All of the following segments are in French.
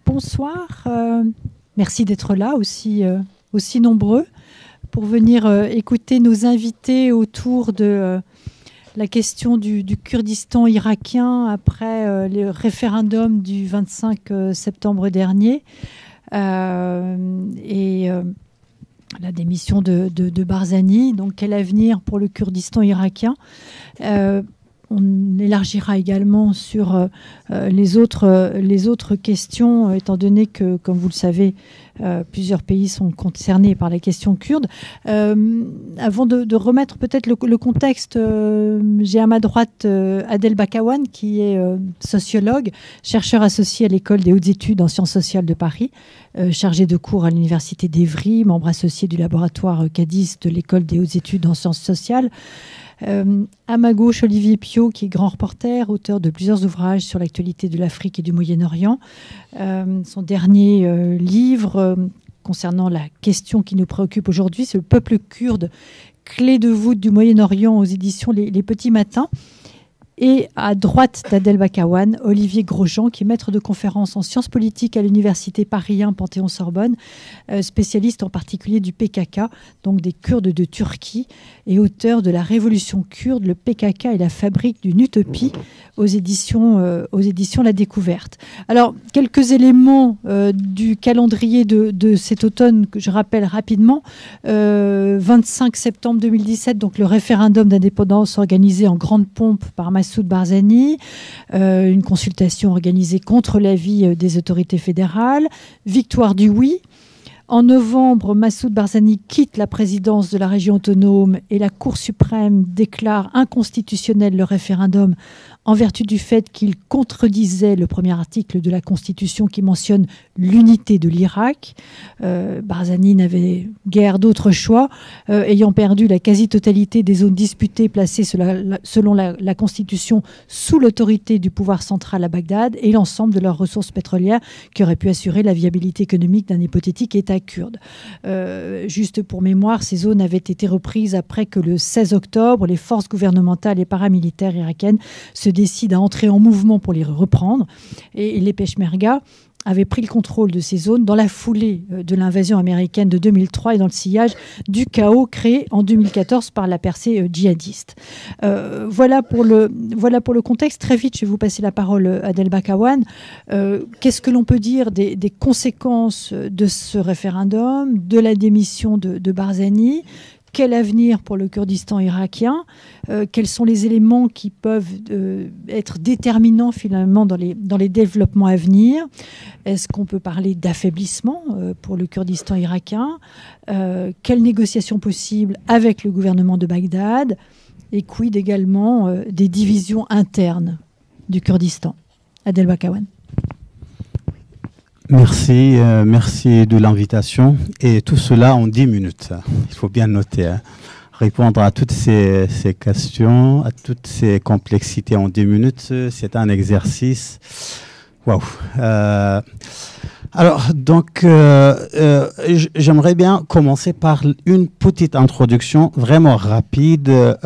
Bonsoir. Merci d'être là aussi nombreux pour venir écouter nos invités autour de la question du Kurdistan irakien après le référendum du 25 septembre dernier et la démission de Barzani. Donc, quel avenir pour le Kurdistan irakien? On élargira également sur les autres questions, étant donné que, comme vous le savez, plusieurs pays sont concernés par la question kurde. Avant de remettre peut-être le contexte, j'ai à ma droite Adel Bakawan, qui est sociologue, chercheur associé à l'École des hautes études en sciences sociales de Paris, chargé de cours à l'Université d'Evry, membre associé du laboratoire CADIS de l'École des hautes études en sciences sociales. À ma gauche, Olivier Piot, qui est grand reporter, auteur de plusieurs ouvrages sur l'actualité de l'Afrique et du Moyen-Orient. Son dernier livre concernant la question qui nous préoccupe aujourd'hui, c'est le peuple kurde, clé de voûte du Moyen-Orient aux éditions Les Petits Matins. Et à droite d'Adel Bakawan, Olivier Grosjean, qui est maître de conférences en sciences politiques à l'université Paris 1 Panthéon-Sorbonne, spécialiste en particulier du PKK, donc des Kurdes de Turquie, et auteur de La Révolution kurde, le PKK et la fabrique d'une utopie aux éditions La Découverte. Alors, quelques éléments du calendrier de cet automne que je rappelle rapidement. 25 septembre 2017, donc le référendum d'indépendance organisé en grande pompe par Massoud Barzani, une consultation organisée contre l'avis des autorités fédérales, victoire du oui. En novembre, Massoud Barzani quitte la présidence de la région autonome et la Cour suprême déclare inconstitutionnel le référendum en vertu du fait qu'il contredisait le premier article de la Constitution qui mentionne l'unité de l'Irak. Barzani n'avait guère d'autre choix, ayant perdu la quasi-totalité des zones disputées placées selon la Constitution sous l'autorité du pouvoir central à Bagdad et l'ensemble de leurs ressources pétrolières qui auraient pu assurer la viabilité économique d'un hypothétique État kurde. Juste pour mémoire, ces zones avaient été reprises après que le 16 octobre, les forces gouvernementales et paramilitaires irakiennes se décident à entrer en mouvement pour les reprendre. Et les Peshmerga avaient pris le contrôle de ces zones dans la foulée de l'invasion américaine de 2003 et dans le sillage du chaos créé en 2014 par la percée djihadiste. Voilà pour le contexte. Très vite, je vais vous passer la parole à Adel Bakawan. Qu'est-ce que l'on peut dire des conséquences de ce référendum, de la démission de Barzani? Quel avenir pour le Kurdistan irakien? Quels sont les éléments qui peuvent être déterminants finalement dans les développements à venir? Est-ce qu'on peut parler d'affaiblissement pour le Kurdistan irakien? Quelles négociations possibles avec le gouvernement de Bagdad? Et quid également des divisions internes du Kurdistan? Adel Bakawan. Merci de l'invitation. Et tout cela en 10 minutes. Il faut bien noter. Répondre à toutes ces questions, à toutes ces complexités en 10 minutes, c'est un exercice. Waouh. Alors, donc, j'aimerais bien commencer par une petite introduction vraiment rapide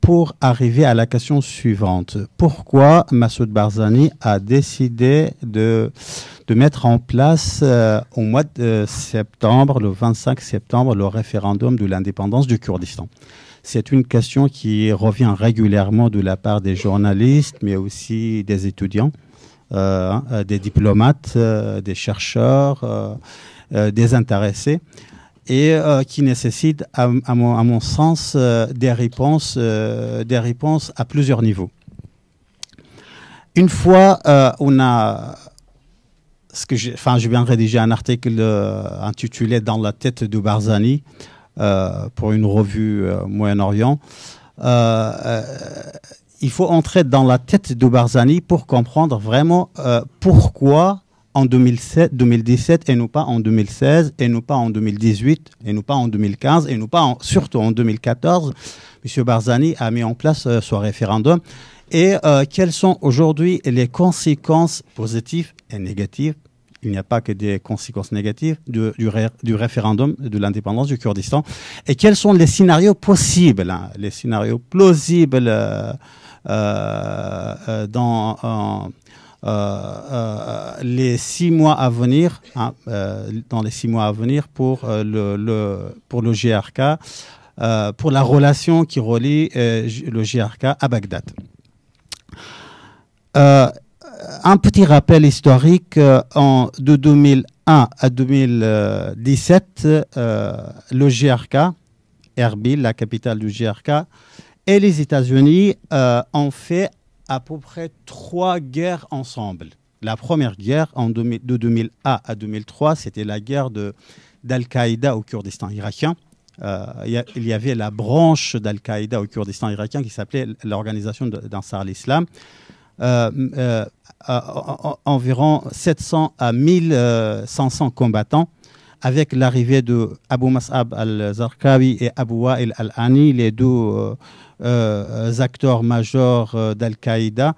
pour arriver à la question suivante. Pourquoi Massoud Barzani a décidé de mettre en place au mois de septembre, le 25 septembre, le référendum de l'indépendance du Kurdistan? C'est une question qui revient régulièrement de la part des journalistes, mais aussi des étudiants. Des diplomates, des chercheurs, des intéressés, et qui nécessitent, à mon sens, des réponses à plusieurs niveaux. Une fois, on a je viens de rédiger un article intitulé « Dans la tête de Barzani » pour une revue Moyen-Orient. Il faut entrer dans la tête de Barzani pour comprendre vraiment pourquoi en 2017 et non pas en 2016 et non pas en 2018 et non pas en 2015 et non pas surtout en 2014, M. Barzani a mis en place ce référendum et quelles sont aujourd'hui les conséquences positives et négatives. Il n'y a pas que des conséquences négatives du référendum de l'indépendance du Kurdistan. Et quels sont les scénarios possibles, les scénarios plausibles les 6 mois à venir, dans les 6 mois à venir pour le GRK, pour la relation qui relie le GRK à Bagdad. Un petit rappel historique, de 2001 à 2017, le GRK, Erbil, la capitale du GRK, et les États-Unis ont fait à peu près 3 guerres ensemble. La première guerre, de 2001 à 2003, c'était la guerre d'Al-Qaïda au Kurdistan irakien. Il y avait la branche d'Al-Qaïda au Kurdistan irakien qui s'appelait l'organisation d'Ansar al-Islam. Environ 700 à 1500 combattants, avec l'arrivée de Abu Mus'ab al-Zarqawi et Abu Wa'il al-Ani, les deux acteurs majeurs d'Al-Qaïda.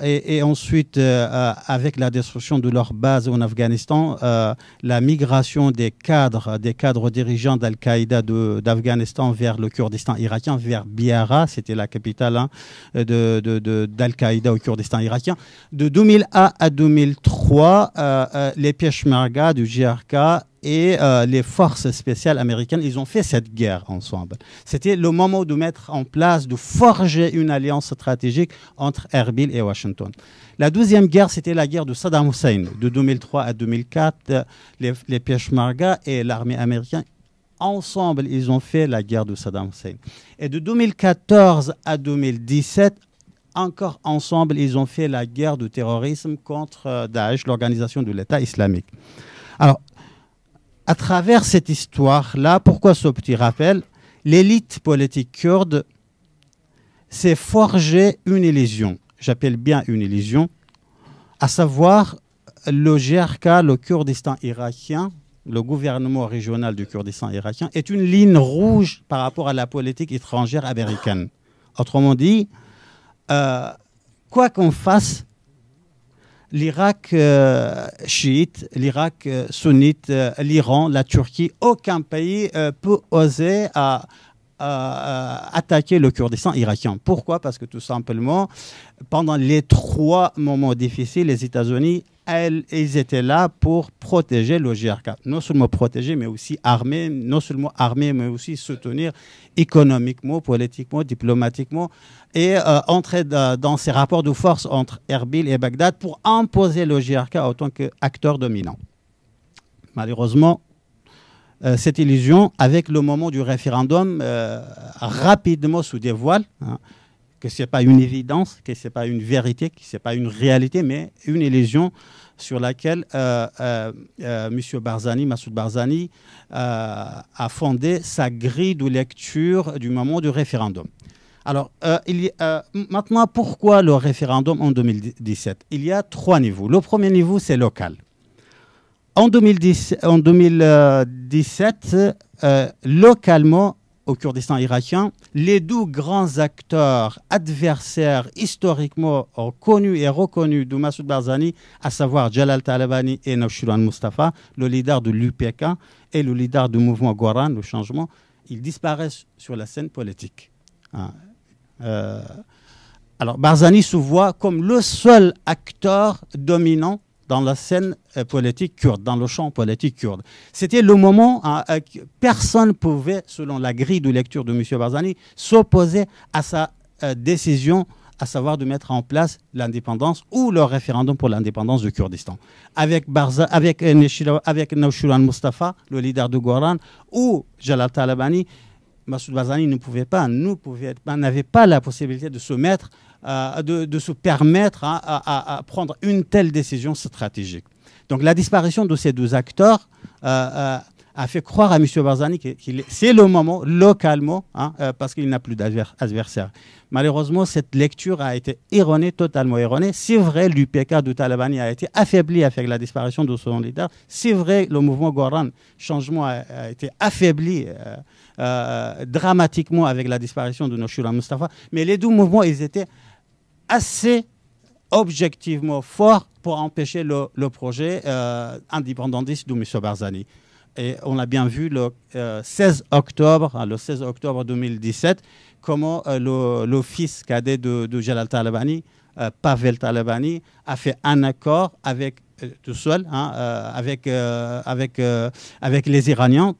Et ensuite, avec la destruction de leur base en Afghanistan, la migration des cadres dirigeants d'Al-Qaïda d'Afghanistan vers le Kurdistan irakien, vers Biara, c'était la capitale d'Al-Qaïda au Kurdistan irakien. De 2001 à 2003, les Peshmerga du GRK et les forces spéciales américaines, ils ont fait cette guerre ensemble. C'était le moment de mettre en place, de forger une alliance stratégique entre Erbil et Washington. La deuxième guerre, c'était la guerre de Saddam Hussein. De 2003 à 2004, les Peshmerga et l'armée américaine, ensemble, ils ont fait la guerre de Saddam Hussein. Et de 2014 à 2017, encore ensemble, ils ont fait la guerre de terrorisme contre Daesh, l'organisation de l'État islamique. Alors, à travers cette histoire-là, pourquoi ce petit rappel? L'élite politique kurde s'est forgée une illusion, j'appelle bien une illusion, à savoir le GRK, le Kurdistan irakien, le gouvernement régional du Kurdistan irakien, est une ligne rouge par rapport à la politique étrangère américaine. Autrement dit, quoi qu'on fasse, l'Irak chiite, l'Irak sunnite, l'Iran, la Turquie, aucun pays peut oser attaquer le Kurdistan irakien. Pourquoi? Parce que tout simplement, pendant les 3 moments difficiles, les États-Unis, ils étaient là pour protéger le GRK. Non seulement protéger, mais aussi armer, non seulement armer, mais aussi soutenir économiquement, politiquement, diplomatiquement, et entrer dans ces rapports de force entre Erbil et Bagdad pour imposer le GRK en tant qu'acteur dominant. Malheureusement, cette illusion, avec le moment du référendum, rapidement se dévoile, que ce n'est pas une évidence, que ce n'est pas une vérité, que ce n'est pas une réalité, mais une illusion sur laquelle M. Barzani, Massoud Barzani, a fondé sa grille de lecture du moment du référendum. Alors, maintenant, pourquoi le référendum en 2017? Il y a 3 niveaux. Le premier niveau, c'est local. En 2017, localement, au Kurdistan irakien, les 2 grands acteurs adversaires historiquement connus et reconnus de Massoud Barzani, à savoir Jalal Talabani et Navshuran Mustafa, le leader de l'UPK et le leader du mouvement Goran, le changement, ils disparaissent sur la scène politique. Alors Barzani se voit comme le seul acteur dominant dans la scène politique kurde, dans le champ politique kurde. C'était le moment que personne ne pouvait, selon la grille de lecture de M. Barzani, s'opposer à sa décision, à savoir de mettre en place l'indépendance ou le référendum pour l'indépendance du Kurdistan. Avec Navshuran Mustafa, le leader de Goran, ou Jalal Talabani, Massoud Barzani n'avait pas la possibilité de se mettre, de se permettre à prendre une telle décision stratégique. Donc la disparition de ces 2 acteurs a fait croire à M. Barzani que c'est le moment, localement, parce qu'il n'a plus d'adversaire. Malheureusement, cette lecture a été erronée, totalement erronée. C'est vrai, l'UPK de Talabani a été affaibli avec la disparition de son leader. C'est vrai, le mouvement Goran, changement, a été affaibli dramatiquement avec la disparition de Navshuran Mustafa. Mais les 2 mouvements, ils étaient assez objectivement forts pour empêcher le projet indépendantiste de M. Barzani. Et on l'a bien vu le 16 octobre 2017, comment le fils cadet de Jalal Talabani Pavel Talabani, a fait un accord avec tout seul, avec les Iraniens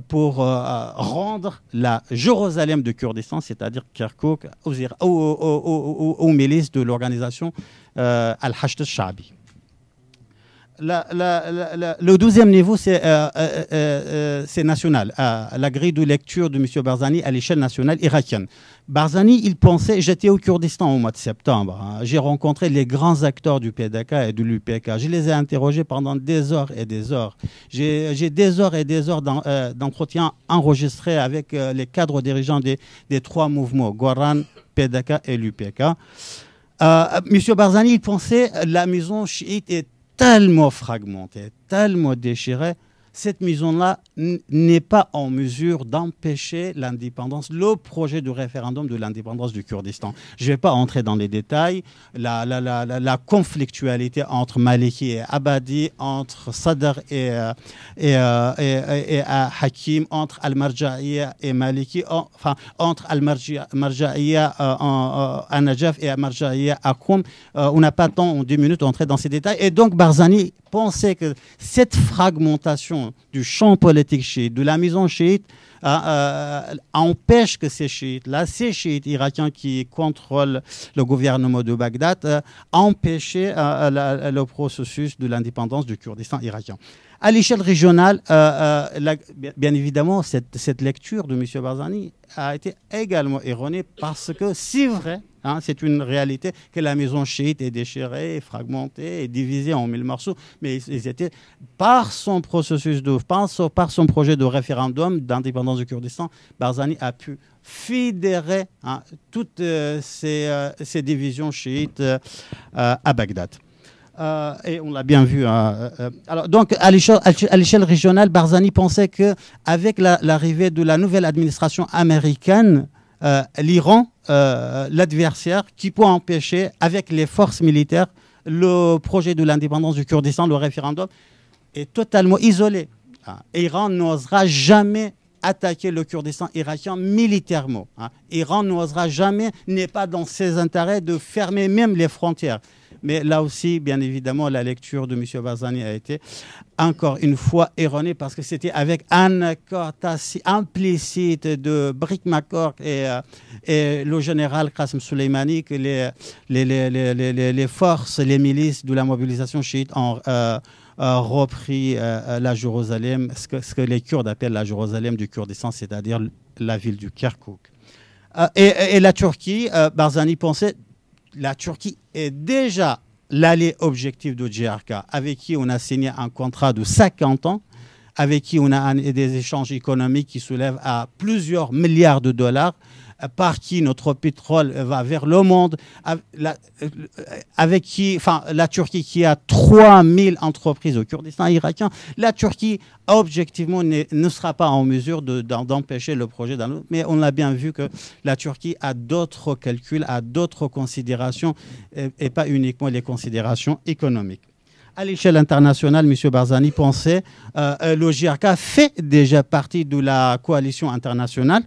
pour rendre la Jérusalem de Kurdistan, c'est-à-dire Kirkuk, aux milices de l'organisation Al-Hashd al-Sha'bi. Le 12e niveau, c'est national. La grille de lecture de M. Barzani à l'échelle nationale irakienne. Barzani, il pensait, j'étais au Kurdistan au mois de septembre. J'ai rencontré les grands acteurs du PDK et de l'UPK. Je les ai interrogés pendant des heures et des heures. J'ai des heures et des heures d'entretien enregistrés avec les cadres dirigeants des trois mouvements, Goran, PDK et l'UPK. M. Barzani, il pensait la maison chiite est tellement fragmentée, tellement déchirée, cette maison-là n'est pas en mesure d'empêcher l'indépendance, le projet de référendum de l'indépendance du Kurdistan. Je ne vais pas entrer dans les détails. La conflictualité entre Maliki et Abadi, entre Sadr et Hakim, entre Al-Marja'iyya et Maliki, enfin, entre Al-Marja'iyya à Najaf et Al-Marja'iyya à Qom. On n'a pas le temps en 2 minutes d'entrer dans ces détails. Et donc, Barzani pensait que cette fragmentation du champ politique chiite, de la maison chiite, empêche que ces chiites irakiens qui contrôlent le gouvernement de Bagdad, empêcher le processus de l'indépendance du Kurdistan irakien. À l'échelle régionale, bien évidemment, cette lecture de M. Barzani a été également erronée parce que c'est vrai, c'est une réalité que la maison chiite est déchirée, fragmentée et divisée en 1000 morceaux, mais ils étaient, par son processus par son projet de référendum d'indépendance du Kurdistan, Barzani a pu fédérer toutes ces divisions chiites à Bagdad. Et on l'a bien vu. Alors, donc, à l'échelle régionale, Barzani pensait qu'avec l'arrivée de la nouvelle administration américaine, l'Iran, l'adversaire, qui peut empêcher, avec les forces militaires, le projet de l'indépendance du Kurdistan, le référendum, est totalement isolé. L'Iran n'osera jamais attaquer le Kurdistan irakien militairement. L'Iran n'osera jamais, n'est pas dans ses intérêts de fermer même les frontières. Mais là aussi, bien évidemment, la lecture de M. Barzani a été encore une fois erronée parce que c'était avec un accord implicite de Brik Makor et le général Qasem Soleimani que les forces, les milices de la mobilisation chiite ont repris la Jérusalem, ce que les Kurdes appellent la Jérusalem du Kurdistan, c'est-à-dire la ville du Kirkuk. Et la Turquie, Barzani pensait, la Turquie est déjà l'allié objectif de JRK, avec qui on a signé un contrat de 50 ans, avec qui on a des échanges économiques qui soulèvent à plusieurs milliards de dollars, par qui notre pétrole va vers le monde, avec qui, enfin, la Turquie qui a 3000 entreprises au Kurdistan irakien, la Turquie, objectivement, ne sera pas en mesure d'empêcher le projet d'un autre. Mais on a bien vu que la Turquie a d'autres calculs, a d'autres considérations, et pas uniquement les considérations économiques. À l'échelle internationale, M. Barzani pensait le JRK fait déjà partie de la coalition internationale.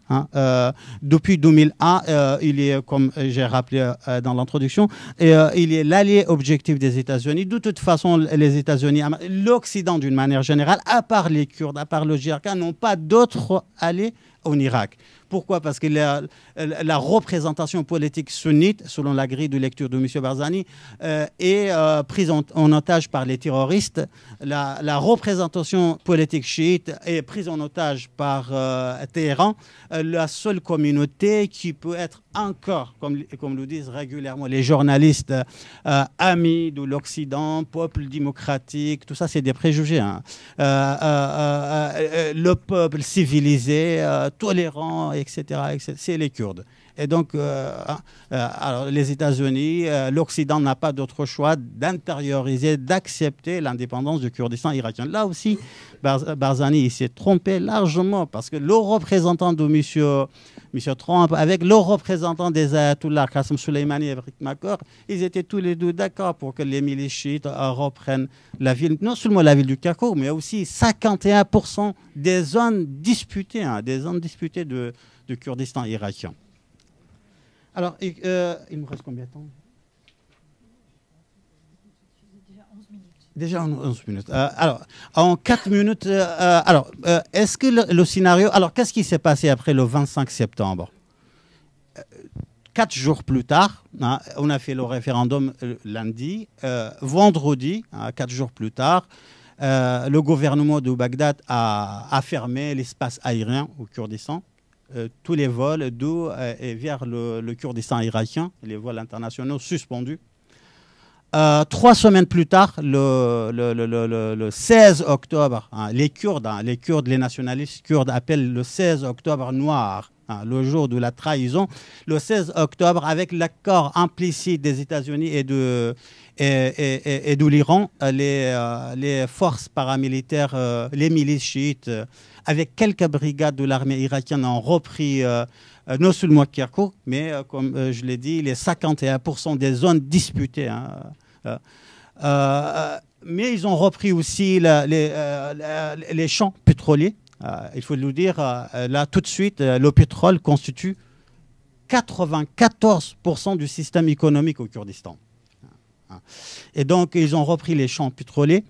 Depuis 2001, il est, comme j'ai rappelé dans l'introduction, il est l'allié objectif des États-Unis. De toute façon, les États-Unis, l'Occident d'une manière générale, à part les Kurdes, à part le JRK, n'ont pas d'autres alliés en Irak. Pourquoi? Parce que la représentation politique sunnite, selon la grille de lecture de M. Barzani, est prise en otage par les terroristes. La représentation politique chiite est prise en otage par Téhéran. La seule communauté qui peut être encore, comme le disent régulièrement les journalistes, amis de l'Occident, peuple démocratique, tout ça c'est des préjugés. Le peuple civilisé, tolérant, etc. c'est les Kurdes. Et donc, alors, les États-Unis, l'Occident n'a pas d'autre choix d'intérioriser, d'accepter l'indépendance du Kurdistan irakien. Là aussi, Barzani s'est trompé largement parce que le représentant de M. Trump, avec le représentant des ayatollahs, Qasem Soleimani et Brik Makor, ils étaient tous les deux d'accord pour que les milices chiites reprennent la ville, non seulement la ville du Kirkuk, mais aussi 51% des zones disputées, du Kurdistan irakien. Alors, il me reste combien de temps? Déjà en 11 minutes. Alors, en 4 minutes, est-ce que le scénario... Alors, qu'est-ce qui s'est passé après le 25 septembre 4 jours plus tard, hein, on a fait le référendum lundi. Vendredi, 4 jours plus tard, le gouvernement de Bagdad a fermé l'espace aérien au Kurdistan. Tous les vols d'eau et vers le Kurdistan irakien, les vols internationaux suspendus. 3 semaines plus tard, le 16 octobre, hein, les Kurdes, les nationalistes kurdes appellent le 16 octobre noir, hein, le jour de la trahison. Le 16 octobre, avec l'accord implicite des États-Unis et de l'Iran, les forces paramilitaires, les milices chiites, avec quelques brigades de l'armée irakienne, ont repris non seulement Kirkouk, mais comme je l'ai dit, les 51% des zones disputées. Hein, mais ils ont repris aussi les champs pétroliers. Il faut le dire, là tout de suite, le pétrole constitue 94% du système économique au Kurdistan. Et donc, ils ont repris les champs pétroliers.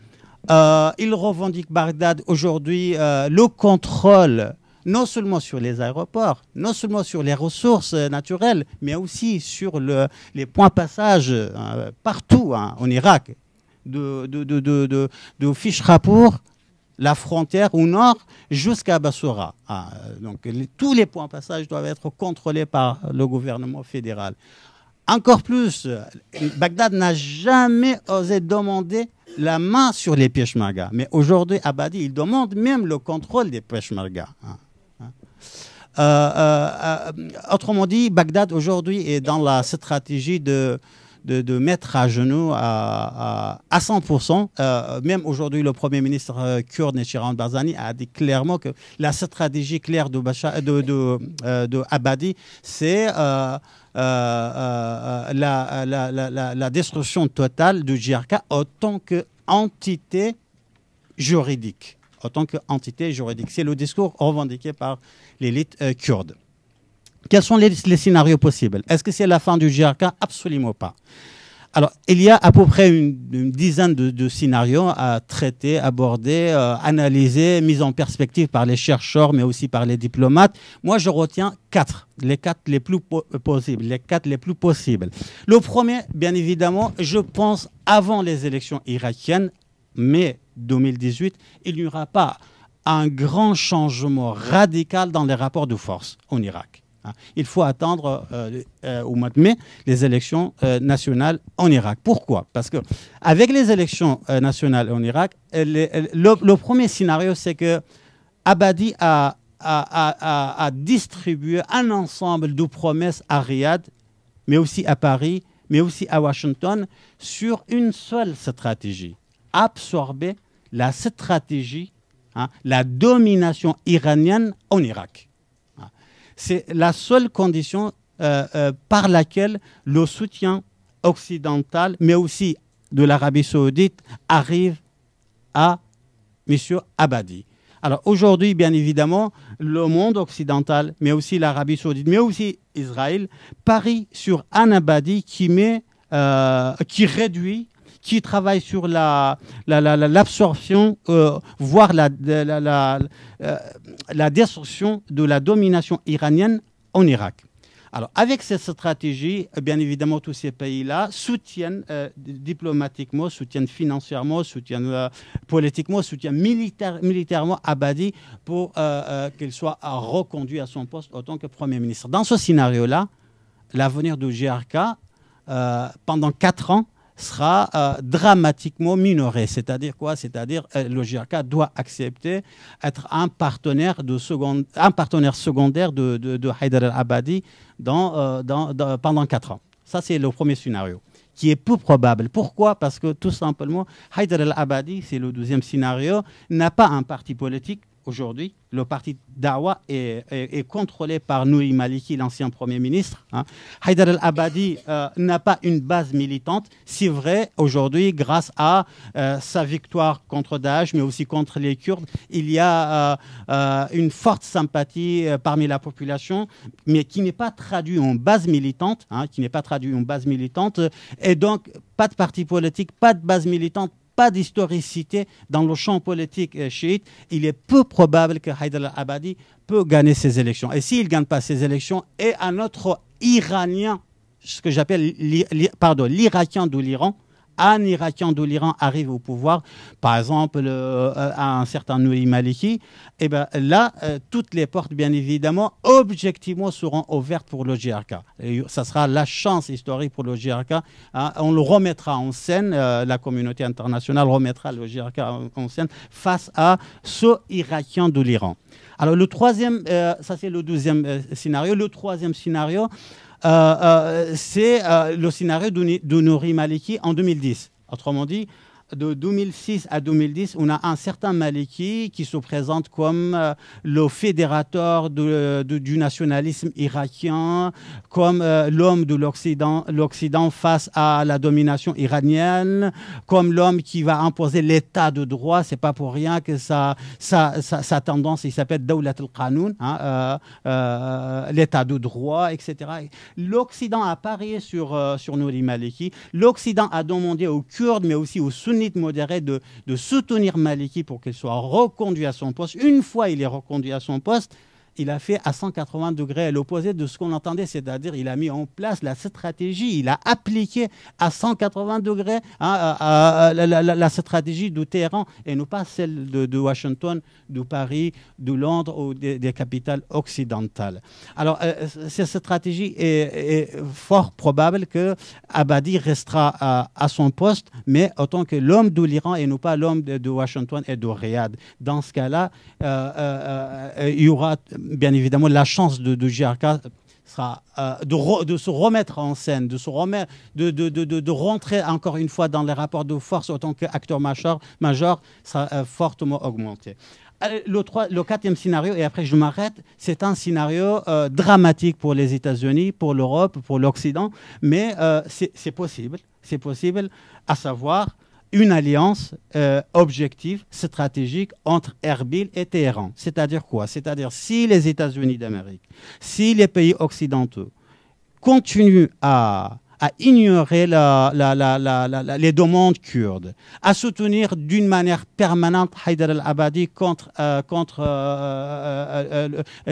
Ils revendiquent Bagdad aujourd'hui le contrôle non seulement sur les aéroports, non seulement sur les ressources naturelles, mais aussi sur les points passages partout en Irak, de Fishrapur, la frontière au nord, jusqu'à Bassoura. Donc tous les points passages doivent être contrôlés par le gouvernement fédéral. Encore plus, Bagdad n'a jamais osé demander la main sur les Peshmerga. Mais aujourd'hui, Abadi, il demande même le contrôle des Peshmerga. Autrement dit, Bagdad aujourd'hui est dans la stratégie de mettre à genoux à 100%. Même aujourd'hui, le Premier ministre kurde Neshiran Barzani a dit clairement que la stratégie claire de Abadi, c'est la destruction totale du JRK autant qu'entité juridique. C'est le discours revendiqué par l'élite kurde. Quels sont les scénarios possibles? Est-ce que c'est la fin du JRK? Absolument pas. Alors, il y a à peu près une dizaine de scénarios à traiter, aborder, analyser, mis en perspective par les chercheurs, mais aussi par les diplomates. Moi, je retiens 4, les 4 les plus possibles. Le premier, bien évidemment, je pense avant les élections irakiennes, mai 2018, il n'y aura pas un grand changement radical dans les rapports de force en Irak. Il faut attendre au mois de mai les élections nationales en Irak. Pourquoi? Parce qu'avec les élections nationales en Irak, le premier scénario, c'est que Abadi a distribué un ensemble de promesses à Riyad, mais aussi à Paris, mais aussi à Washington, sur une seule stratégie: absorber la stratégie, la domination iranienne en Irak. C'est la seule condition par laquelle le soutien occidental, mais aussi de l'Arabie saoudite, arrive à M. Abadi. Alors aujourd'hui, bien évidemment, le monde occidental, mais aussi l'Arabie saoudite, mais aussi Israël, parie sur un Abadi qui réduit, qui travaille sur l'absorption, voire la destruction de la domination iranienne en Irak. Alors, avec cette stratégie, bien évidemment, tous ces pays-là soutiennent diplomatiquement, soutiennent financièrement, soutiennent politiquement, soutiennent militairement Abadi pour qu'il soit reconduit à son poste en tant que Premier ministre. Dans ce scénario-là, l'avenir du GRK, pendant 4 ans, sera dramatiquement minoré. C'est-à-dire quoi? C'est-à-dire le GRK doit accepter être un partenaire secondaire de Haïdar al-Abadi pendant 4 ans. Ça, c'est le premier scénario, qui est peu probable. Pourquoi? Parce que tout simplement, Haïdar al-Abadi, c'est le deuxième scénario, n'a pas un parti politique. Aujourd'hui, le parti Dawa est contrôlé par Nouri Maliki, l'ancien Premier ministre. Haïdar al-Abadi n'a pas une base militante. C'est vrai, aujourd'hui, grâce à sa victoire contre Daesh, mais aussi contre les Kurdes, il y a une forte sympathie parmi la population, mais qui n'est pas traduite en base militante. Et donc, pas de parti politique, pas de base militante, pas d'historicité dans le champ politique chiite, il est peu probable que Haïdar al-Abadi peut gagner ces élections. Et s'il ne gagne pas ces élections, et un autre Iranien, ce que j'appelle l'Irakien de l'Iran, un Irakien de l'Iran arrive au pouvoir, par exemple un certain Nouri Maliki, et bien là, toutes les portes, bien évidemment, objectivement, seront ouvertes pour le JRK. Et ça sera la chance historique pour le JRK. Hein. On le remettra en scène, la communauté internationale remettra le JRK en scène face à ce Irakien de l'Iran. Alors le troisième, ça c'est le deuxième scénario. Le troisième scénario, c'est le scénario de Nouri Maliki en 2010. Autrement dit, de 2006 à 2010, on a un certain Maliki qui se présente comme le fédérateur du nationalisme irakien, comme l'homme de l'Occident face à la domination iranienne, comme l'homme qui va imposer l'état de droit. C'est pas pour rien que sa tendance, il s'appelle Dawlat al-Qanoun, hein, l'état de droit, etc. L'Occident a parié sur Nouri Maliki. L'Occident a demandé aux Kurdes, mais aussi aux Sunnites modérés de soutenir Maliki pour qu'il soit reconduit à son poste. Une fois il est reconduit à son poste, il a fait à 180 degrés à l'opposé de ce qu'on entendait, c'est-à-dire il a mis en place la stratégie, il a appliqué à 180 degrés hein, la stratégie de Téhéran et non pas celle de Washington, de Paris, de Londres ou des capitales occidentales. Alors, cette stratégie est fort probable que Abadi restera à son poste, mais autant que l'homme de l'Iran et non pas l'homme de Washington et de Riyad. Dans ce cas-là, il y aura bien évidemment la chance de JRK sera de se remettre en scène, de rentrer encore une fois dans les rapports de force autant qu'acteur majeur sera fortement augmenté. Le quatrième scénario, et après je m'arrête, c'est un scénario dramatique pour les États-Unis, pour l'Europe, pour l'Occident, mais c'est possible, à savoir une alliance objective, stratégique entre Erbil et Téhéran. C'est-à-dire quoi? C'est-à-dire si les États-Unis d'Amérique, si les pays occidentaux continuent à ignorer les demandes kurdes, à soutenir d'une manière permanente Haïdar al-Abadi contre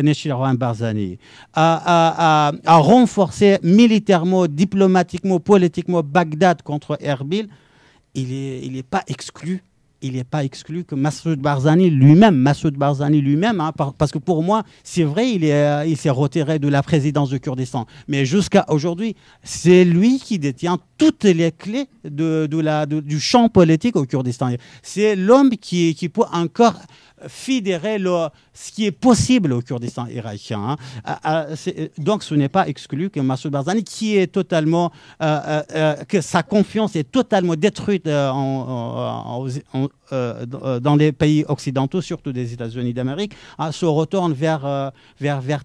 Nechirvan Barzani, à renforcer militairement, diplomatiquement, politiquement Bagdad contre Erbil, il n'est pas exclu. Il n'est pas exclu que Massoud Barzani lui-même, hein, parce que pour moi, c'est vrai, il s'est retiré de la présidence du Kurdistan. Mais jusqu'à aujourd'hui, c'est lui qui détient toutes les clés du champ politique au Kurdistan. C'est l'homme qui peut encore fédérer ce qui est possible au Kurdistan irakien. Hein. Donc, ce n'est pas exclu que Massoud Barzani, qui est totalement, que sa confiance est totalement détruite dans les pays occidentaux, surtout des États-Unis d'Amérique, hein, se retourne vers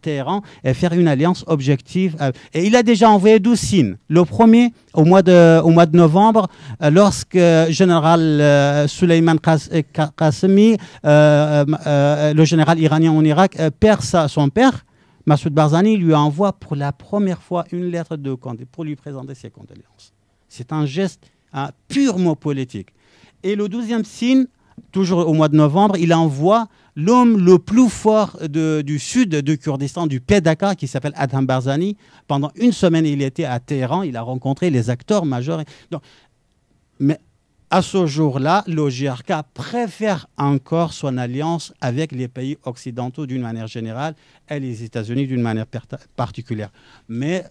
Téhéran et faire une alliance objective. Et il a déjà envoyé 12 signes. Le premier, au mois de novembre, lorsque général Souleyman Qasemi, le général iranien en Irak, perd son père, Massoud Barzani lui envoie pour la première fois une lettre de condoléances pour lui présenter ses condoléances. C'est un geste purement politique. Et le 12e signe, toujours au mois de novembre, il envoie l'homme le plus fort du sud du Kurdistan, du PDK, qui s'appelle Adham Barzani. Pendant une semaine, il était à Téhéran, il a rencontré les acteurs majeurs. Donc, mais à ce jour-là, le JRK préfère encore son alliance avec les pays occidentaux d'une manière générale et les États-Unis d'une manière particulière. Mais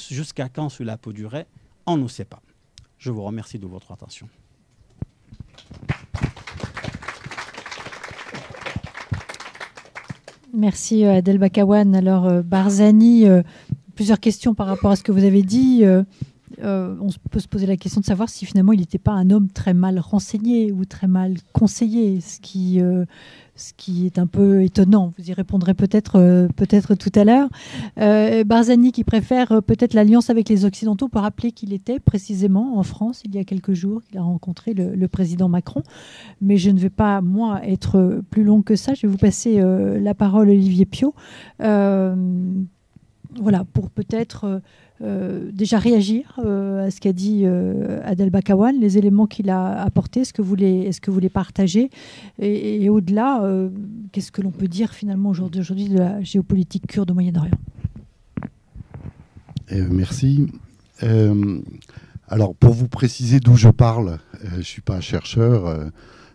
jusqu'à quand cela peut durer, on ne sait pas. Je vous remercie de votre attention. Merci Adel Bakawan. Alors Barzani, plusieurs questions par rapport à ce que vous avez dit. On peut se poser la question de savoir si finalement il n'était pas un homme très mal renseigné ou très mal conseillé, ce qui est un peu étonnant. Vous y répondrez peut-être tout à l'heure. Barzani qui préfère peut-être l'alliance avec les Occidentaux, peut rappeler qu'il était précisément en France il y a quelques jours, qu'il a rencontré le président Macron. Mais je ne vais pas, moi, être plus long que ça. Je vais vous passer la parole, Olivier Piot. Voilà, pour peut-être déjà réagir à ce qu'a dit Adel Bakawan, les éléments qu'il a apportés, est-ce que vous les partagez, et au-delà, qu'est-ce que l'on peut dire finalement aujourd'hui de la géopolitique kurde au Moyen-Orient? Merci. Alors, pour vous préciser d'où je parle, je ne suis pas chercheur,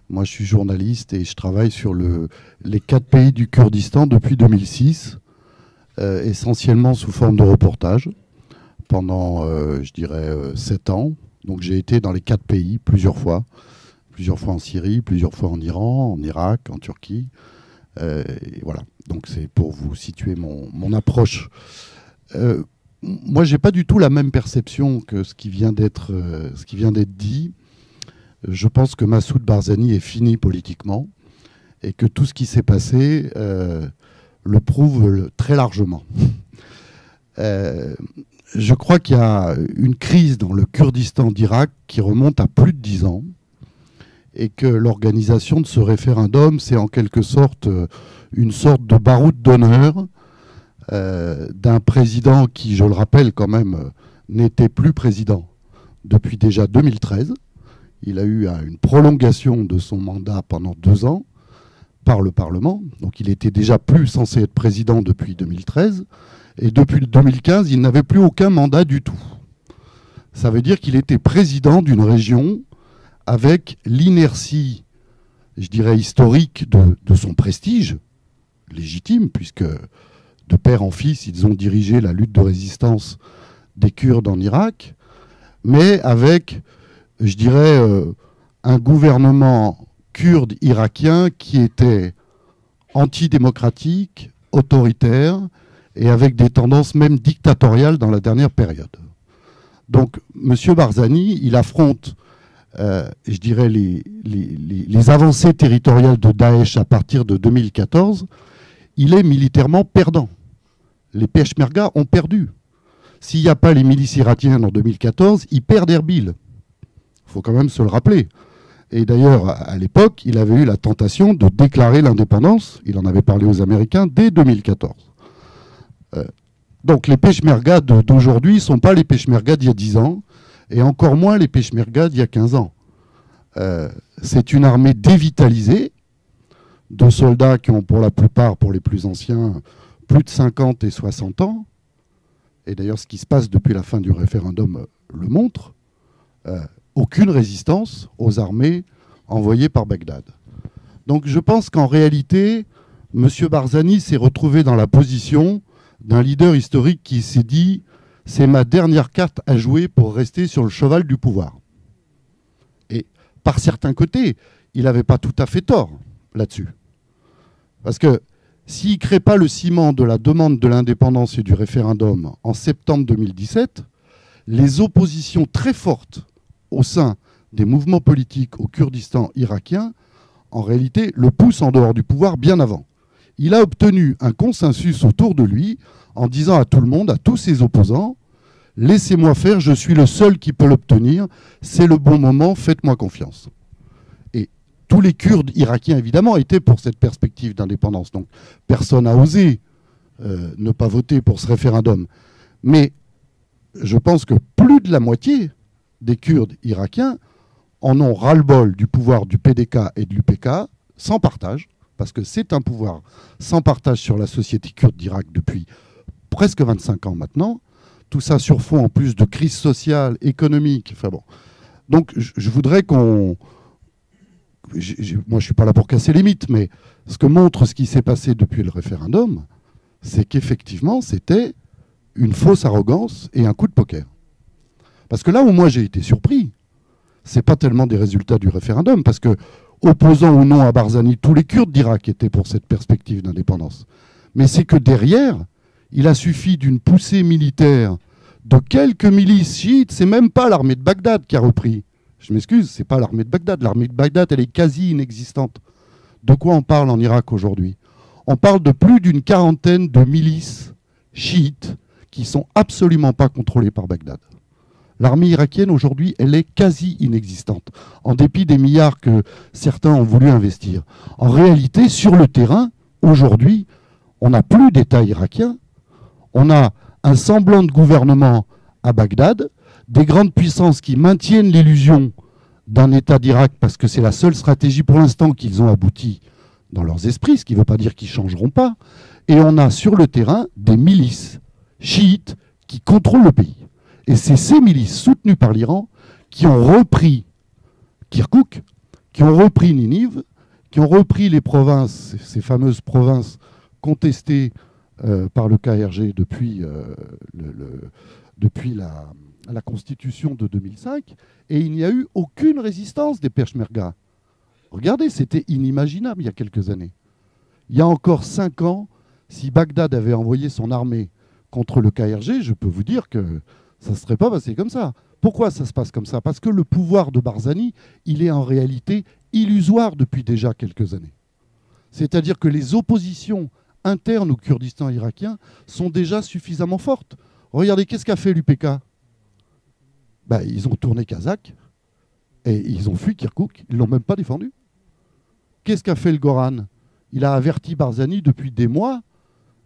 moi je suis journaliste et je travaille sur les 4 pays du Kurdistan depuis 2006, essentiellement sous forme de reportage, pendant, je dirais, 7 ans. Donc j'ai été dans les 4 pays plusieurs fois en Syrie, plusieurs fois en Iran, en Irak, en Turquie. Et voilà, donc c'est pour vous situer mon approche. Moi, j'ai pas du tout la même perception que ce qui vient d'être dit. Je pense que Massoud Barzani est fini politiquement et que tout ce qui s'est passé le prouve très largement. Je crois qu'il y a une crise dans le Kurdistan d'Irak qui remonte à plus de 10 ans et que l'organisation de ce référendum, c'est en quelque sorte une sorte de baroud d'honneur d'un président qui, je le rappelle quand même, n'était plus président depuis déjà 2013. Il a eu une prolongation de son mandat pendant 2 ans par le Parlement. Donc il était déjà plus censé être président depuis 2013. Et depuis 2015, il n'avait plus aucun mandat du tout. Ça veut dire qu'il était président d'une région avec l'inertie, je dirais, historique de son prestige, légitime, puisque de père en fils, ils ont dirigé la lutte de résistance des Kurdes en Irak, mais avec, je dirais, un gouvernement kurde irakien qui était antidémocratique, autoritaire, et avec des tendances même dictatoriales dans la dernière période. Donc, M. Barzani, il affronte, je dirais, les avancées territoriales de Daesh à partir de 2014. Il est militairement perdant. Les Peshmerga ont perdu. S'il n'y a pas les milices irakiennes en 2014, ils perdent Erbil. Il faut quand même se le rappeler. Et d'ailleurs, à l'époque, il avait eu la tentation de déclarer l'indépendance. Il en avait parlé aux Américains dès 2014. Donc les Peshmerga d'aujourd'hui ne sont pas les Peshmerga d'il y a 10 ans, et encore moins les Peshmerga d'il y a 15 ans. C'est une armée dévitalisée, de soldats qui ont pour la plupart, pour les plus anciens, plus de 50 et 60 ans. Et d'ailleurs, ce qui se passe depuis la fin du référendum le montre. Aucune résistance aux armées envoyées par Bagdad. Donc je pense qu'en réalité, M. Barzani s'est retrouvé dans la position d'un leader historique qui s'est dit « c'est ma dernière carte à jouer pour rester sur le cheval du pouvoir ». Et par certains côtés, il n'avait pas tout à fait tort là-dessus. Parce que s'il ne crée pas le ciment de la demande de l'indépendance et du référendum en septembre 2017, les oppositions très fortes au sein des mouvements politiques au Kurdistan irakien, en réalité, le poussent en dehors du pouvoir bien avant. Il a obtenu un consensus autour de lui en disant à tout le monde, à tous ses opposants, « Laissez-moi faire, je suis le seul qui peut l'obtenir, c'est le bon moment, faites-moi confiance ». Et tous les Kurdes irakiens, évidemment, étaient pour cette perspective d'indépendance. Donc personne n'a osé ne pas voter pour ce référendum. Mais je pense que plus de la moitié des Kurdes irakiens en ont ras-le-bol du pouvoir du PDK et de l'UPK, sans partage, parce que c'est un pouvoir sans partage sur la société kurde d'Irak depuis presque 25 ans maintenant. Tout ça sur fond en plus de crise sociale, économique. Enfin bon. Donc je voudrais qu'on... Moi je ne suis pas là pour casser les mythes, mais ce que montre ce qui s'est passé depuis le référendum, c'est qu'effectivement c'était une fausse arrogance et un coup de poker. Parce que là où moi j'ai été surpris, c'est pas tellement des résultats du référendum, parce que opposant ou non à Barzani, tous les Kurdes d'Irak étaient pour cette perspective d'indépendance. Mais c'est que derrière, il a suffi d'une poussée militaire de quelques milices chiites, c'est même pas l'armée de Bagdad qui a repris. Je m'excuse, c'est pas l'armée de Bagdad. L'armée de Bagdad, elle est quasi inexistante. De quoi on parle en Irak aujourd'hui? On parle de plus d'une quarantaine de milices chiites qui sont absolument pas contrôlées par Bagdad. L'armée irakienne, aujourd'hui, elle est quasi inexistante, en dépit des milliards que certains ont voulu investir. En réalité, sur le terrain, aujourd'hui, on n'a plus d'État irakien. On a un semblant de gouvernement à Bagdad, des grandes puissances qui maintiennent l'illusion d'un État d'Irak parce que c'est la seule stratégie pour l'instant qu'ils ont abouti dans leurs esprits, ce qui ne veut pas dire qu'ils ne changeront pas. Et on a sur le terrain des milices chiites qui contrôlent le pays. Et c'est ces milices soutenues par l'Iran qui ont repris Kirkouk, qui ont repris Ninive, qui ont repris les provinces, ces fameuses provinces contestées par le KRG depuis, depuis la constitution de 2005, et il n'y a eu aucune résistance des Peshmerga. Regardez, c'était inimaginable il y a quelques années. Il y a encore 5 ans, si Bagdad avait envoyé son armée contre le KRG, je peux vous dire que ça ne serait pas passé comme ça. Pourquoi ça se passe comme ça? Parce que le pouvoir de Barzani, il est en réalité illusoire depuis déjà quelques années. C'est-à-dire que les oppositions internes au Kurdistan irakien sont déjà suffisamment fortes. Regardez, qu'est-ce qu'a fait l'UPK? Ils ont tourné kazakh et ils ont fui Kirkouk. Ils ne l'ont même pas défendu. Qu'est-ce qu'a fait le Goran? Il a averti Barzani depuis des mois,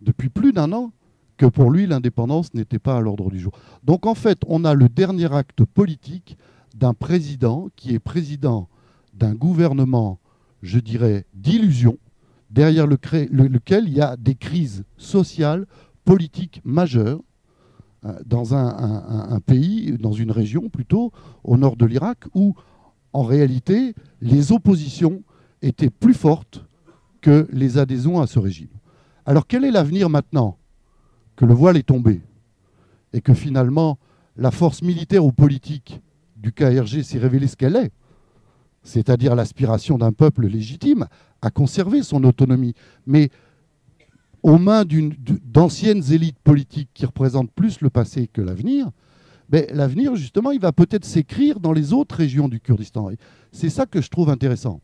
depuis plus d'1 an, que pour lui, l'indépendance n'était pas à l'ordre du jour. Donc en fait, on a le dernier acte politique d'un président qui est président d'un gouvernement, je dirais, d'illusion, derrière lequel il y a des crises sociales, politiques majeures, dans un pays, dans une région plutôt, au nord de l'Irak, où en réalité, les oppositions étaient plus fortes que les adhésions à ce régime. Alors quel est l'avenir maintenant que le voile est tombé et que finalement la force militaire ou politique du KRG s'est révélée ce qu'elle est, c'est-à-dire l'aspiration d'un peuple légitime à conserver son autonomie, mais aux mains d'anciennes élites politiques qui représentent plus le passé que l'avenir, l'avenir, justement, il va peut-être s'écrire dans les autres régions du Kurdistan. C'est ça que je trouve intéressant.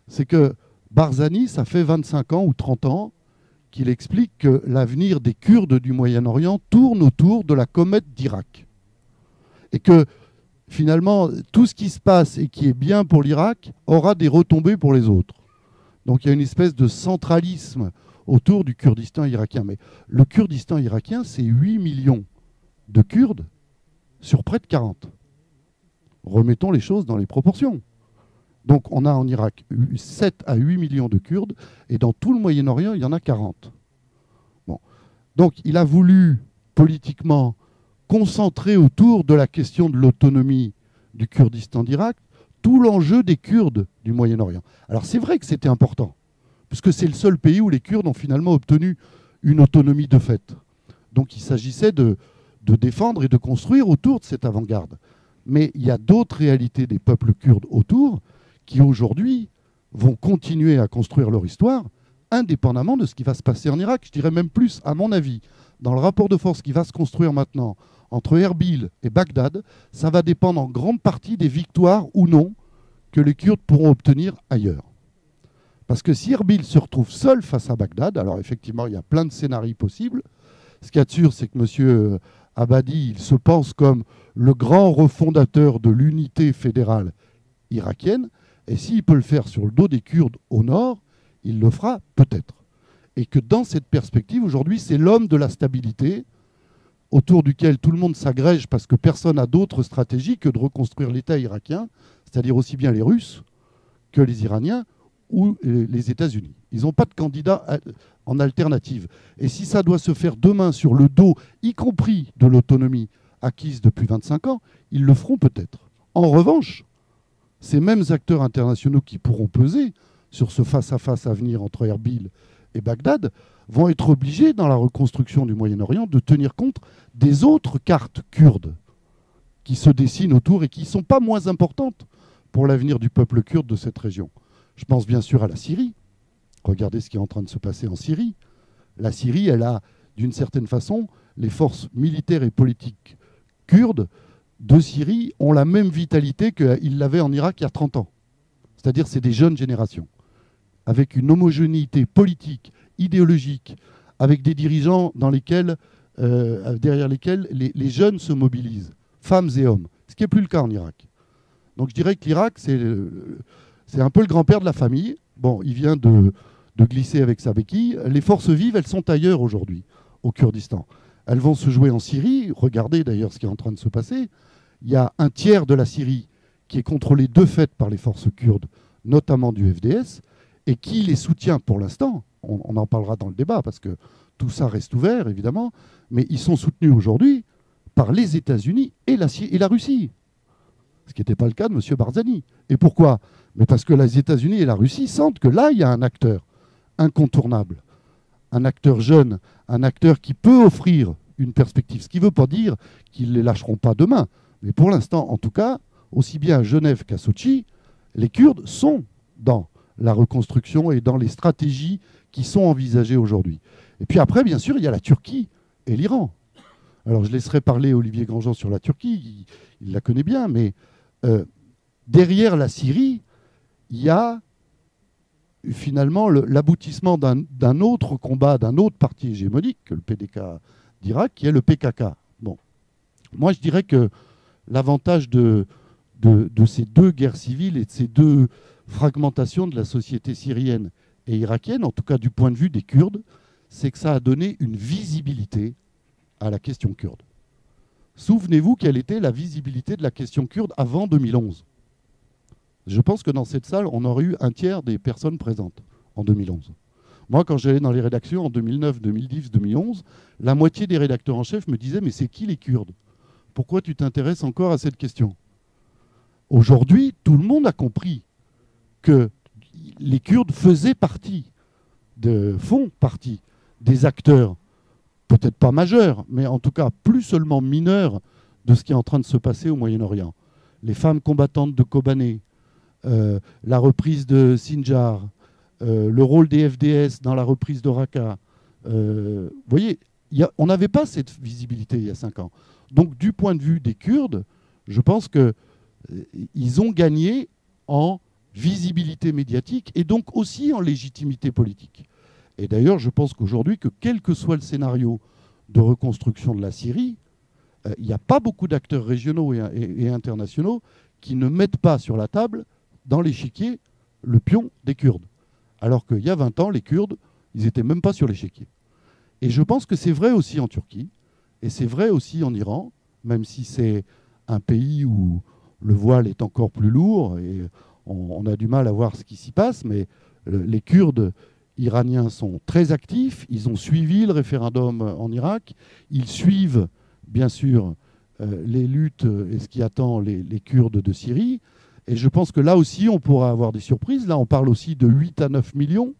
C'est que Barzani, ça fait 25 ans ou 30 ans qu'il explique que l'avenir des Kurdes du Moyen-Orient tourne autour de la comète d'Irak. Et que finalement, tout ce qui se passe et qui est bien pour l'Irak aura des retombées pour les autres. Donc il y a une espèce de centralisme autour du Kurdistan irakien. Mais le Kurdistan irakien, c'est 8 millions de Kurdes sur près de 40. Remettons les choses dans les proportions. Donc on a en Irak 7 à 8 millions de Kurdes, et dans tout le Moyen-Orient, il y en a 40. Bon. Donc il a voulu politiquement concentrer autour de la question de l'autonomie du Kurdistan d'Irak tout l'enjeu des Kurdes du Moyen-Orient. Alors c'est vrai que c'était important, puisque c'est le seul pays où les Kurdes ont finalement obtenu une autonomie de fait. Donc il s'agissait de défendre et de construire autour de cette avant-garde. Mais il y a d'autres réalités des peuples kurdes autour qui aujourd'hui vont continuer à construire leur histoire indépendamment de ce qui va se passer en Irak. Je dirais même plus, à mon avis, dans le rapport de force qui va se construire maintenant entre Erbil et Bagdad, ça va dépendre en grande partie des victoires ou non que les Kurdes pourront obtenir ailleurs. Parce que si Erbil se retrouve seul face à Bagdad, alors effectivement, il y a plein de scénarios possibles. Ce qu'il y a de sûr, c'est que M. Abadi, il se pense comme le grand refondateur de l'unité fédérale irakienne. Et s'il peut le faire sur le dos des Kurdes au nord, il le fera peut-être. Et que dans cette perspective, aujourd'hui, c'est l'homme de la stabilité autour duquel tout le monde s'agrège parce que personne n'a d'autre stratégie que de reconstruire l'État irakien, c'est-à-dire aussi bien les Russes que les Iraniens ou les États-Unis. Ils n'ont pas de candidat en alternative. Et si ça doit se faire demain sur le dos, y compris de l'autonomie acquise depuis 25 ans, ils le feront peut-être. En revanche, ces mêmes acteurs internationaux qui pourront peser sur ce face-à-face à venir entre Erbil et Bagdad vont être obligés, dans la reconstruction du Moyen-Orient, de tenir compte des autres cartes kurdes qui se dessinent autour et qui ne sont pas moins importantes pour l'avenir du peuple kurde de cette région. Je pense bien sûr à la Syrie. Regardez ce qui est en train de se passer en Syrie. La Syrie, elle a, d'une certaine façon, les forces militaires et politiques kurdes de Syrie ont la même vitalité qu'ils l'avaient en Irak il y a 30 ans. C'est-à-dire c'est des jeunes générations, avec une homogénéité politique, idéologique, avec des dirigeants derrière lesquels les jeunes se mobilisent, femmes et hommes, ce qui n'est plus le cas en Irak. Donc je dirais que l'Irak, c'est un peu le grand-père de la famille. Bon, il vient de glisser avec sa béquille. Les forces vives, elles sont ailleurs aujourd'hui, au Kurdistan. elles vont se jouer en Syrie. Regardez d'ailleurs ce qui est en train de se passer. Il y a un tiers de la Syrie qui est contrôlé de fait par les forces kurdes, notamment du FDS, et qui les soutient pour l'instant. On en parlera dans le débat, parce que tout ça reste ouvert, évidemment, mais ils sont soutenus aujourd'hui par les États-Unis et la Russie. Ce qui n'était pas le cas de M. Barzani. Et pourquoi? Mais parce que les États-Unis et la Russie sentent que là, il y a un acteur incontournable, un acteur jeune, un acteur qui peut offrir une perspective. Ce qui ne veut pas dire qu'ils ne les lâcheront pas demain. Mais pour l'instant, en tout cas, aussi bien à Genève qu'à Sochi, les Kurdes sont dans la reconstruction et dans les stratégies qui sont envisagées aujourd'hui. Et puis après, bien sûr, il y a la Turquie et l'Iran. Alors, je laisserai parler Olivier Grandjean sur la Turquie, il la connaît bien, mais derrière la Syrie, il y a finalement l'aboutissement d'un autre combat, d'un autre parti hégémonique que le PDK d'Irak, qui est le PKK. Bon. Moi, je dirais que l'avantage de ces deux guerres civiles et de ces deux fragmentations de la société syrienne et irakienne, en tout cas du point de vue des Kurdes, c'est que ça a donné une visibilité à la question kurde. Souvenez-vous quelle était la visibilité de la question kurde avant 2011. Je pense que dans cette salle, on aurait eu un tiers des personnes présentes en 2011. Moi, quand j'allais dans les rédactions en 2009, 2010, 2011, la moitié des rédacteurs en chef me disaient « Mais c'est qui les Kurdes? Pourquoi tu t'intéresses encore à cette question ?» Aujourd'hui, tout le monde a compris que les Kurdes faisaient partie, font partie des acteurs, peut-être pas majeurs, mais en tout cas plus seulement mineurs de ce qui est en train de se passer au Moyen-Orient. Les femmes combattantes de Kobané, la reprise de Sinjar, le rôle des FDS dans la reprise de Raqqa. Vous voyez, on n'avait pas cette visibilité il y a 5 ans. Donc du point de vue des Kurdes, je pense qu'ils ont gagné en visibilité médiatique et donc aussi en légitimité politique. Et d'ailleurs, je pense qu'aujourd'hui, que quel que soit le scénario de reconstruction de la Syrie, il n'y a pas beaucoup d'acteurs régionaux et internationaux qui ne mettent pas sur la table, dans l'échiquier, le pion des Kurdes. Alors qu'il y a 20 ans, les Kurdes, ils n'étaient même pas sur l'échiquier. Et je pense que c'est vrai aussi en Turquie, et c'est vrai aussi en Iran, même si c'est un pays où le voile est encore plus lourd, et on a du mal à voir ce qui s'y passe, mais les Kurdes iraniens sont très actifs, ils ont suivi le référendum en Irak, ils suivent bien sûr les luttes et ce qui attend les Kurdes de Syrie, et je pense que là aussi on pourra avoir des surprises. Là on parle aussi de 8 à 9 millions.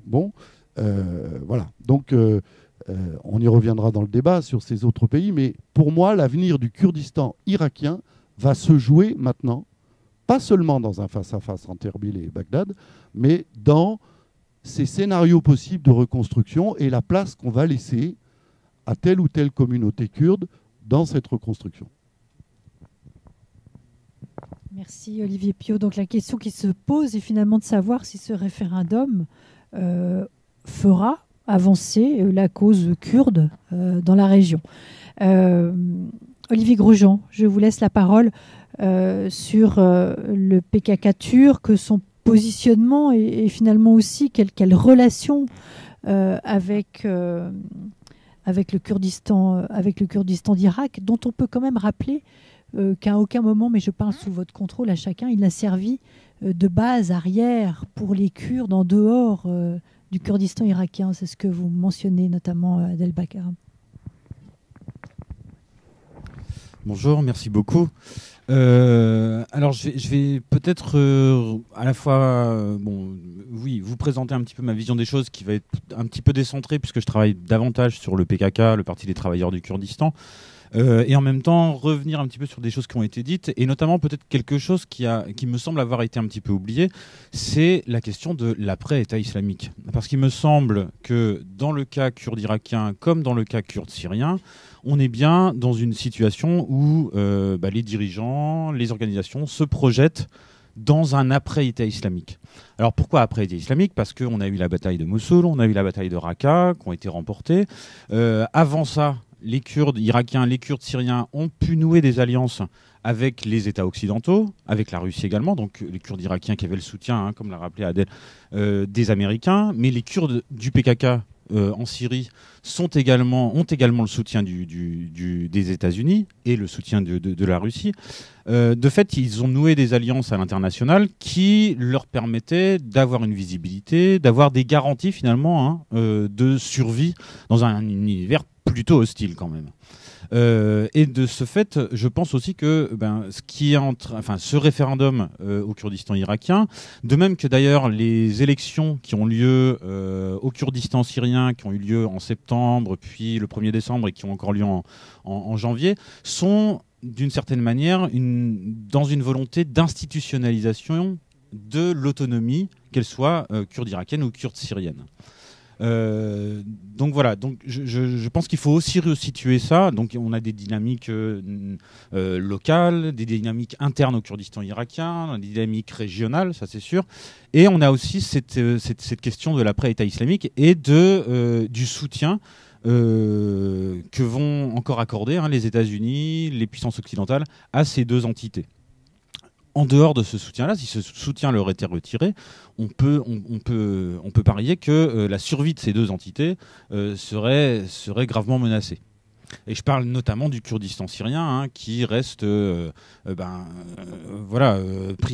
Bon, voilà, donc on y reviendra dans le débat sur ces autres pays, mais pour moi l'avenir du Kurdistan irakien va se jouer maintenant, pas seulement dans un face-à-face entre Erbil et Bagdad, mais dans ces scénarios possibles de reconstruction et la place qu'on va laisser à telle ou telle communauté kurde dans cette reconstruction. Merci Olivier Piot. Donc la question qui se pose est finalement de savoir si ce référendum fera avancer la cause kurde dans la région. Olivier Grosjean, je vous laisse la parole sur le PKK turc, son positionnement et finalement aussi quelle relation avec le Kurdistan d'Irak, dont on peut quand même rappeler qu'à aucun moment, mais je parle sous votre contrôle à chacun, il n'a servi de base arrière pour les Kurdes en dehors du Kurdistan irakien. C'est ce que vous mentionnez notamment, Adel Bakar. Bonjour, merci beaucoup. Alors je vais peut-être à la fois vous présenter un petit peu ma vision des choses qui va être un petit peu décentrée puisque je travaille davantage sur le PKK, le Parti des travailleurs du Kurdistan, et en même temps revenir un petit peu sur des choses qui ont été dites et notamment peut-être quelque chose qui me semble avoir été un petit peu oublié, c'est la question de l'après-État islamique. Parce qu'il me semble que dans le cas kurde irakien comme dans le cas kurde syrien, on est bien dans une situation où les dirigeants, les organisations se projettent dans un après-État islamique. Alors pourquoi après-État islamique? Parce qu'on a eu la bataille de Mossoul, on a eu la bataille de Raqqa, qui ont été remportées. Avant ça, les Kurdes irakiens, les Kurdes syriens ont pu nouer des alliances avec les États occidentaux, avec la Russie également, donc les Kurdes irakiens qui avaient le soutien, comme l'a rappelé Adel, des Américains, mais les Kurdes du PKK en Syrie ont également le soutien des États-Unis et le soutien de la Russie. De fait, ils ont noué des alliances à l'international qui leur permettaient d'avoir une visibilité, d'avoir des garanties finalement de survie dans un univers plutôt hostile quand même. Et de ce fait, je pense aussi que ce référendum au Kurdistan irakien, de même que d'ailleurs les élections qui ont lieu au Kurdistan syrien, qui ont eu lieu en septembre, puis le 1er décembre et qui ont encore lieu en janvier, sont d'une certaine manière dans une volonté d'institutionnalisation de l'autonomie, qu'elle soit kurde irakienne ou kurde syrienne. Donc voilà, donc je pense qu'il faut aussi resituer ça. Donc on a des dynamiques locales, des dynamiques internes au Kurdistan irakien, des dynamiques régionales, ça c'est sûr. Et on a aussi cette question de l'après-État islamique et du soutien que vont encore accorder les États-Unis, les puissances occidentales à ces deux entités. En dehors de ce soutien-là, si ce soutien leur était retiré, on peut parier que la survie de ces deux entités serait gravement menacée. Et je parle notamment du Kurdistan syrien, qui reste pris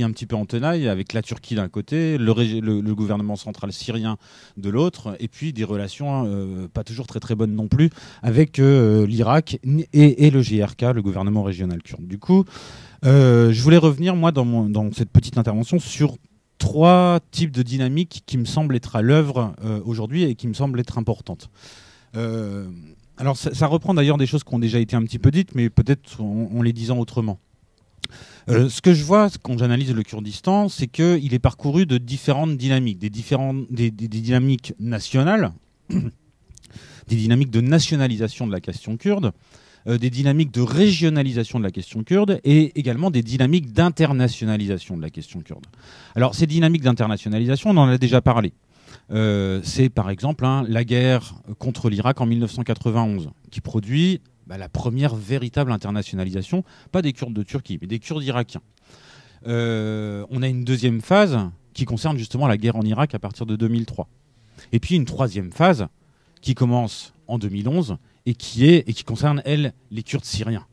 un petit peu en tenaille avec la Turquie d'un côté, le gouvernement central syrien de l'autre, et puis des relations pas toujours très très bonnes non plus avec l'Irak et le GRK, le gouvernement régional kurde. Du coup, je voulais revenir, moi, dans cette petite intervention, sur 3 types de dynamiques qui me semblent être à l'œuvre aujourd'hui et qui me semblent être importantes. Alors, ça reprend d'ailleurs des choses qui ont déjà été un petit peu dites, mais peut-être en les disant autrement. Ce que je vois quand j'analyse le Kurdistan, c'est qu'il est parcouru de différentes dynamiques, des dynamiques nationales, des dynamiques de nationalisation de la question kurde, des dynamiques de régionalisation de la question kurde et également des dynamiques d'internationalisation de la question kurde. Alors ces dynamiques d'internationalisation, on en a déjà parlé. C'est par exemple la guerre contre l'Irak en 1991 qui produit la première véritable internationalisation, pas des Kurdes de Turquie, mais des Kurdes irakiens. On a une deuxième phase qui concerne justement la guerre en Irak à partir de 2003. Et puis une troisième phase qui commence en 2011 et qui concerne, elle, les Kurdes syriens.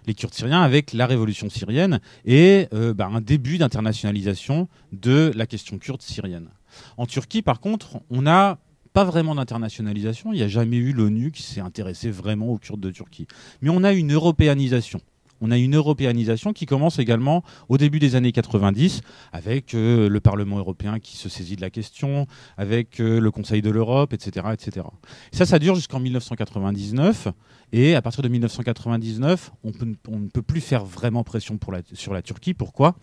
Les Kurdes syriens avec la révolution syrienne et un début d'internationalisation de la question kurde syrienne. En Turquie, par contre, on n'a pas vraiment d'internationalisation. Il n'y a jamais eu l'ONU qui s'est intéressée vraiment aux Kurdes de Turquie. Mais on a une européanisation. On a une européanisation qui commence également au début des années 90 avec le Parlement européen qui se saisit de la question, avec le Conseil de l'Europe, etc., etc. Et ça dure jusqu'en 1999. Et à partir de 1999, on ne peut plus faire vraiment pression sur la Turquie. Pourquoi ?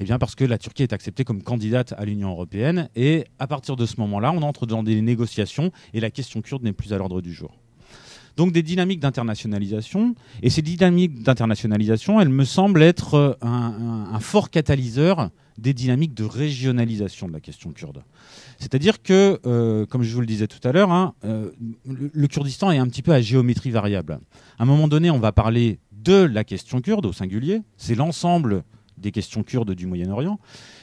Eh bien parce que la Turquie est acceptée comme candidate à l'Union européenne. Et à partir de ce moment-là, on entre dans des négociations et la question kurde n'est plus à l'ordre du jour. Donc des dynamiques d'internationalisation. Et ces dynamiques d'internationalisation, elles me semblent être un fort catalyseur des dynamiques de régionalisation de la question kurde. C'est-à-dire que, comme je vous le disais tout à l'heure, le Kurdistan est un petit peu à géométrie variable. À un moment donné, on va parler de la question kurde au singulier. C'est l'ensemble des questions kurdes du Moyen-Orient.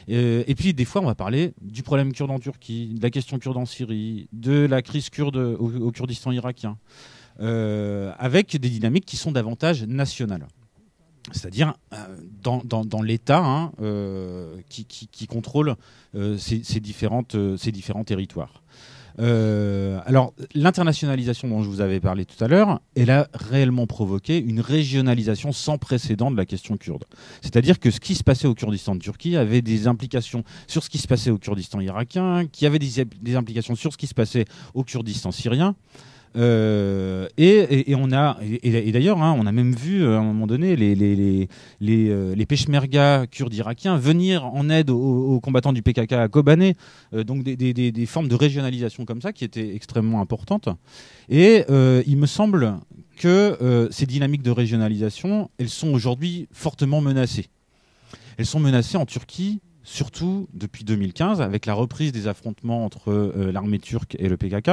Et puis, des fois, on va parler du problème kurde en Turquie, de la question kurde en Syrie, de la crise kurde au Kurdistan irakien. Avec des dynamiques qui sont davantage nationales. C'est-à-dire dans l'État qui contrôle ces différents territoires. Alors, l'internationalisation dont je vous avais parlé tout à l'heure, elle a réellement provoqué une régionalisation sans précédent de la question kurde. C'est-à-dire que ce qui se passait au Kurdistan de Turquie avait des implications sur ce qui se passait au Kurdistan irakien, qui avait des implications sur ce qui se passait au Kurdistan syrien. Et d'ailleurs, on a même vu à un moment donné les peshmerga kurdes irakiens venir en aide aux combattants du PKK à Kobané, donc des formes de régionalisation comme ça qui étaient extrêmement importantes. Et il me semble que ces dynamiques de régionalisation, elles sont aujourd'hui fortement menacées. Elles sont menacées en Turquie, surtout depuis 2015, avec la reprise des affrontements entre l'armée turque et le PKK,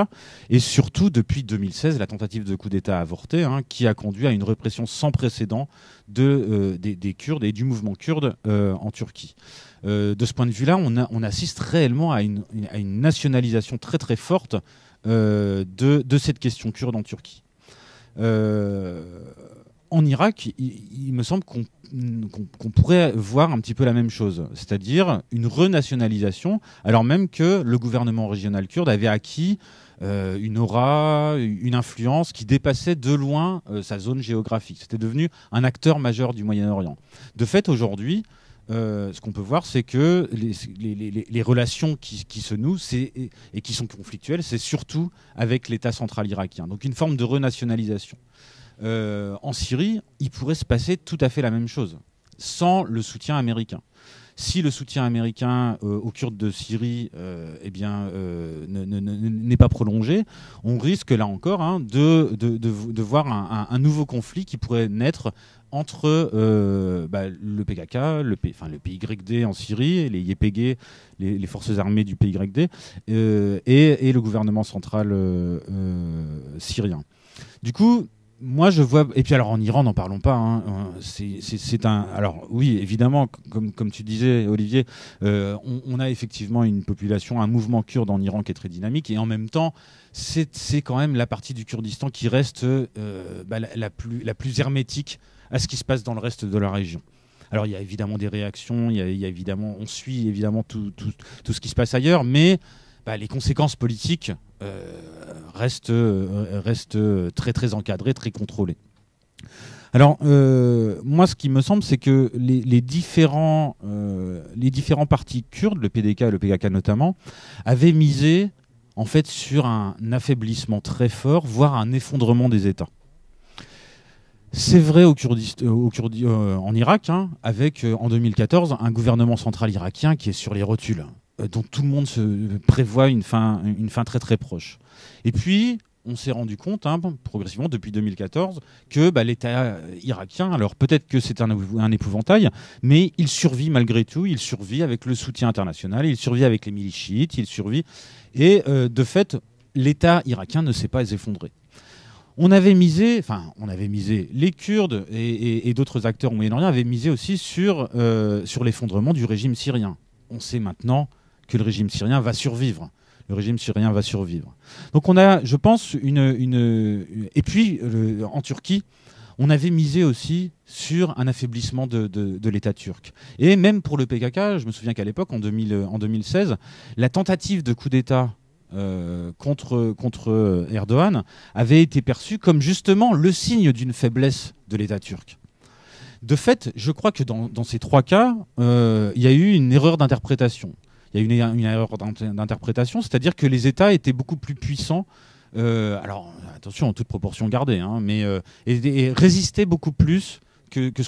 et surtout depuis 2016, la tentative de coup d'État avortée, qui a conduit à une répression sans précédent des Kurdes et du mouvement kurde en Turquie. De ce point de vue-là, on assiste réellement à une nationalisation très très forte de cette question kurde en Turquie. En Irak, il me semble qu'on pourrait voir un petit peu la même chose, c'est-à-dire une renationalisation, alors même que le gouvernement régional kurde avait acquis une aura, une influence qui dépassait de loin sa zone géographique. C'était devenu un acteur majeur du Moyen-Orient. De fait, aujourd'hui, ce qu'on peut voir, c'est que les relations qui se nouent et qui sont conflictuelles, c'est surtout avec l'État central irakien. Donc une forme de renationalisation. En Syrie, il pourrait se passer tout à fait la même chose, sans le soutien américain. Si le soutien américain aux Kurdes de Syrie n'est pas prolongé, on risque là encore de voir un nouveau conflit qui pourrait naître entre le PKK, le PYD en Syrie, les YPG, les forces armées du PYD, et le gouvernement central syrien. Du coup, moi, je vois. Et puis, alors, en Iran, n'en parlons pas. C'est un. Alors, oui, évidemment, comme tu disais, Olivier, on a effectivement une population, un mouvement kurde en Iran qui est très dynamique. Et en même temps, c'est quand même la partie du Kurdistan qui reste la plus hermétique à ce qui se passe dans le reste de la région. Alors, il y a évidemment des réactions. Il y a évidemment, on suit évidemment tout ce qui se passe ailleurs, mais les conséquences politiques restent très très encadrées, très contrôlées. Alors moi, ce qui me semble, c'est que les différents partis kurdes, le PDK et le PKK notamment, avaient misé en fait sur un affaiblissement très fort, voire un effondrement des États. C'est vrai en Irak, avec en 2014 un gouvernement central irakien qui est sur les rotules, dont tout le monde se prévoit une fin très très proche. Et puis, on s'est rendu compte, progressivement, depuis 2014, que l'État irakien, alors peut-être que c'est un épouvantail, mais il survit malgré tout, il survit avec le soutien international, il survit avec les milices chiites, il survit. Et de fait, l'État irakien ne s'est pas effondré. On avait misé, les Kurdes et d'autres acteurs au Moyen-Orient avaient misé aussi sur l'effondrement du régime syrien. On sait maintenant que le régime syrien va survivre. Donc on a, je pense, et puis en Turquie, on avait misé aussi sur un affaiblissement de l'État turc. Et même pour le PKK, je me souviens qu'à l'époque, en 2016, la tentative de coup d'État contre Erdogan avait été perçue comme justement le signe d'une faiblesse de l'État turc. De fait, je crois que dans ces trois cas, il y a eu une erreur d'interprétation. Il y a eu une erreur d'interprétation, c'est-à-dire que les États étaient beaucoup plus puissants, alors attention, en toute proportion gardée, mais et résistaient beaucoup plus que ce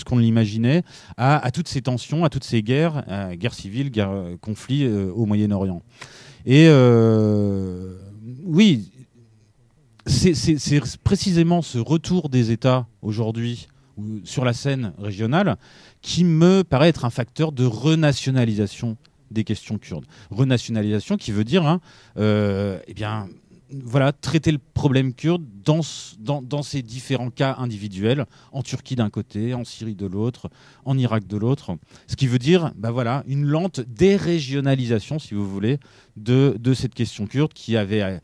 qu'on l'imaginait à toutes ces tensions, à toutes ces guerres civiles, conflits au Moyen-Orient. Et oui, c'est précisément ce retour des États aujourd'hui sur la scène régionale qui me paraît être un facteur de renationalisation des questions kurdes. Renationalisation qui veut dire traiter le problème kurde dans ces différents cas individuels, en Turquie d'un côté, en Syrie de l'autre, en Irak de l'autre. Ce qui veut dire une lente dérégionalisation, si vous voulez, de cette question kurde qui avait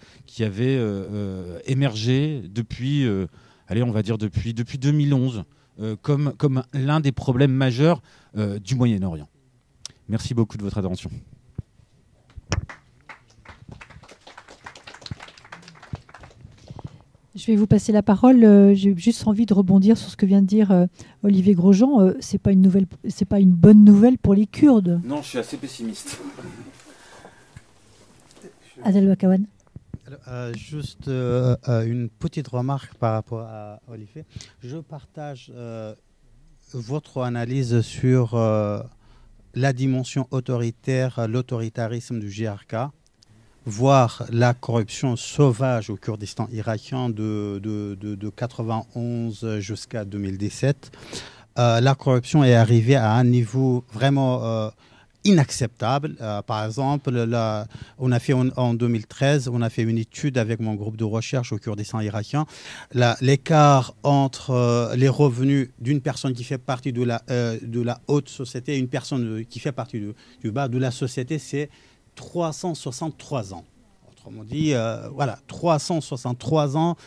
émergé depuis 2011 comme l'un des problèmes majeurs du Moyen-Orient. Merci beaucoup de votre attention. Je vais vous passer la parole. J'ai juste envie de rebondir sur ce que vient de dire Olivier Grosjean. C'est pas une bonne nouvelle pour les Kurdes. Non, je suis assez pessimiste. Adel Bakawan. Juste une petite remarque par rapport à Olivier. Je partage votre analyse sur la dimension autoritaire, l'autoritarisme du GRK, voire la corruption sauvage au Kurdistan irakien de 1991 jusqu'à 2017. La corruption est arrivée à un niveau vraiment inacceptable. Par exemple, on a fait en 2013, on a fait une étude avec mon groupe de recherche au Kurdistan irakien. L'écart entre les revenus d'une personne qui fait partie de la haute société et une personne qui fait partie du bas de la société, c'est 363 ans. Autrement dit, voilà, 363 ans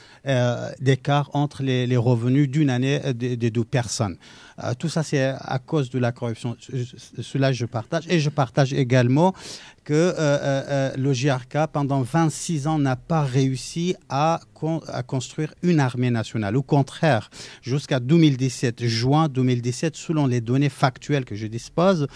d'écart entre les revenus d'une année des deux personnes. Tout ça, c'est à cause de la corruption. Cela, je partage. Et je partage également que le GRK, pendant 26 ans, n'a pas réussi à construire une armée nationale. Au contraire, jusqu'à 2017, juin 2017, selon les données factuelles que je dispose,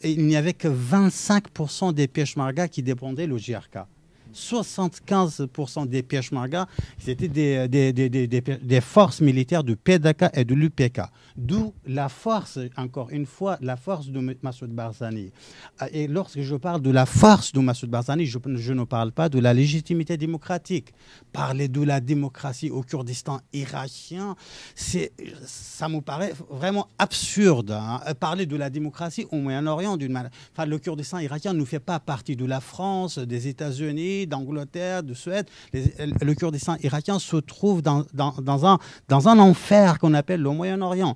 il n'y avait que 25% des Peshmerga qui dépendaient du GRK. 75% des Peshmerga, c'était des forces militaires du PDK et de l'UPK. D'où la force, encore une fois, la force de Massoud Barzani. Et lorsque je parle de la force de Massoud Barzani, je ne parle pas de la légitimité démocratique. Parler de la démocratie au Kurdistan irakien, ça me paraît vraiment absurde. Hein. Parler de la démocratie au Moyen-Orient, enfin, le Kurdistan irakien ne fait pas partie de la France, des États-Unis, d'Angleterre, de Suède. Le Kurdistan irakien se trouve dans un enfer qu'on appelle le Moyen-Orient.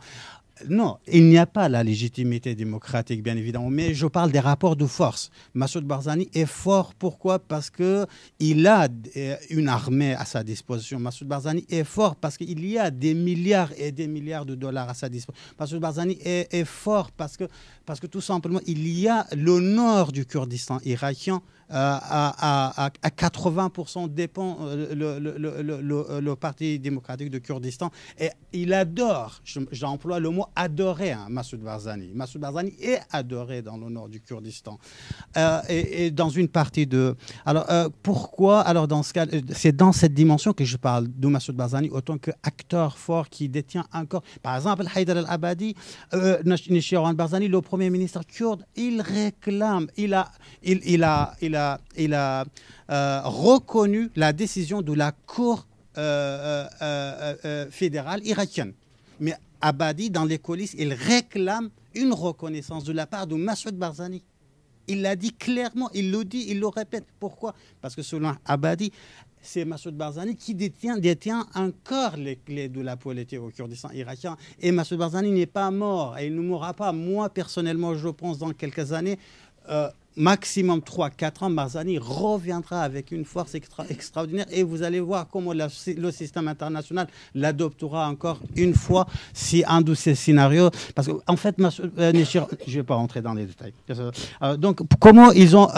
Non, il n'y a pas la légitimité démocratique, bien évidemment, mais je parle des rapports de force. Massoud Barzani est fort. Pourquoi? Parce qu'il a une armée à sa disposition. Massoud Barzani est fort parce qu'il y a des milliards et des milliards de dollars à sa disposition. Massoud Barzani est fort parce que tout simplement, il y a le nord du Kurdistan irakien à 80% dépend le Parti démocratique de Kurdistan. Et il adore, j'emploie le mot adorer, hein, Massoud Barzani. Massoud Barzani est adoré dans le nord du Kurdistan. Et dans une partie de... Alors, pourquoi? Alors, dans ce cas, c'est dans cette dimension que je parle de Massoud Barzani autant qu'acteur fort qui détient encore... Par exemple, Haïdar al-Abadi, Nechirvan Barzani, le premier ministre kurde, il réclame, il a reconnu la décision de la Cour fédérale irakienne. Mais Abadi, dans les coulisses, il réclame une reconnaissance de la part de Massoud Barzani. Il l'a dit clairement, il le dit, il le répète. Pourquoi? Parce que selon Abadi, c'est Massoud Barzani qui détient encore les clés de la politique au Kurdistan irakien. Et Massoud Barzani n'est pas mort et il ne mourra pas. Moi, personnellement, je pense dans quelques années, maximum 3-4 ans, Barzani reviendra avec une force extraordinaire et vous allez voir comment le système international l'adoptera encore une fois si un de ces scénarios, parce qu'en fait, je ne vais pas rentrer dans les détails. Donc, comment ils ont,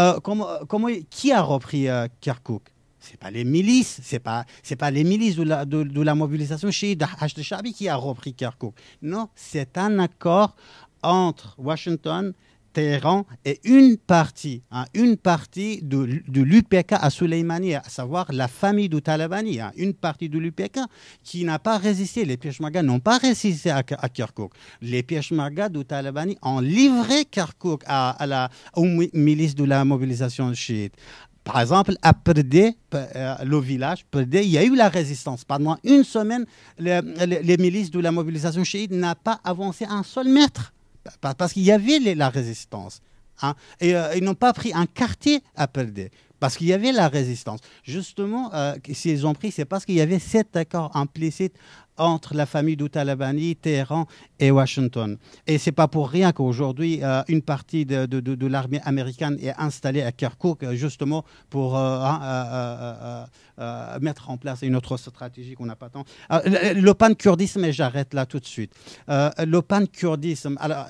qui a repris Kirkuk? C'est pas les milices, c'est pas les milices de la mobilisation chiite Hashd Sha'bi qui a repris Kirkuk. Non, c'est un accord entre Washington, Téhéran et une partie de l'UPK à Soleimani, à savoir la famille de Talabani, une partie de l'UPK qui n'a pas résisté. Les Peshmerga n'ont pas résisté à Kirkuk. Les Peshmerga de Talabani ont livré Kirkuk aux milices de la mobilisation chiite. Par exemple, à Perdé, le village, Perdé, il y a eu la résistance. Pendant une semaine, les milices de la mobilisation chiite n'ont pas avancé un seul mètre. Parce qu'il y avait la résistance. Hein, et ils n'ont pas pris un quartier à Perdé. Parce qu'il y avait la résistance. Justement, s'ils ont pris, c'est parce qu'il y avait cet accord implicite entre la famille de Talabani, Téhéran et Washington. Et ce n'est pas pour rien qu'aujourd'hui, une partie de l'armée américaine est installée à Kirkuk, justement pour mettre en place une autre stratégie qu'on n'a pas tant. Le pan-kurdisme, et j'arrête là tout de suite. Le pan-kurdisme, alors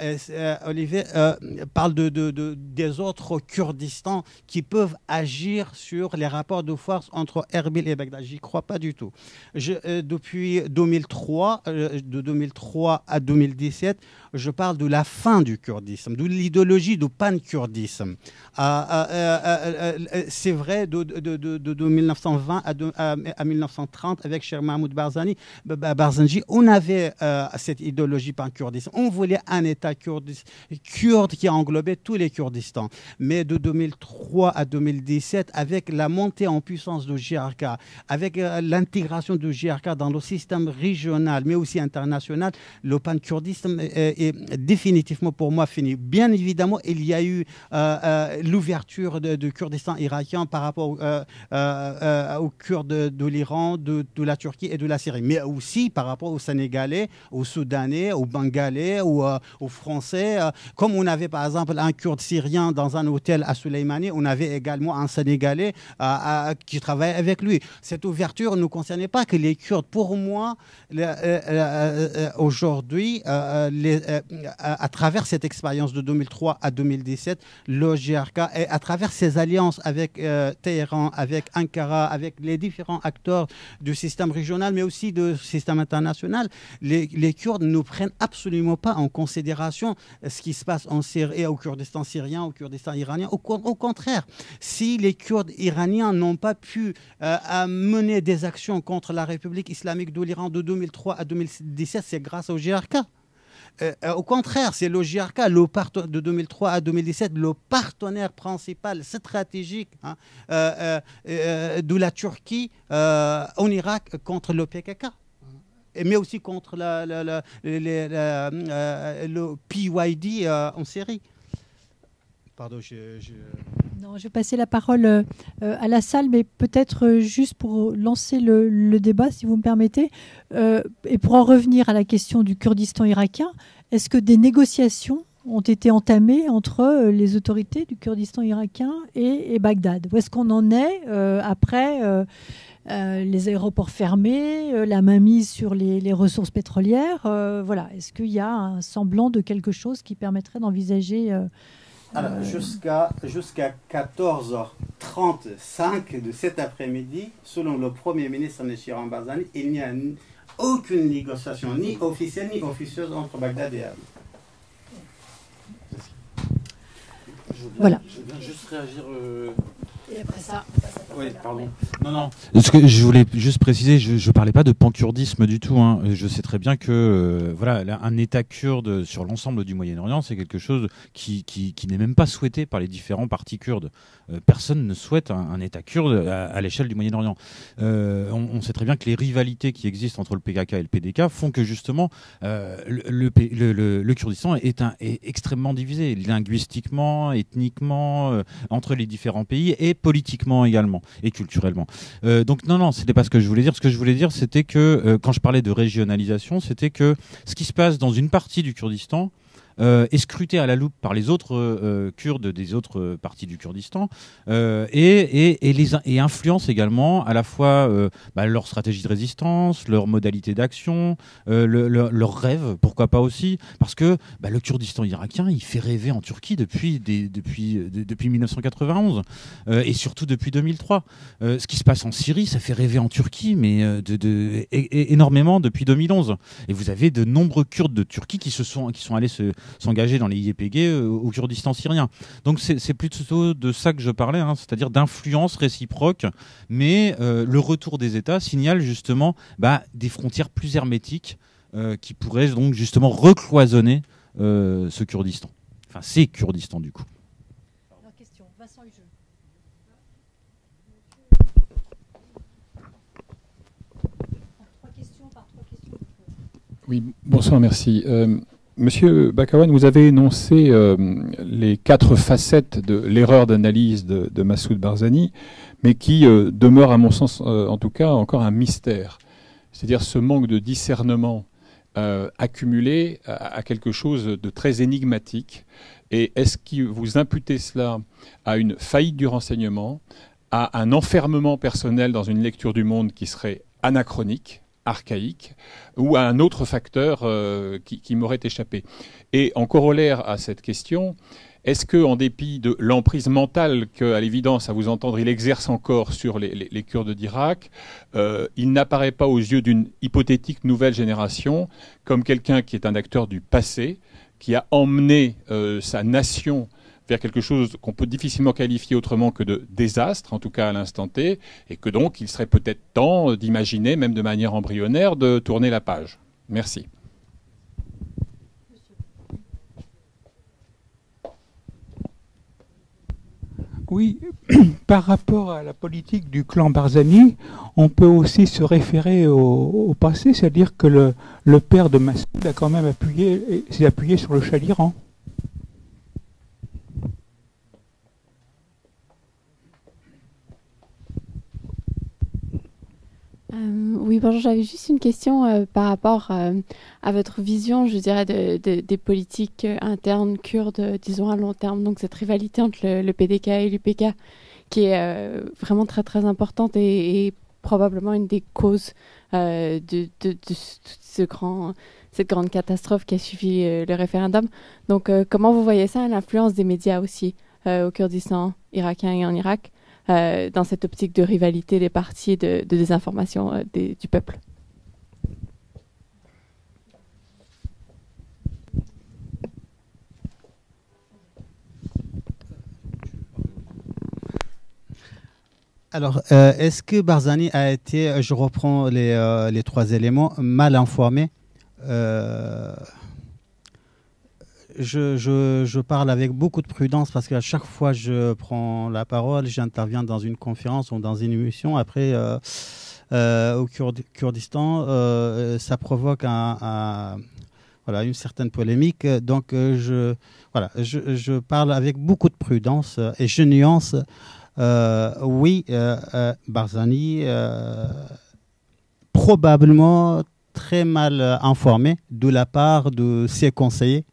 Olivier parle des autres Kurdistans qui peuvent agir sur les rapports de force entre Erbil et Bagdad. J'y crois pas du tout. Depuis 2003 à 2017, je parle de la fin du kurdisme, de l'idéologie du pan-kurdisme. C'est vrai, de 1920 à 1930, avec Cheikh Mahmoud Barzani, on avait cette idéologie pan-kurdisme. On voulait un État kurde qui englobait tous les Kurdistans. Mais de 2003 à 2017, avec la montée en puissance du GRK, avec l'intégration du GRK dans le système régional, mais aussi international, le pan-kurdisme est définitivement pour moi fini. Bien évidemment, il y a eu l'ouverture du Kurdistan irakien par rapport aux Kurdes de l'Iran, de la Turquie et de la Syrie, mais aussi par rapport aux Sénégalais, aux Soudanais, aux Bengalais, aux Français. Comme on avait par exemple un Kurde syrien dans un hôtel à Soleimani, on avait également un Sénégalais qui travaillait avec lui. Cette ouverture ne concernait pas que les Kurdes. Pour moi, aujourd'hui, à travers cette expérience de 2003 à 2017, le GRK, et à travers ses alliances avec Téhéran, avec Ankara, avec les différents acteurs du système régional, mais aussi du système international, les Kurdes ne prennent absolument pas en considération ce qui se passe en Syrie, au Kurdistan syrien, au Kurdistan iranien. Au contraire, si les Kurdes iraniens n'ont pas pu mener des actions contre la République islamique de l'Iran de 2003 à 2017, c'est grâce au GRK. Au contraire, c'est le GRK, de 2003 à 2017, le partenaire principal stratégique de la Turquie en Irak contre le PKK. Mais aussi contre le PYD en Syrie. Pardon, Non, je vais passer la parole à la salle, mais peut-être juste pour lancer le débat, si vous me permettez, et pour en revenir à la question du Kurdistan irakien, est-ce que des négociations ont été entamées entre les autorités du Kurdistan irakien et Bagdad? Où est-ce qu'on en est après les aéroports fermés, la mainmise sur les ressources pétrolières? Voilà. Est-ce qu'il y a un semblant de quelque chose qui permettrait d'envisager... Alors, jusqu'à 14h35 de cet après-midi, selon le Premier ministre Neshiran Barzani, il n'y a aucune négociation, ni officielle ni officieuse, entre Bagdad et Erbil. Voilà. Je viens juste réagir. Et après ça, oui, pardon. Non. Ce que je voulais juste préciser, je ne parlais pas de pankurdisme du tout. Hein. Je sais très bien que voilà, un État kurde sur l'ensemble du Moyen-Orient, c'est quelque chose qui n'est même pas souhaité par les différents partis kurdes. Personne ne souhaite un État kurde à l'échelle du Moyen-Orient. On sait très bien que les rivalités qui existent entre le PKK et le PDK font que justement le Kurdistan est extrêmement divisé, linguistiquement, ethniquement, entre les différents pays et politiquement également et culturellement. Donc non, c'était pas ce que je voulais dire. Ce que je voulais dire, c'était que quand je parlais de régionalisation, c'était que ce qui se passe dans une partie du Kurdistan est scruté à la loupe par les autres Kurdes des autres parties du Kurdistan et influence également à la fois leur stratégie de résistance, leur modalité d'action, leurs rêves, pourquoi pas aussi, parce que le Kurdistan irakien, il fait rêver en Turquie depuis 1991 et surtout depuis 2003. Ce qui se passe en Syrie, ça fait rêver en Turquie, mais énormément depuis 2011. Et vous avez de nombreux Kurdes de Turquie qui sont allés s'engager dans les YPG au Kurdistan syrien. Donc c'est plutôt de ça que je parlais, hein, c'est-à-dire d'influence réciproque, mais le retour des États signale justement des frontières plus hermétiques qui pourraient donc justement recloisonner ce Kurdistan. Enfin, ces Kurdistans du coup. Alors, question, Vincent Hugeux. Trois questions par trois questions. Oui, bonsoir, merci. Monsieur Bakawan, vous avez énoncé les 4 facettes de l'erreur d'analyse de Massoud Barzani, mais qui demeure, à mon sens, en tout cas, encore un mystère. C'est-à-dire ce manque de discernement accumulé à quelque chose de très énigmatique. Et est-ce que vous imputez cela à une faillite du renseignement, à un enfermement personnel dans une lecture du monde qui serait anachronique, archaïque, ou à un autre facteur qui m'aurait échappé? Et en corollaire à cette question, est-ce que, en dépit de l'emprise mentale qu'à l'évidence, à vous entendre, il exerce encore sur les Kurdes d'Irak, il n'apparaît pas aux yeux d'une hypothétique nouvelle génération comme quelqu'un qui est un acteur du passé, qui a emmené sa nation vers quelque chose qu'on peut difficilement qualifier autrement que de désastre, en tout cas à l'instant T, et que donc il serait peut-être temps d'imaginer, même de manière embryonnaire, de tourner la page. Merci. Oui, par rapport à la politique du clan Barzani, on peut aussi se référer au passé, c'est-à-dire que le père de Massoud a quand même s'est appuyé sur le Shah d'Iran. Oui, bonjour, j'avais juste une question par rapport à votre vision, je dirais, des politiques internes kurdes, disons à long terme. Donc cette rivalité entre le PDK et l'UPK, qui est vraiment très très importante et probablement une des causes de cette grande catastrophe qui a suivi le référendum. Donc comment vous voyez ça, l'influence des médias aussi au Kurdistan irakien et en Irak dans cette optique de rivalité des partis et de désinformation du peuple? Alors, est-ce que Barzani a été, je reprends les trois éléments, mal informé? Je parle avec beaucoup de prudence parce qu'à chaque fois que je prends la parole, j'interviens dans une conférence ou dans une émission. Après, au Kurdistan, ça provoque voilà, une certaine polémique. Donc, je parle avec beaucoup de prudence et je nuance. Oui, Barzani, probablement très mal informé de la part de ses conseillers.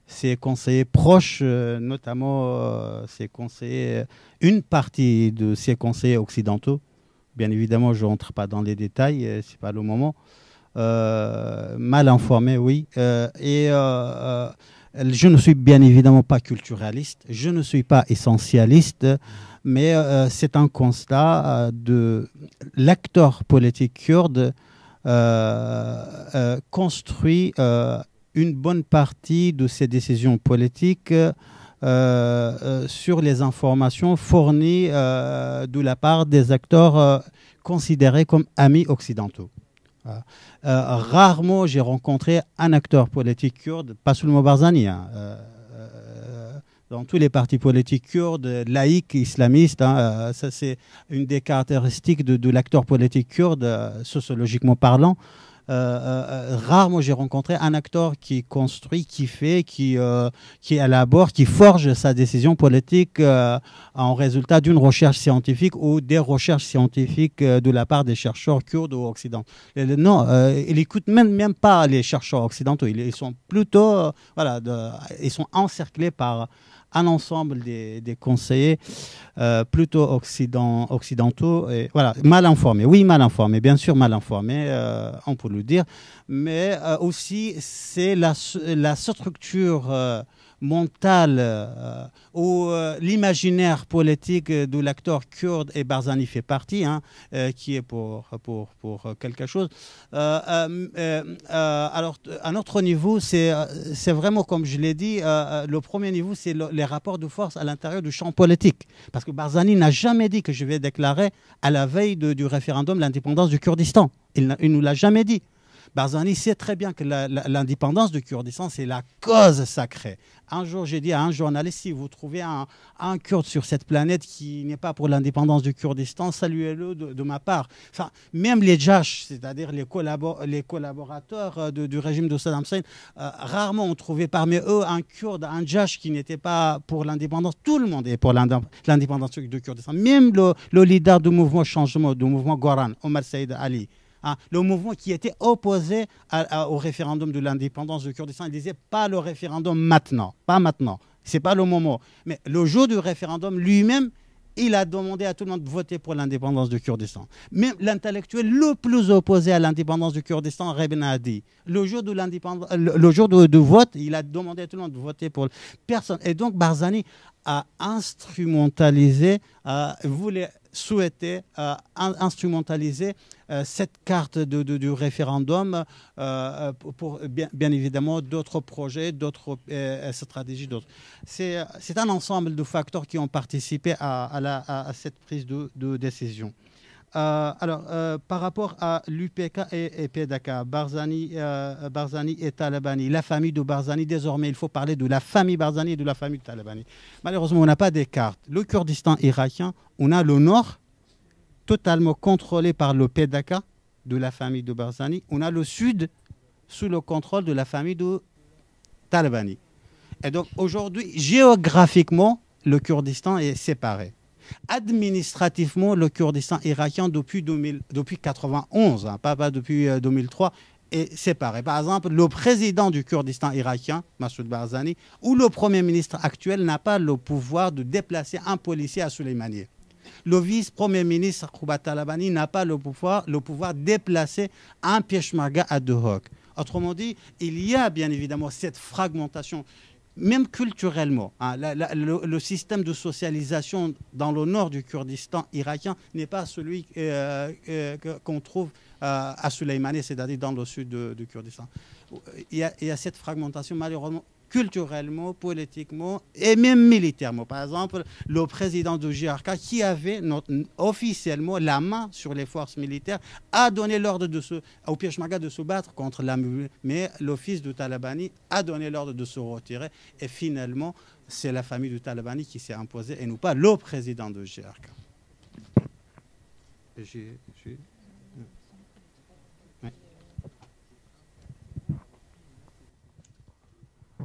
Ses conseillers proches, notamment ses conseillers, une partie de ses conseillers occidentaux. Bien évidemment, je n'entre pas dans les détails, ce n'est pas le moment. Mal informé, oui. Je ne suis bien évidemment pas culturaliste, je ne suis pas essentialiste, mais c'est un constat de l'acteur politique kurde construit une bonne partie de ses décisions politiques sur les informations fournies de la part des acteurs considérés comme amis occidentaux. Rarement j'ai rencontré un acteur politique kurde, pas seulement Barzani, dans tous les partis politiques kurdes, laïcs, islamistes, ça c'est une des caractéristiques de l'acteur politique kurde, sociologiquement parlant. Rarement j'ai rencontré un acteur qui construit, qui fait, qui élabore, qui forge sa décision politique en résultat d'une recherche scientifique ou des recherches scientifiques de la part des chercheurs kurdes ou occidentaux. Non, ils n'écoutent même pas les chercheurs occidentaux. Ils sont plutôt, ils sont encerclés par un ensemble des conseillers plutôt occidentaux. Et voilà, mal informés. Oui, mal informés, bien sûr, mal informés, on peut le dire. Mais aussi, c'est la structure mentale ou l'imaginaire politique de l'acteur kurde, et Barzani fait partie, qui est pour quelque chose. Alors, à notre niveau, c'est vraiment, comme je l'ai dit, le premier niveau, c'est les rapports de force à l'intérieur du champ politique. Parce que Barzani n'a jamais dit que je vais déclarer à la veille du référendum l'indépendance du Kurdistan. Il ne nous l'a jamais dit. Barzani sait très bien que l'indépendance du Kurdistan, c'est la cause sacrée. Un jour, j'ai dit à un journaliste, si vous trouvez un Kurde sur cette planète qui n'est pas pour l'indépendance du Kurdistan, saluez-le de ma part. Enfin, même les Jash, c'est-à-dire les collaborateurs du régime de Saddam Hussein, rarement ont trouvé parmi eux un Kurde, un Jash qui n'était pas pour l'indépendance. Tout le monde est pour l'indépendance du Kurdistan. Même le leader du mouvement changement, du mouvement Goran, Omar Saïd Ali, le mouvement qui était opposé au référendum de l'indépendance du Kurdistan, il disait pas le référendum maintenant, pas maintenant, c'est pas le moment. Mais le jour du référendum, lui-même, il a demandé à tout le monde de voter pour l'indépendance du Kurdistan. Même l'intellectuel le plus opposé à l'indépendance du Kurdistan, Rebin Hadi, le jour du vote, il a demandé à tout le monde de voter pour personne. Et donc Barzani a instrumentalisé, souhaitait instrumentaliser cette carte du référendum pour bien évidemment d'autres projets, d'autres stratégies. C'est un ensemble de facteurs qui ont participé à cette prise de décision. par rapport à l'UPK et PDK, Barzani et Talabani, la famille de Barzani, désormais il faut parler de la famille Barzani et de la famille de Talabani. Malheureusement, on n'a pas des cartes. Le Kurdistan irakien, on a le nord totalement contrôlé par le PDK de la famille de Barzani. On a le sud sous le contrôle de la famille de Talabani. Et donc aujourd'hui, géographiquement, le Kurdistan est séparé. Administrativement, le Kurdistan irakien depuis 1991, pas depuis 2003, est séparé. Par exemple, le président du Kurdistan irakien, Massoud Barzani, ou le Premier ministre actuel n'a pas le pouvoir de déplacer un policier à Soleimani. Le vice-premier ministre, Khubat Talabani, n'a pas le pouvoir de déplacer un Peshmerga à Duhok. Autrement dit, il y a bien évidemment cette fragmentation, même culturellement. Hein, le système de socialisation dans le nord du Kurdistan irakien n'est pas celui qu'on trouve à Soleimani, c'est-à-dire dans le sud du Kurdistan. Il y a cette fragmentation, malheureusement, culturellement, politiquement et même militairement. Par exemple, le président de JRK, qui avait officiellement la main sur les forces militaires, a donné l'ordre au Peshmerga de se battre contre la mule, mais l'office de Talabani a donné l'ordre de se retirer. Et finalement, c'est la famille de Talabani qui s'est imposée et non pas le président de JRK.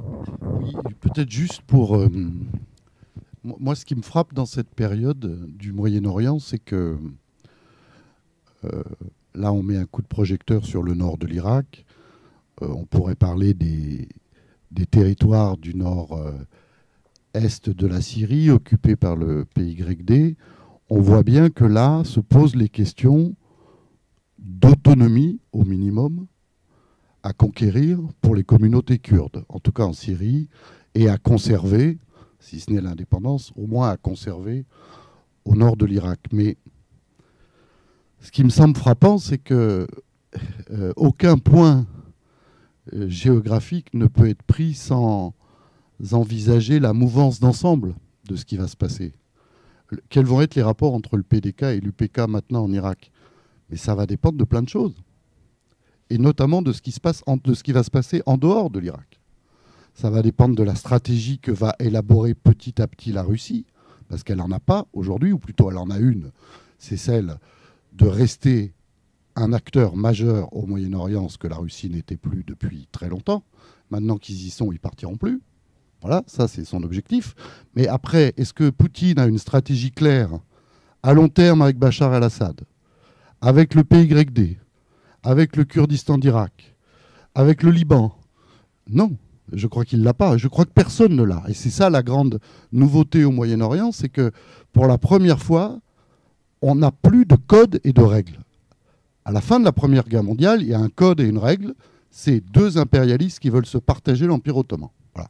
Oui, peut-être juste pour... moi, ce qui me frappe dans cette période du Moyen-Orient, c'est que là, on met un coup de projecteur sur le nord de l'Irak. On pourrait parler des territoires du nord-est de la Syrie, occupés par le PYD. On voit bien que là se posent les questions d'autonomie, au minimum, à conquérir pour les communautés kurdes, en tout cas en Syrie, et à conserver, si ce n'est l'indépendance, au moins à conserver au nord de l'Irak. Mais ce qui me semble frappant, c'est que aucun point géographique ne peut être pris sans envisager la mouvance d'ensemble de ce qui va se passer. Quels vont être les rapports entre le PDK et l'UPK maintenant en Irak? Mais ça va dépendre de plein de choses. Et notamment de ce qui va se passer en dehors de l'Irak. Ça va dépendre de la stratégie que va élaborer petit à petit la Russie, parce qu'elle n'en a pas aujourd'hui, ou plutôt elle en a une, c'est celle de rester un acteur majeur au Moyen-Orient, ce que la Russie n'était plus depuis très longtemps. Maintenant qu'ils y sont, ils partiront plus. Voilà, ça c'est son objectif. Mais après, est-ce que Poutine a une stratégie claire à long terme avec Bachar el-Assad, avec le PYD, avec le Kurdistan d'Irak, avec le Liban? Non, je crois qu'il ne l'a pas. Je crois que personne ne l'a. Et c'est ça la grande nouveauté au Moyen-Orient, c'est que pour la première fois, on n'a plus de code et de règles. À la fin de la Première Guerre mondiale, il y a un code et une règle. C'est deux impérialistes qui veulent se partager l'Empire ottoman. Voilà.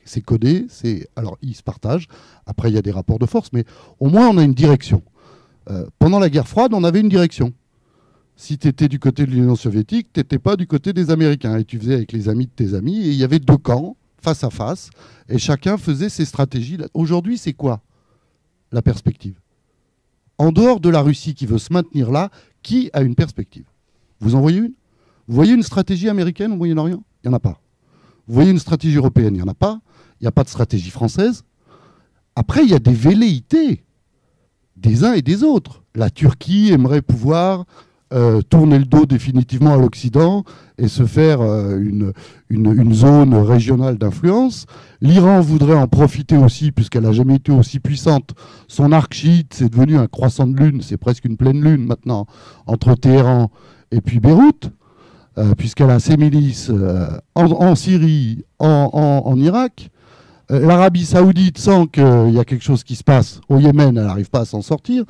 C'est codé. Alors, ils se partagent. Après, il y a des rapports de force. Mais au moins, on a une direction. Pendant la guerre froide, on avait une direction. Si tu étais du côté de l'Union soviétique, tu n'étais pas du côté des Américains. Et tu faisais avec les amis de tes amis. Et il y avait deux camps, face à face. Et chacun faisait ses stratégies. Aujourd'hui, c'est quoi la perspective? En dehors de la Russie qui veut se maintenir là, qui a une perspective? Vous en voyez une? Vous voyez une stratégie américaine au Moyen-Orient? Il n'y en a pas. Vous voyez une stratégie européenne? Il n'y en a pas. Il n'y a pas de stratégie française. Après, il y a des velléités des uns et des autres. La Turquie aimerait pouvoir tourner le dos définitivement à l'Occident et se faire une zone régionale d'influence. L'Iran voudrait en profiter aussi, puisqu'elle n'a jamais été aussi puissante. Son arc chiite, c'est devenu un croissant de lune, c'est presque une pleine lune maintenant, entre Téhéran et puis Beyrouth, puisqu'elle a ses milices en Syrie, en Irak. L'Arabie Saoudite sent qu'il y a quelque chose qui se passe au Yémen, elle n'arrive pas à s'en sortir.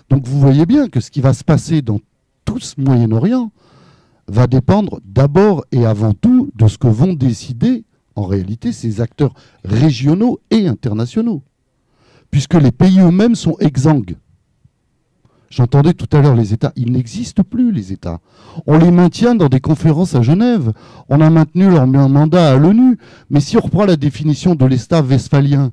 Donc vous voyez bien que ce qui va se passer dans tout ce Moyen-Orient va dépendre d'abord et avant tout de ce que vont décider en réalité ces acteurs régionaux et internationaux, puisque les pays eux-mêmes sont exsangues. J'entendais tout à l'heure les États, ils n'existent plus les États. On les maintient dans des conférences à Genève, on a maintenu leur mandat à l'ONU, mais si on reprend la définition de l'État westphalien,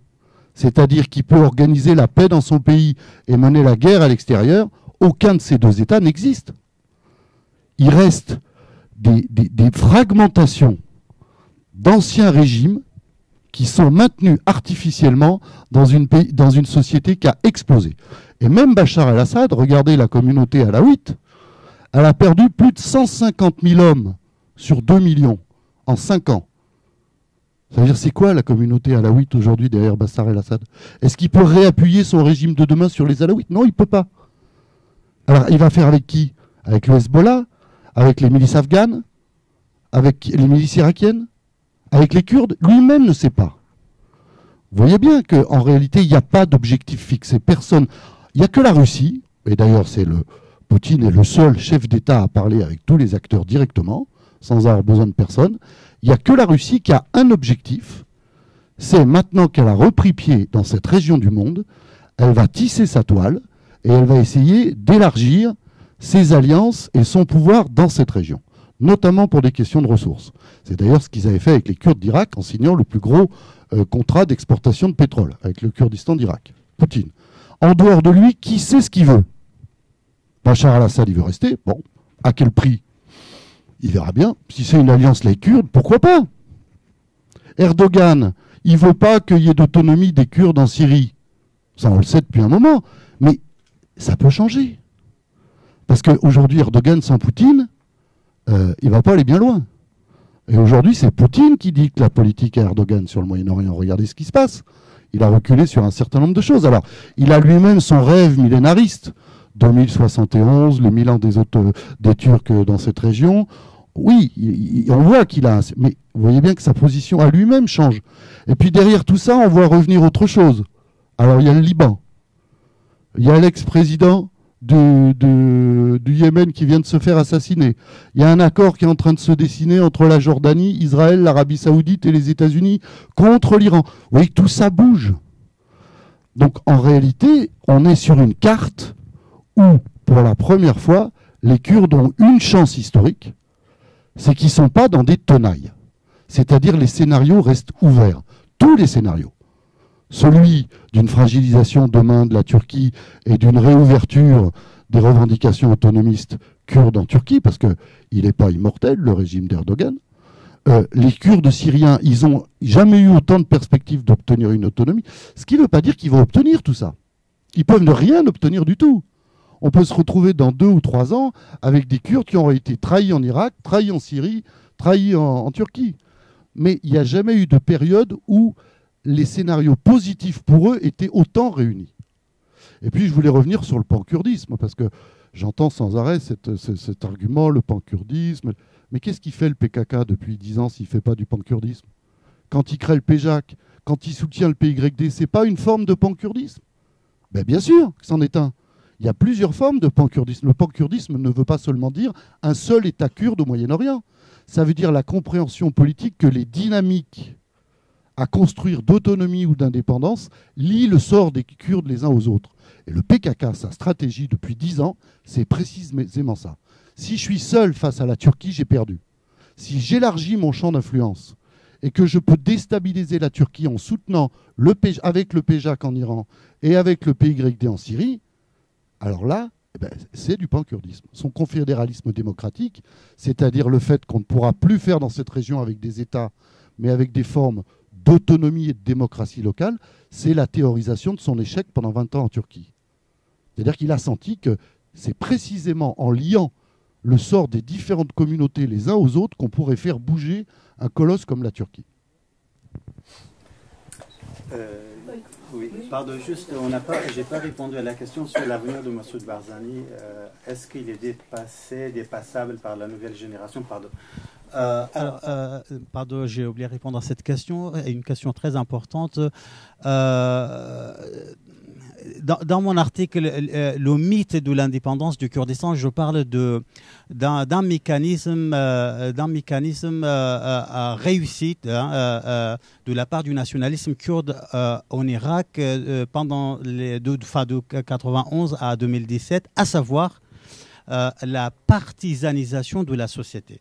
c'est-à-dire qui peut organiser la paix dans son pays et mener la guerre à l'extérieur, aucun de ces deux États n'existe. Il reste des fragmentations d'anciens régimes qui sont maintenus artificiellement dans une société qui a explosé. Et même Bachar el-Assad, regardez la communauté alaouite, elle a perdu plus de 150 000 hommes sur 2 millions en 5 ans. Ça veut dire, c'est quoi la communauté alaouite aujourd'hui derrière Bachar el-Assad? Est-ce qu'il peut réappuyer son régime de demain sur les alaouites? Non, il ne peut pas. Alors, il va faire avec qui? Avec le Hezbollah? Avec les milices afghanes? Avec les milices irakiennes? Avec les Kurdes? Lui-même ne sait pas. Vous voyez bien qu'en réalité, il n'y a pas d'objectif fixé. Personne. Il n'y a que la Russie, et d'ailleurs, Poutine est le seul chef d'État à parler avec tous les acteurs directement, sans avoir besoin de personne. Il n'y a que la Russie qui a un objectif, c'est maintenant qu'elle a repris pied dans cette région du monde, elle va tisser sa toile et elle va essayer d'élargir ses alliances et son pouvoir dans cette région, notamment pour des questions de ressources. C'est d'ailleurs ce qu'ils avaient fait avec les Kurdes d'Irak en signant le plus gros contrat d'exportation de pétrole avec le Kurdistan d'Irak, Poutine. En dehors de lui, qui sait ce qu'il veut? Bachar el-Assad, il veut rester. Bon, à quel prix? Il verra bien. Si c'est une alliance les Kurdes, pourquoi pas? Erdogan, il ne veut pas qu'il y ait d'autonomie des Kurdes en Syrie. Ça, on le sait depuis un moment. Mais ça peut changer. Parce qu'aujourd'hui, Erdogan sans Poutine, il ne va pas aller bien loin. Et aujourd'hui, c'est Poutine qui dicte la politique à Erdogan sur le Moyen-Orient. Regardez ce qui se passe. Il a reculé sur un certain nombre de choses. Alors, il a lui-même son rêve millénariste. 2071, le 1000 ans des Turcs dans cette région. Oui, on voit qu'il a... Mais vous voyez bien que sa position à lui-même change. Et puis derrière tout ça, on voit revenir autre chose. Alors, il y a le Liban. Il y a l'ex-président du Yémen qui vient de se faire assassiner. Il y a un accord qui est en train de se dessiner entre la Jordanie, Israël, l'Arabie Saoudite et les États-Unis contre l'Iran. Vous voyez que tout ça bouge. Donc, en réalité, on est sur une carte où, pour la première fois, les Kurdes ont une chance historique, c'est qu'ils ne sont pas dans des tenailles. C'est-à-dire les scénarios restent ouverts. Tous les scénarios. Celui d'une fragilisation demain de la Turquie et d'une réouverture des revendications autonomistes kurdes en Turquie, parce qu'il n'est pas immortel, le régime d'Erdogan. Les Kurdes syriens, ils n'ont jamais eu autant de perspectives d'obtenir une autonomie, ce qui ne veut pas dire qu'ils vont obtenir tout ça. Ils peuvent ne rien obtenir du tout. On peut se retrouver dans 2 ou 3 ans avec des Kurdes qui auraient été trahis en Irak, trahis en Syrie, trahis en Turquie. Mais il n'y a jamais eu de période où les scénarios positifs pour eux étaient autant réunis. Et puis je voulais revenir sur le pan-kurdisme, parce que j'entends sans arrêt cet argument, le pan-kurdisme. Mais qu'est-ce qu'il fait le PKK depuis 10 ans s'il ne fait pas du pan-kurdisme? Quand il crée le PJAK, quand il soutient le PYD, ce n'est pas une forme de pan-kurdisme? Ben bien sûr que c'en est un. Il y a plusieurs formes de pan-kurdisme. Le pan-kurdisme ne veut pas seulement dire un seul État kurde au Moyen-Orient. Ça veut dire la compréhension politique que les dynamiques à construire d'autonomie ou d'indépendance lient le sort des Kurdes les uns aux autres. Et le PKK, sa stratégie depuis 10 ans, c'est précisément ça. Si je suis seul face à la Turquie, j'ai perdu. Si j'élargis mon champ d'influence et que je peux déstabiliser la Turquie en soutenant avec le PJAK en Iran et avec le PYD en Syrie, alors là, c'est du pan-kurdisme. Son confédéralisme démocratique, c'est-à-dire le fait qu'on ne pourra plus faire dans cette région avec des États, mais avec des formes d'autonomie et de démocratie locale, c'est la théorisation de son échec pendant 20 ans en Turquie. C'est-à-dire qu'il a senti que c'est précisément en liant le sort des différentes communautés les uns aux autres qu'on pourrait faire bouger un colosse comme la Turquie. Oui, pardon, juste, j'ai pas répondu à la question sur l'avenir de Massoud Barzani. Est-ce qu'il est dépassable par la nouvelle génération? Pardon, j'ai oublié de répondre à cette question. Une question très importante. Dans mon article, le mythe de l'indépendance du Kurdistan, je parle d'un mécanisme réussi de la part du nationalisme kurde en Irak pendant de 1991 à 2017, à savoir la partisanisation de la société.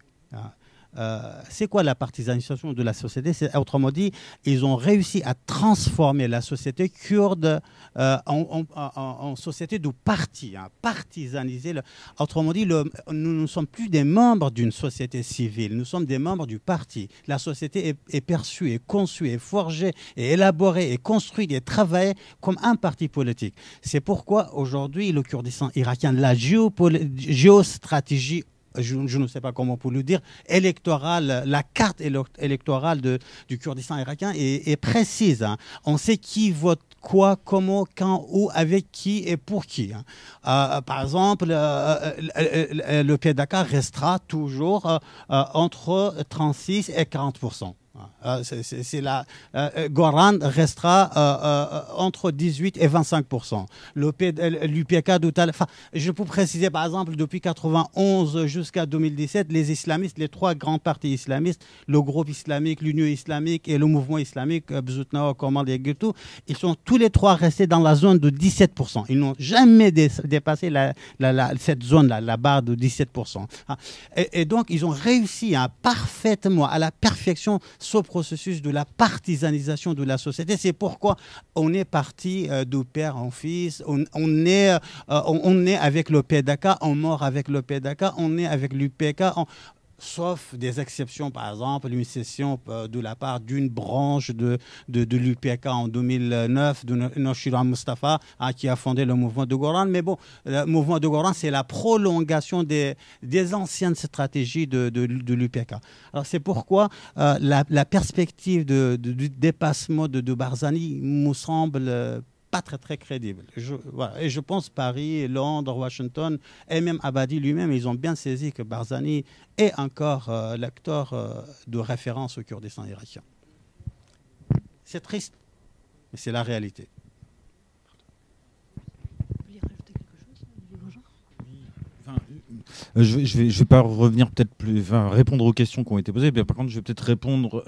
c'est quoi la partisanisation de la société? Autrement dit, ils ont réussi à transformer la société kurde en société de parti, hein, partisaniser. Autrement dit, nous ne sommes plus des membres d'une société civile, nous sommes des membres du parti. La société est perçue, est conçue, est forgée, est élaborée, est construite, est travaillée comme un parti politique. C'est pourquoi aujourd'hui, le Kurdistan irakien, la géostratégie, je ne sais pas comment pour le dire, électorale, la carte électorale du Kurdistan irakien est précise, hein. On sait qui vote quoi, comment, quand, où, avec qui et pour qui, hein. Par exemple, le PDK restera toujours entre 36 et 40%. Goran restera entre 18 et 25%. L'UPK total. Enfin, je peux préciser, par exemple, depuis 91 jusqu'à 2017, les islamistes, les trois grands partis islamistes, le groupe islamique, l'Union islamique et le mouvement islamique, Bzutna, Komal et Gultu, ils sont tous les trois restés dans la zone de 17%. Ils n'ont jamais dépassé cette zone-là, la barre de 17%. Et donc, ils ont réussi parfaitement, à la perfection, ce processus de la partisanisation de la société. C'est pourquoi on est parti de père en fils, on est avec le PDK, on mord avec le PDK, on est avec l'UPK, sauf des exceptions, par exemple, une cession de la part d'une branche de l'UPK en 2009, de Noshira Mustafa, qui a fondé le mouvement de Goran. Mais bon, le mouvement de Goran, c'est la prolongation des anciennes stratégies de l'UPK. Alors c'est pourquoi la perspective du dépassement de Barzani me semble pas très très crédible. Voilà. Et je pense Paris, Londres, Washington et même Abadi lui-même, ils ont bien saisi que Barzani est encore l'acteur de référence au Kurdistan irakien. C'est triste, mais c'est la réalité. Je vais pas revenir répondre aux questions qui ont été posées. Par contre, je vais peut-être répondre.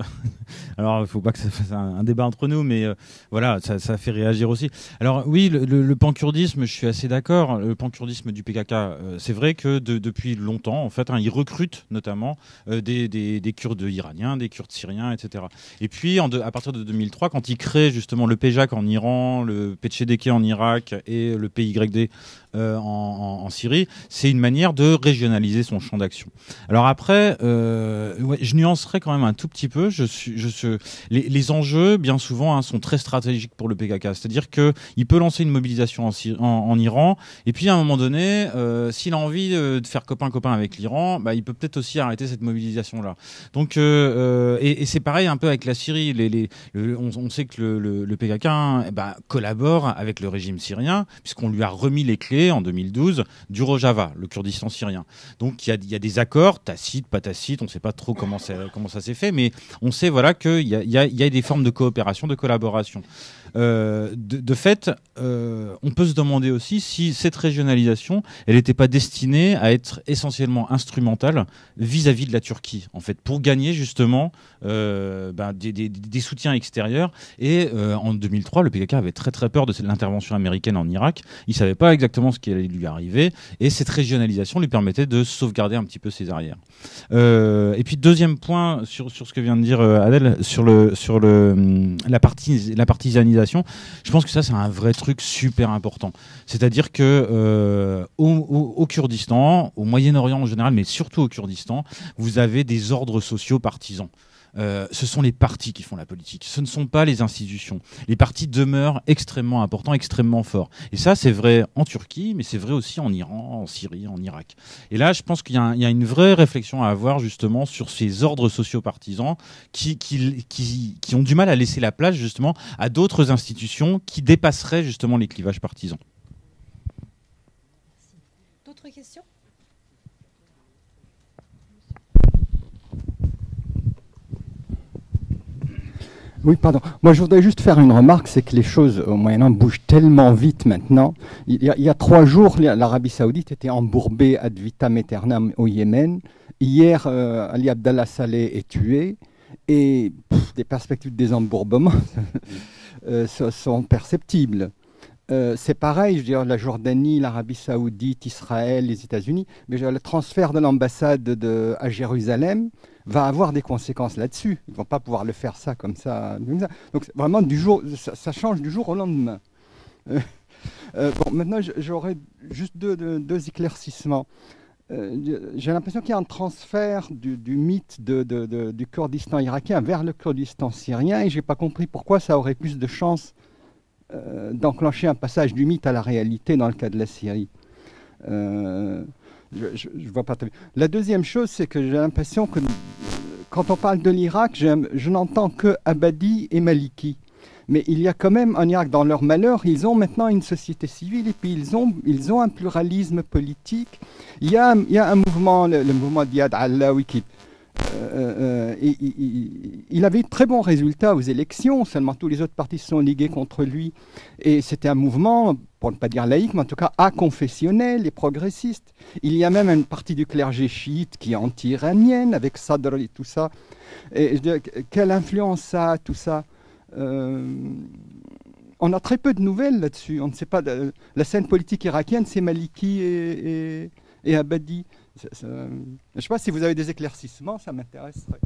Alors, il faut pas que ça fasse un débat entre nous, mais voilà, ça fait réagir aussi. Alors oui, le pankurdisme, je suis assez d'accord. Le pankurdisme du PKK, c'est vrai que depuis longtemps, en fait, ils recrutent notamment des Kurdes iraniens, des Kurdes syriens, etc. Et puis, à partir de 2003, quand ils créent justement le PJAK en Iran, le PCHDK en Irak et le PYD en Syrie, c'est une manière de régionaliser son champ d'action. Alors après, je nuancerai quand même un tout petit peu. Les enjeux, bien souvent, sont très stratégiques pour le PKK. C'est-à-dire qu'il peut lancer une mobilisation en Iran, et puis à un moment donné, s'il a envie de faire copain-copain avec l'Iran, il peut peut-être aussi arrêter cette mobilisation-là. Donc, et c'est pareil un peu avec la Syrie. On sait que le PKK collabore avec le régime syrien, puisqu'on lui a remis les clés en 2012 du Rojava, le Kurdistan syrien. Donc il y a des accords, tacites, pas tacites, on ne sait pas trop comment ça s'est fait, mais on sait qu'il y a des formes de coopération, de collaboration. De fait, on peut se demander aussi si cette régionalisation, elle n'était pas destinée à être essentiellement instrumentale vis-à-vis de la Turquie, en fait, pour gagner justement des soutiens extérieurs. Et en 2003, le PKK avait très très peur de l'intervention américaine en Irak. Il ne savait pas exactement ce qui allait lui arriver, et cette régionalisation lui permettait de sauvegarder un petit peu ses arrières. Et puis deuxième point sur ce que vient de dire Adel sur la partisanisation. Je pense que ça, c'est un vrai truc super important. C'est-à-dire que au Kurdistan, au Moyen-Orient en général, mais surtout au Kurdistan, vous avez des ordres sociaux partisans. Ce sont les partis qui font la politique, ce ne sont pas les institutions. Les partis demeurent extrêmement importants, extrêmement forts. Et ça, c'est vrai en Turquie, mais c'est vrai aussi en Iran, en Syrie, en Irak. Et là, je pense qu'il y a une vraie réflexion à avoir justement sur ces ordres sociaux partisans qui ont du mal à laisser la place justement à d'autres institutions qui dépasseraient justement les clivages partisans. D'autres questions ? Oui, pardon. Moi, je voudrais juste faire une remarque, c'est que les choses au Moyen-Orient bougent tellement vite maintenant. Il y a 3 jours, l'Arabie Saoudite était embourbée ad vitam aeternam au Yémen. Hier, Ali Abdallah Saleh est tué. Et des perspectives de désembourbement sont perceptibles. C'est pareil, je veux dire, la Jordanie, l'Arabie Saoudite, Israël, les États-Unis. Mais le transfert de l'ambassade à Jérusalem, va avoir des conséquences là-dessus. Ils ne vont pas pouvoir le faire ça comme ça. Donc vraiment, ça change du jour au lendemain. Bon, maintenant, j'aurais juste deux éclaircissements. J'ai l'impression qu'il y a un transfert du mythe du Kurdistan irakien vers le Kurdistan syrien, et je n'ai pas compris pourquoi ça aurait plus de chances d'enclencher un passage du mythe à la réalité dans le cas de la Syrie. Je vois pas très bien. La deuxième chose, c'est que j'ai l'impression que quand on parle de l'Irak, je n'entends que Abadi et Maliki. Mais il y a quand même en Irak, dans leur malheur, ils ont maintenant une société civile et puis ils ont un pluralisme politique. Il y a un mouvement, le mouvement d'Iyad Allawi, qui il avait eu de très bons résultats aux élections, seulement tous les autres partis se sont ligués contre lui. Et c'était un mouvement, pour ne pas dire laïque, mais en tout cas aconfessionnel et progressiste. Il y a même une partie du clergé chiite qui est anti-iranienne, avec Sadr et tout ça. Et quelle influence ça a, tout ça? On a très peu de nouvelles là-dessus. On ne sait pas. La scène politique irakienne, c'est Maliki et Abadi. Je ne sais pas si vous avez des éclaircissements, ça m'intéresserait.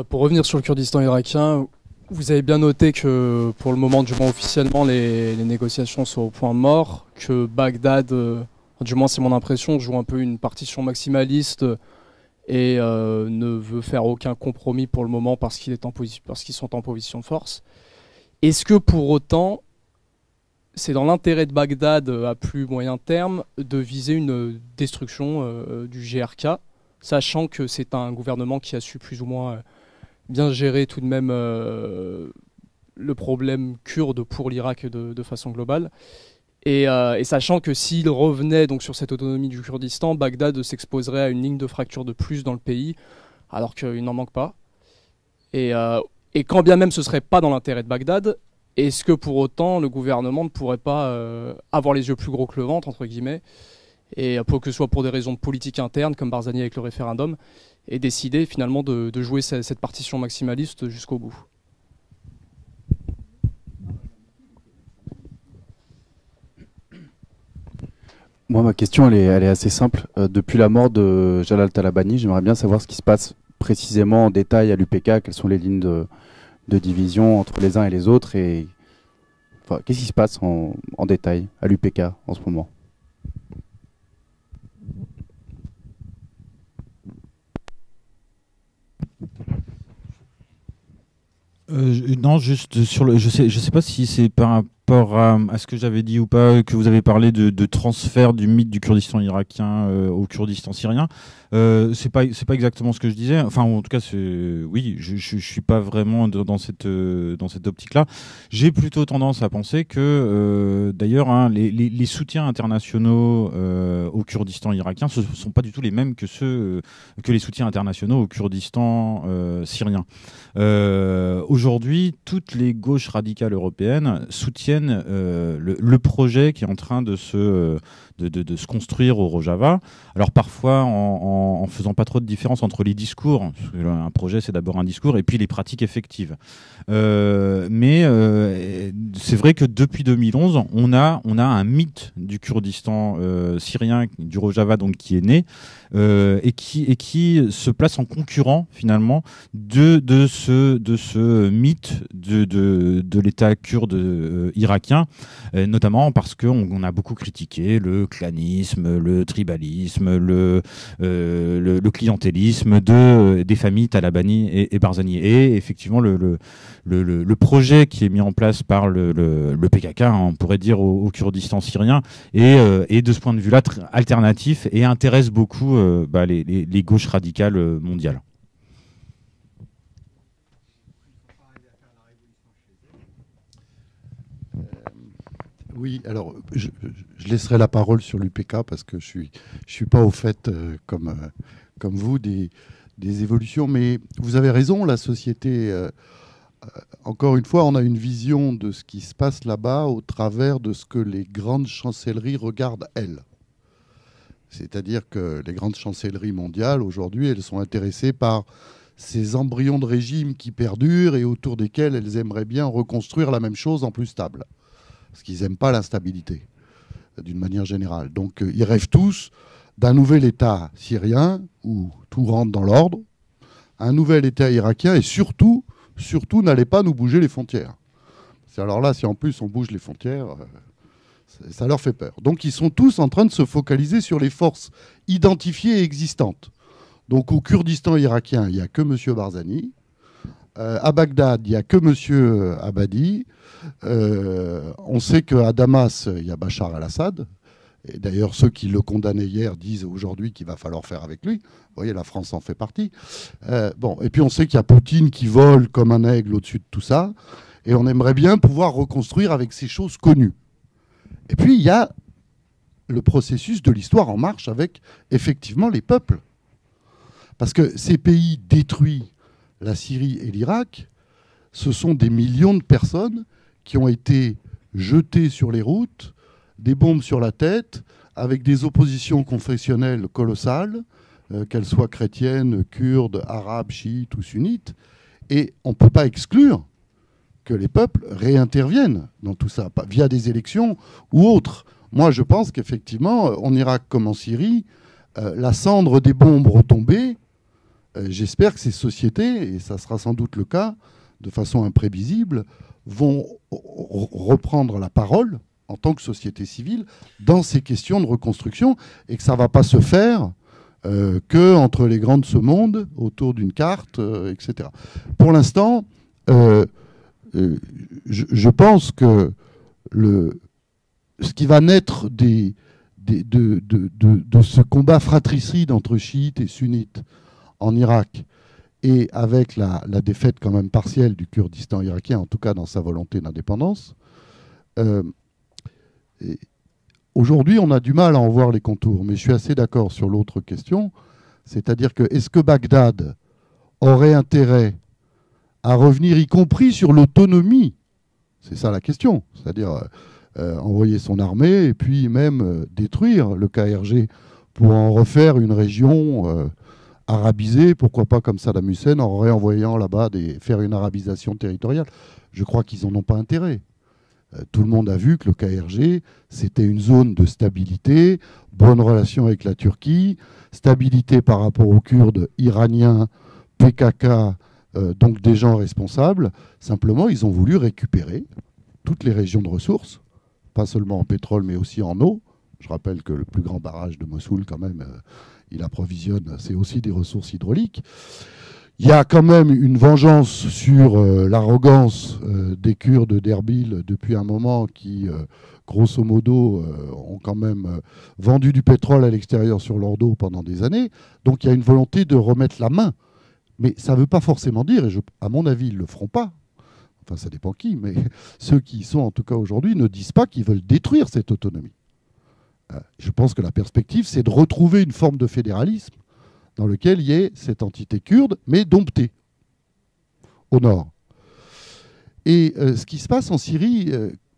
Pour revenir sur le Kurdistan irakien, vous avez bien noté que pour le moment, du moins officiellement, les négociations sont au point mort, que Bagdad, du moins c'est mon impression, joue un peu une partition maximaliste et ne veut faire aucun compromis pour le moment parce qu'ils sont en position de force. Est-ce que pour autant, c'est dans l'intérêt de Bagdad à plus moyen terme de viser une destruction du GRK, sachant que c'est un gouvernement qui a su plus ou moins bien gérer tout de même le problème kurde pour l'Irak de façon globale, et sachant que s'il revenait donc sur cette autonomie du Kurdistan, Bagdad s'exposerait à une ligne de fracture de plus dans le pays, alors qu'il n'en manque pas. Et quand bien même ce ne serait pas dans l'intérêt de Bagdad, est-ce que pour autant le gouvernement ne pourrait pas avoir les yeux plus gros que le ventre, entre guillemets, et pour que ce soit pour des raisons de politique interne, comme Barzani avec le référendum, et décider finalement de jouer cette partition maximaliste jusqu'au bout? Moi, ma question, elle est assez simple. Depuis la mort de Jalal Talabani, j'aimerais bien savoir ce qui se passe précisément en détail à l'UPK, quelles sont les lignes de division entre les uns et les autres, et enfin, qu'est-ce qui se passe en détail à l'UPK en ce moment? Non, juste sur le. Je sais pas si c'est par rapport à ce que j'avais dit ou pas, que vous avez parlé de transfert du mythe du Kurdistan irakien au Kurdistan syrien. C'est pas exactement ce que je disais. Enfin, en tout cas, oui, je suis pas vraiment dans cette optique-là. J'ai plutôt tendance à penser que, d'ailleurs, hein, les soutiens internationaux au Kurdistan irakien, ce sont pas du tout les mêmes que ceux que les soutiens internationaux au Kurdistan syrien. Aujourd'hui, toutes les gauches radicales européennes soutiennent le projet qui est en train de se construire au Rojava. Alors parfois en faisant pas trop de différence entre les discours, parce que un projet c'est d'abord un discours, et puis les pratiques effectives. Mais c'est vrai que depuis 2011, on a un mythe du Kurdistan syrien, du Rojava, donc qui est né et qui se place en concurrent finalement de ce mythe de l'État kurde irakien, notamment parce qu'on a beaucoup critiqué le clanisme, le tribalisme, le clientélisme des familles Talabani et Barzani. Et effectivement, le projet qui est mis en place par le PKK, hein, on pourrait dire, au Kurdistan syrien, est de ce point de vue-là alternatif et intéresse beaucoup les gauches radicales mondiales. Oui, alors je laisserai la parole sur l'UPK parce que je suis pas au fait comme vous des évolutions, mais vous avez raison, la société, encore une fois, on a une vision de ce qui se passe là-bas au travers de ce que les grandes chancelleries regardent elles. C'est-à-dire que les grandes chancelleries mondiales, aujourd'hui, elles sont intéressées par ces embryons de régime qui perdurent et autour desquels elles aimeraient bien reconstruire la même chose en plus stable. Parce qu'ils n'aiment pas l'instabilité. d'une manière générale. Donc ils rêvent tous d'un nouvel État syrien où tout rentre dans l'ordre, un nouvel État irakien et surtout n'allez pas nous bouger les frontières. Alors là, si en plus on bouge les frontières, ça leur fait peur. Donc ils sont tous en train de se focaliser sur les forces identifiées et existantes. Donc au Kurdistan irakien, il n'y a que M. Barzani. À Bagdad, il n'y a que M. Abadi. On sait qu'à Damas, il y a Bachar al-Assad. Et d'ailleurs, ceux qui le condamnaient hier disent aujourd'hui qu'il va falloir faire avec lui. Vous voyez, la France en fait partie. Et puis on sait qu'il y a Poutine qui vole comme un aigle au-dessus de tout ça. Et on aimerait bien pouvoir reconstruire avec ces choses connues. Et puis il y a le processus de l'histoire en marche avec effectivement les peuples. Parce que ces pays détruits, la Syrie et l'Irak, ce sont des millions de personnes qui ont été jetées sur les routes, des bombes sur la tête, avec des oppositions confessionnelles colossales, qu'elles soient chrétiennes, kurdes, arabes, chiites ou sunnites. Et on ne peut pas exclure que les peuples réinterviennent dans tout ça, via des élections ou autres. Moi, je pense qu'effectivement, en Irak comme en Syrie, la cendre des bombes retombées, j'espère que ces sociétés, et ça sera sans doute le cas, de façon imprévisible, vont reprendre la parole en tant que société civile dans ces questions de reconstruction et que ça ne va pas se faire que entre les grands de ce monde, autour d'une carte, etc. Pour l'instant, je pense que ce qui va naître de ce combat fratricide entre chiites et sunnites en Irak, et avec la défaite quand même partielle du Kurdistan irakien, en tout cas dans sa volonté d'indépendance, aujourd'hui on a du mal à en voir les contours, mais je suis assez d'accord sur l'autre question, c'est-à-dire que est-ce que Bagdad aurait intérêt à revenir, y compris sur l'autonomie? C'est ça la question, c'est-à-dire envoyer son armée et puis même détruire le KRG pour en refaire une région arabisée, pourquoi pas comme Saddam Hussein, en réenvoyant là-bas faire une arabisation territoriale. Je crois qu'ils n'en ont pas intérêt. Tout le monde a vu que le KRG, c'était une zone de stabilité, bonne relation avec la Turquie, stabilité par rapport aux Kurdes iraniens, PKK, donc des gens responsables. Simplement, ils ont voulu récupérer toutes les régions de ressources, pas seulement en pétrole, mais aussi en eau. Je rappelle que le plus grand barrage de Mossoul, quand même, il approvisionne, c'est aussi des ressources hydrauliques. Il y a quand même une vengeance sur l'arrogance des Kurdes d'Erbil depuis un moment qui, grosso modo, ont quand même vendu du pétrole à l'extérieur sur leur dos pendant des années. Donc il y a une volonté de remettre la main. Mais ça ne veut pas forcément dire, et à mon avis, ils ne le feront pas, enfin ça dépend qui, mais ceux qui y sont en tout cas aujourd'hui ne disent pas qu'ils veulent détruire cette autonomie. Je pense que la perspective, c'est de retrouver une forme de fédéralisme dans lequel il y ait cette entité kurde, mais domptée, au nord. Et ce qui se passe en Syrie,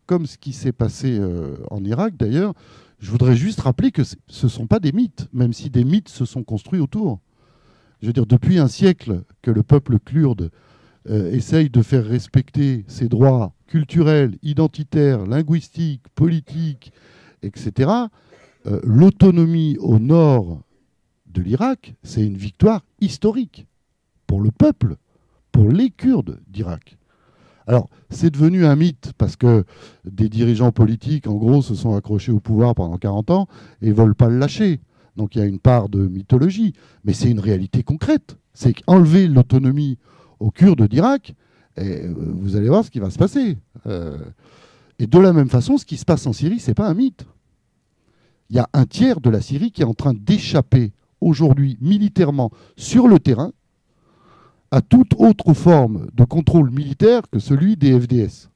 comme ce qui s'est passé en Irak d'ailleurs, je voudrais juste rappeler que ce ne sont pas des mythes, même si des mythes se sont construits autour. Je veux dire, depuis un siècle que le peuple kurde essaye de faire respecter ses droits culturels, identitaires, linguistiques, politiques, etc., l'autonomie au nord de l'Irak, c'est une victoire historique pour le peuple, pour les Kurdes d'Irak. Alors, c'est devenu un mythe parce que des dirigeants politiques, en gros, se sont accrochés au pouvoir pendant 40 ans et ne veulent pas le lâcher. Donc il y a une part de mythologie, mais c'est une réalité concrète. C'est qu'enlever l'autonomie aux Kurdes d'Irak, et vous allez voir ce qui va se passer. Et de la même façon, ce qui se passe en Syrie, ce n'est pas un mythe. Il y a un tiers de la Syrie qui est en train d'échapper aujourd'hui militairement sur le terrain à toute autre forme de contrôle militaire que celui des FDS.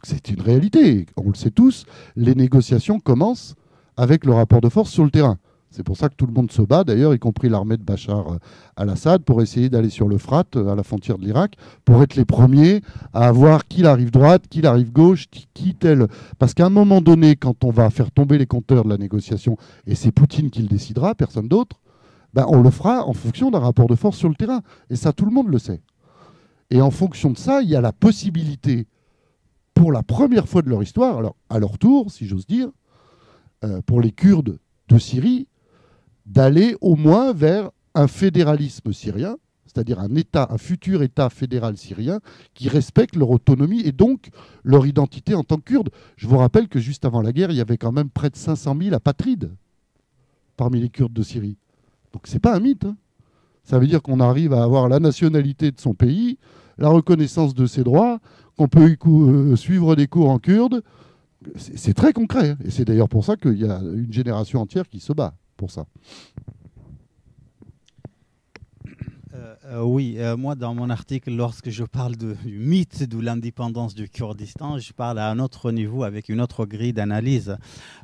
C'est une réalité. On le sait tous, les négociations commencent avec le rapport de force sur le terrain. C'est pour ça que tout le monde se bat, d'ailleurs, y compris l'armée de Bachar al-Assad, pour essayer d'aller sur l'Euphrate, à la frontière de l'Irak, pour être les premiers à avoir qui la rive droite, qui la rive gauche, qui tel. Parce qu'à un moment donné, quand on va faire tomber les compteurs de la négociation, et c'est Poutine qui le décidera, personne d'autre, ben on le fera en fonction d'un rapport de force sur le terrain. Et ça, tout le monde le sait. Et en fonction de ça, il y a la possibilité pour la première fois de leur histoire, alors à leur tour, si j'ose dire, pour les Kurdes de Syrie, d'aller au moins vers un fédéralisme syrien, c'est-à-dire un futur État fédéral syrien qui respecte leur autonomie et donc leur identité en tant que Kurdes. Je vous rappelle que juste avant la guerre, il y avait quand même près de 500 000 apatrides parmi les Kurdes de Syrie. Donc c'est pas un mythe. Hein. Ça veut dire qu'on arrive à avoir la nationalité de son pays, la reconnaissance de ses droits, qu'on peut suivre des cours en kurde. C'est très concret. Hein. Et c'est d'ailleurs pour ça qu'il y a une génération entière qui se bat pour ça. Oui, moi dans mon article, lorsque je parle du mythe de l'indépendance du Kurdistan, je parle à un autre niveau avec une autre grille d'analyse.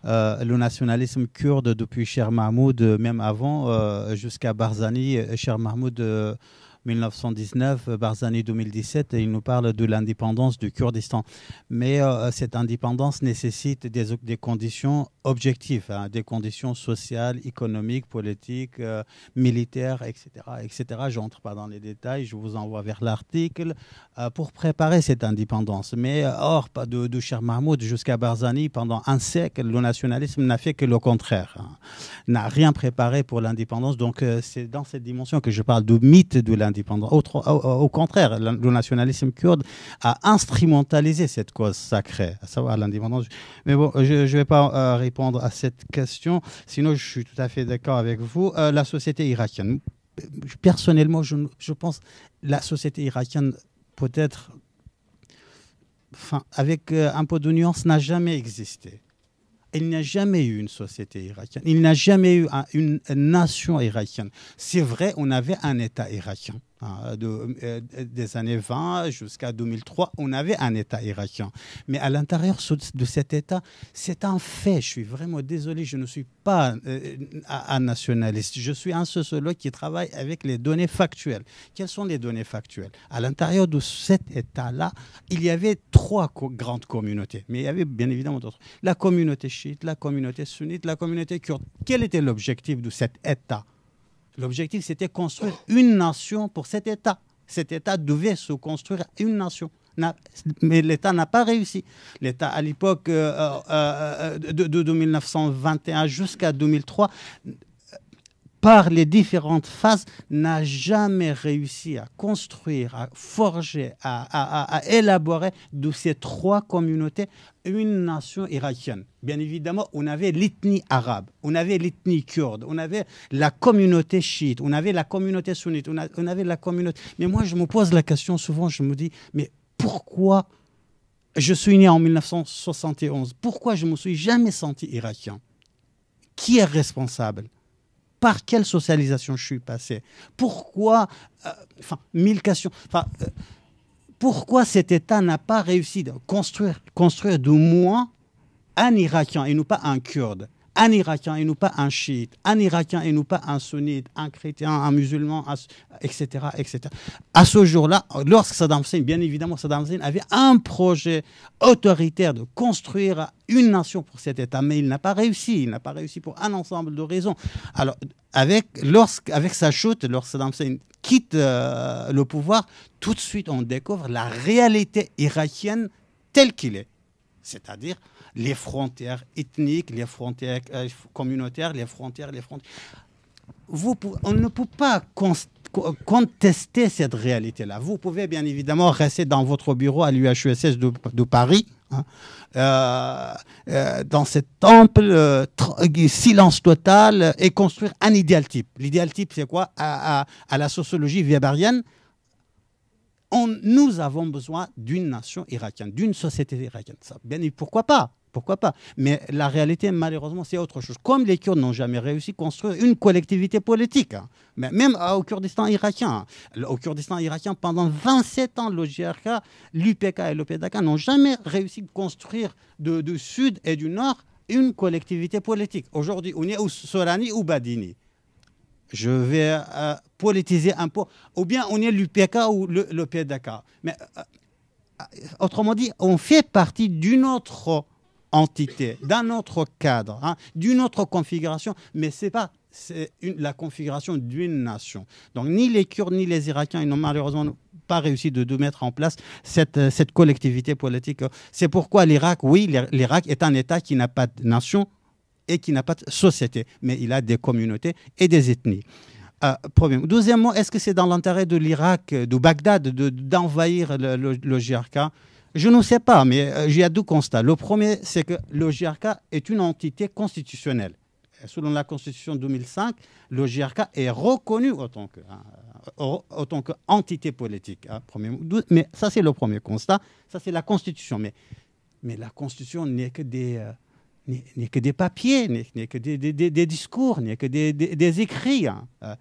Le nationalisme kurde depuis Cher Mahmoud, même avant, jusqu'à Barzani, Cher Mahmoud 1919, Barzani 2017, il nous parle de l'indépendance du Kurdistan. Mais cette indépendance nécessite des conditions objectives, hein, des conditions sociales, économiques, politiques, militaires, etc. etc. Je n'entre pas dans les détails, je vous envoie vers l'article pour préparer cette indépendance. Mais hors de Cher Mahmoud jusqu'à Barzani, pendant un siècle, le nationalisme n'a fait que le contraire. Hein, n'a rien préparé pour l'indépendance. Donc c'est dans cette dimension que je parle de mythe de l'indépendance. Au contraire, le nationalisme kurde a instrumentalisé cette cause sacrée, à savoir l'indépendance. Mais bon, je ne vais pas répondre à cette question, sinon je suis tout à fait d'accord avec vous. La société irakienne, personnellement, je pense la société irakienne, peut-être, avec un peu de nuance, n'a jamais existé. Il n'y a jamais eu une société irakienne. Il n'y a jamais eu une nation irakienne. C'est vrai, on avait un État irakien. Des années 20 jusqu'à 2003, on avait un État irakien. Mais à l'intérieur de cet État, c'est un fait. Je suis vraiment désolé, je ne suis pas un nationaliste. Je suis un sociologue qui travaille avec les données factuelles. Quelles sont les données factuelles? À l'intérieur de cet État-là, il y avait trois grandes communautés. Mais il y avait bien évidemment d'autres. La communauté chiite, la communauté sunnite, la communauté kurde. Quel était l'objectif de cet État? L'objectif, c'était construire une nation pour cet État. Cet État devait se construire une nation. Mais l'État n'a pas réussi. L'État, à l'époque de 1921 jusqu'à 2003, par les différentes phases, n'a jamais réussi à construire, à forger, à élaborer de ces trois communautés une nation irakienne. Bien évidemment, on avait l'ethnie arabe, on avait l'ethnie kurde, on avait la communauté chiite, on avait la communauté sunnite, on avait la communauté... Mais moi, je me pose la question souvent, je me dis, mais pourquoi je suis né en 1971? Pourquoi je ne me suis jamais senti irakien? Qui est responsable? Par quelle socialisation je suis passé? Pourquoi, mille questions. Pourquoi cet État n'a pas réussi à construire de moi un Irakien et non pas un Kurde, un Irakien et non pas un chiite, un Irakien et non pas un sunnite, un chrétien, un musulman, etc., etc. À ce jour-là, lorsque Saddam Hussein, bien évidemment, Saddam Hussein avait un projet autoritaire de construire une nation pour cet État, mais il n'a pas réussi. Il n'a pas réussi pour un ensemble de raisons. Alors, avec sa chute, lorsque Saddam Hussein quitte le pouvoir, tout de suite, on découvre la réalité irakienne telle qu'il est. C'est-à-dire les frontières ethniques, les frontières communautaires, les frontières. On ne peut pas contester cette réalité-là. Vous pouvez bien évidemment rester dans votre bureau à l'UHESS de Paris, hein, dans cet temple, silence total, et construire un idéal type. L'idéal type, c'est quoi? À la sociologie weberienne, nous avons besoin d'une nation irakienne, d'une société irakienne. Ça, bien, pourquoi pas? Pourquoi pas? Mais la réalité, malheureusement, c'est autre chose. Comme les Kurdes n'ont jamais réussi à construire une collectivité politique, hein, mais même au Kurdistan irakien. Au Kurdistan irakien, pendant 27 ans, l'OJRK, l'UPK et l'OPDK n'ont jamais réussi à construire du sud et du nord une collectivité politique. Aujourd'hui, on est au Sorani ou Badini. Je vais politiser un peu. Ou bien on est l'UPK ou le PDK. Mais autrement dit, on fait partie d'une autre entité, d'un autre cadre, hein, d'une autre configuration, mais ce n'est pas c'est la configuration d'une nation. Donc ni les Kurdes ni les Irakiens, ils n'ont malheureusement pas réussi de mettre en place cette collectivité politique. C'est pourquoi l'Irak, oui, l'Irak est un État qui n'a pas de nation et qui n'a pas de société, mais il a des communautés et des ethnies. Deuxièmement, est-ce que c'est dans l'intérêt de l'Irak, de Bagdad, d'envahir le JRK? Je ne sais pas, mais il y a deux constats. Le premier, c'est que le JRK est une entité constitutionnelle. Selon la Constitution de 2005, le JRK est reconnu autant qu'entité politique. Mais ça, c'est le premier constat. Ça, c'est la Constitution. Mais la Constitution n'est que des papiers, n'est que des discours, n'est que des écrits.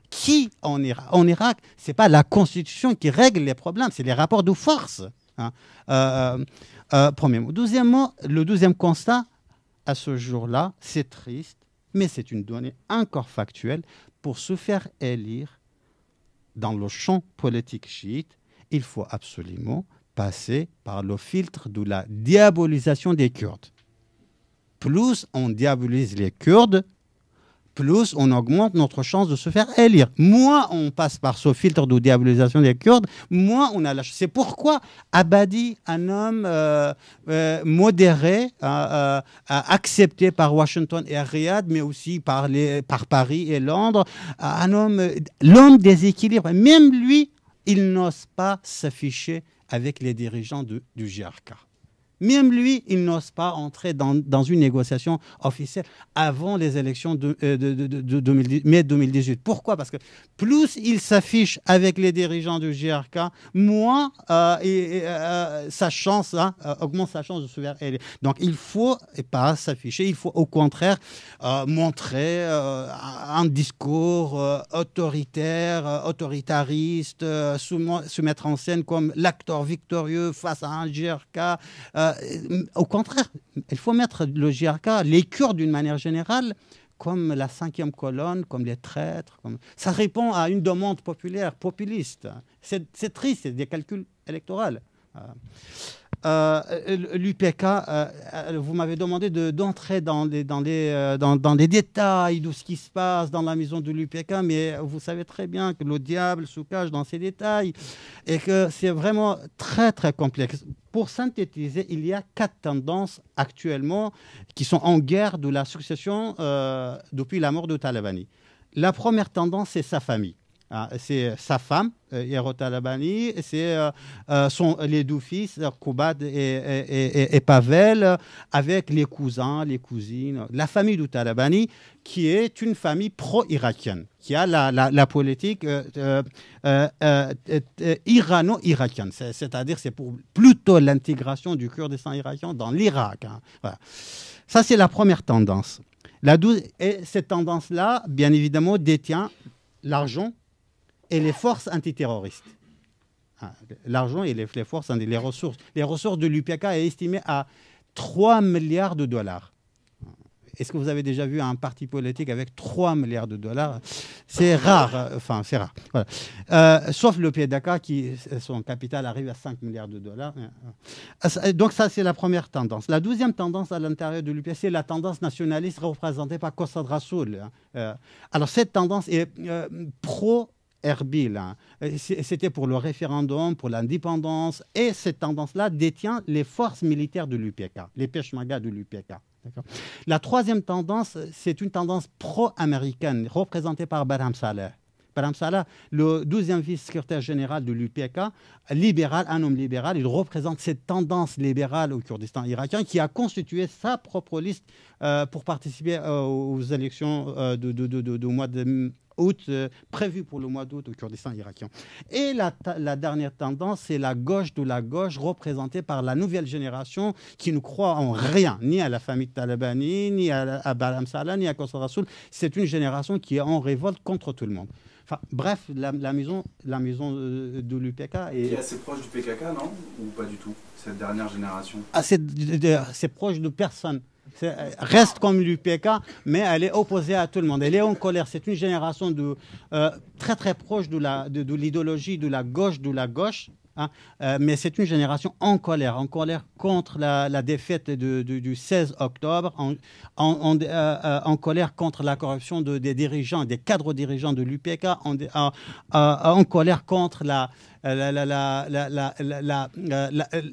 Qui en Irak, ce n'est pas la Constitution qui règle les problèmes, c'est les rapports de force. Premièrement. Deuxièmement, le deuxième constat, à ce jour-là, c'est triste, mais c'est une donnée encore factuelle. Pour se faire élire dans le champ politique chiite, il faut absolument passer par le filtre de la diabolisation des Kurdes. Plus on diabolise les Kurdes, plus on augmente notre chance de se faire élire. Moins on passe par ce filtre de diabolisation des Kurdes, moins on a la chance. C'est pourquoi Abadi, un homme modéré, accepté par Washington et Riyad, mais aussi par Paris et Londres, l'homme des équilibres, même lui, il n'ose pas s'afficher avec les dirigeants du JRK. Même lui, il n'ose pas entrer dans une négociation officielle avant les élections de mai 2018. Pourquoi? Parce que plus il s'affiche avec les dirigeants du JRK, moins sa chance augmente sa chance de se faire élire. Donc il ne faut pas s'afficher, il faut au contraire montrer un discours autoritariste, se mettre en scène comme l'acteur victorieux face à un JRK. Au contraire, il faut mettre le JRK, les Kurdes d'une manière générale, comme la cinquième colonne, comme les traîtres. Ça répond à une demande populaire, populiste. C'est triste, c'est des calculs électoraux. L'UPK, vous m'avez demandé d'entrer dans les détails de ce qui se passe dans la maison de l'UPK, mais vous savez très bien que le diable se cache dans ces détails et que c'est vraiment très, très complexe. Pour synthétiser, il y a 4 tendances actuellement qui sont en guerre de la succession depuis la mort de Talabani. La première tendance, c'est sa famille. C'est sa femme, Hero Talabani, c'est les deux fils, Koubad et Pavel, avec les cousins, les cousines. La famille de Talabani, qui est une famille pro-irakienne, qui a la politique irano-irakienne. C'est-à-dire c'est pour plutôt l'intégration du Kurdistan irakien dans l'Irak. Voilà. Ça, c'est la première tendance. Et cette tendance-là, bien évidemment, détient l'argent et les forces antiterroristes. L'argent et les forces, les ressources. Les ressources de l'UPK est estimé à 3 milliards de dollars. Est-ce que vous avez déjà vu un parti politique avec 3 milliards de dollars? C'est rare. C'est rare. Voilà. Sauf le PDK, qui son capital arrive à 5 milliards de dollars. Donc ça, c'est la première tendance. La deuxième tendance à l'intérieur de l'UPK, c'est la tendance nationaliste représentée par Kossad Rassoul. Alors cette tendance est pro Erbil. C'était pour le référendum, pour l'indépendance. Et cette tendance-là détient les forces militaires de l'UPK, les Peshmerga de l'UPK. La troisième tendance, c'est une tendance pro-américaine représentée par Barham Saleh. Barham Saleh, le 12e vice-secrétaire général de l'UPK, libéral, un homme libéral, il représente cette tendance libérale au Kurdistan irakien qui a constitué sa propre liste pour participer aux élections du mois de août, prévu pour le mois d'août au Kurdistan irakien. Et la dernière tendance, c'est la gauche de la gauche, représentée par la nouvelle génération qui ne croit en rien, ni à la famille Talabani, ni à Barham Saleh, ni à Kossad Rassoul. C'est une génération qui est en révolte contre tout le monde. Enfin, bref, la maison de l'UPK est... Qui est assez proche du PKK, non? Ou pas du tout, cette dernière génération? C'est proche de personne. Reste comme l'UPK, mais elle est opposée à tout le monde. Elle est en colère. C'est une génération très très proche de l'idéologie de la gauche hein. Mais c'est une génération en colère contre la défaite du 16 octobre, en colère contre la corruption des dirigeants, des cadres dirigeants de l'UPK, en colère contre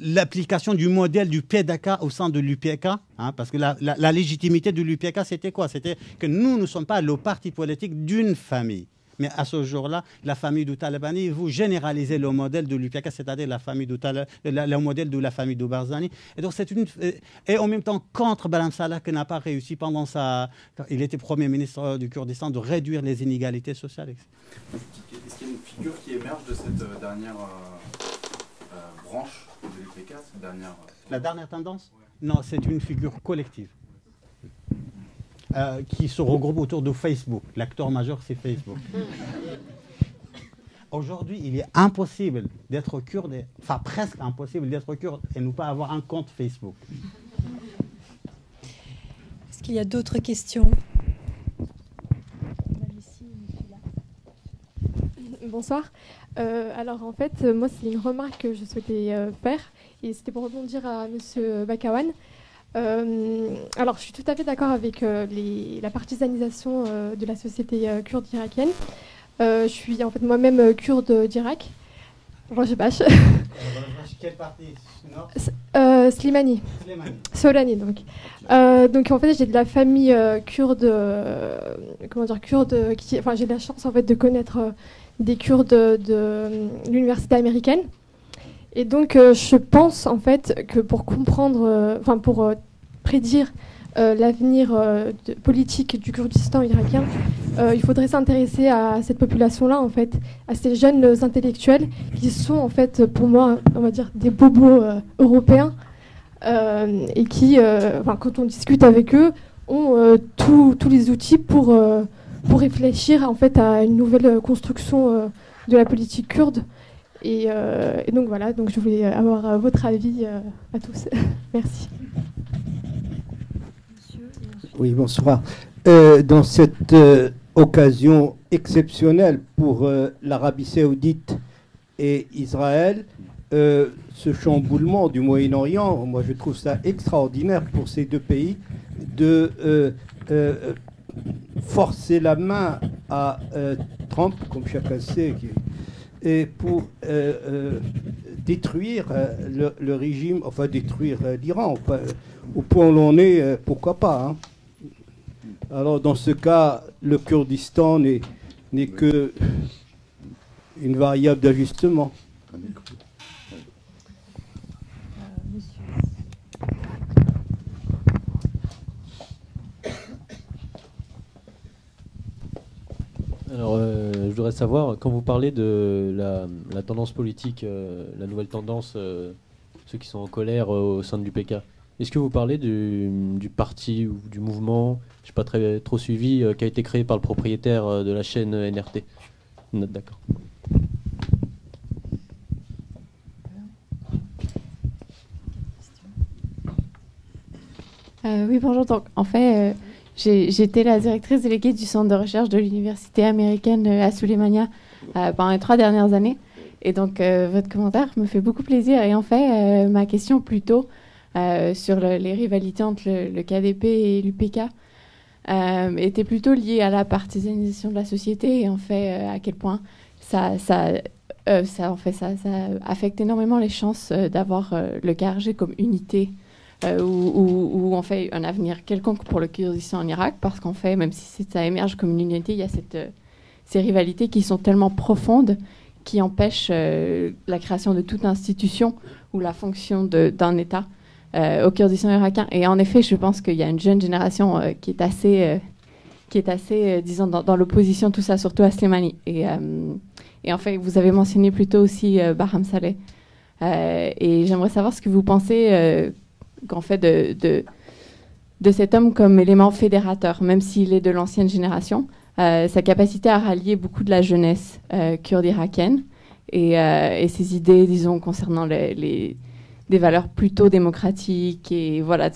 l'application du modèle du PDK au sein de l'UPK, hein, parce que la légitimité de l'UPK, c'était quoi? C'était que nous ne sommes pas le parti politique d'une famille. Mais à ce jour-là, la famille du Talabani, vous généralisez le modèle de l'UPK, c'est-à-dire le modèle de la famille de Barzani. Et donc et en même temps contre Barham Saleh, qui n'a pas réussi quand il était Premier ministre du Kurdistan, de réduire les inégalités sociales. Est-ce qu'il y a une figure qui émerge de cette dernière branche de l'UPK, La dernière tendance? Non, c'est une figure collective. Qui se regroupe autour de Facebook. L'acteur majeur, c'est Facebook. Aujourd'hui, il est impossible d'être kurde, enfin presque impossible d'être kurde et ne pas avoir un compte Facebook. Est-ce qu'il y a d'autres questions? Bonsoir. Alors en fait, moi c'est une remarque que je souhaitais faire et c'était pour rebondir à Monsieur Bakawan. Alors, je suis tout à fait d'accord avec la partisanisation de la société kurde irakienne. Je suis en fait moi-même kurde d'Irak. Rojbash. Quelle partie? Slimani. Solani, donc. Donc, en fait, j'ai de la famille kurde. Kurde. Enfin, j'ai de la chance en fait de connaître des Kurdes de l'université américaine. Et donc, je pense en fait que pour comprendre, pour prédire l'avenir politique du Kurdistan irakien, il faudrait s'intéresser à cette population-là, en fait, à ces jeunes intellectuels qui sont en fait, pour moi, on va dire, des bobos européens et qui, quand on discute avec eux, ont tous les outils pour réfléchir en fait à une nouvelle construction de la politique kurde. Et donc voilà, donc je voulais avoir votre avis à tous. Merci. Oui, bonsoir. Dans cette occasion exceptionnelle pour l'Arabie Saoudite et Israël, ce chamboulement du Moyen-Orient, moi je trouve ça extraordinaire pour ces deux pays de forcer la main à Trump, comme chacun sait, et pour détruire le régime, enfin détruire l'Iran, au point où l'on est, pourquoi pas, hein. Alors dans ce cas, le Kurdistan n'est que une variable d'ajustement. Alors, je voudrais savoir, quand vous parlez de la tendance politique, la nouvelle tendance, ceux qui sont en colère au sein de l'UPK, est-ce que vous parlez du parti ou du mouvement, je n'ai pas trop suivi, qui a été créé par le propriétaire de la chaîne NRT? D'accord. Oui, bonjour. Donc, en fait, j'étais la directrice déléguée du centre de recherche de l'université américaine à Suleymania pendant les 3 dernières années. Et donc, votre commentaire me fait beaucoup plaisir. Et en fait, ma question plutôt sur les rivalités entre le KDP et l'UPK était plutôt liée à la partisanisation de la société et en fait, à quel point ça affecte énormément les chances d'avoir le KRG comme unité ou en fait un avenir quelconque pour le Kurdistan en Irak, parce qu'en fait, même si ça émerge comme une unité, il y a ces rivalités qui sont tellement profondes qui empêchent la création de toute institution ou la fonction d'un État au Kurdistan irakien. Et en effet, je pense qu'il y a une jeune génération qui est assez, disons, dans l'opposition, tout ça, surtout à Slimani. Et en fait, vous avez mentionné plutôt aussi Barham Saleh. Et j'aimerais savoir ce que vous pensez qu'en fait de cet homme comme élément fédérateur, même s'il est de l'ancienne génération, sa capacité à rallier beaucoup de la jeunesse kurde irakienne et ses idées, disons, concernant des valeurs plutôt démocratiques et voilà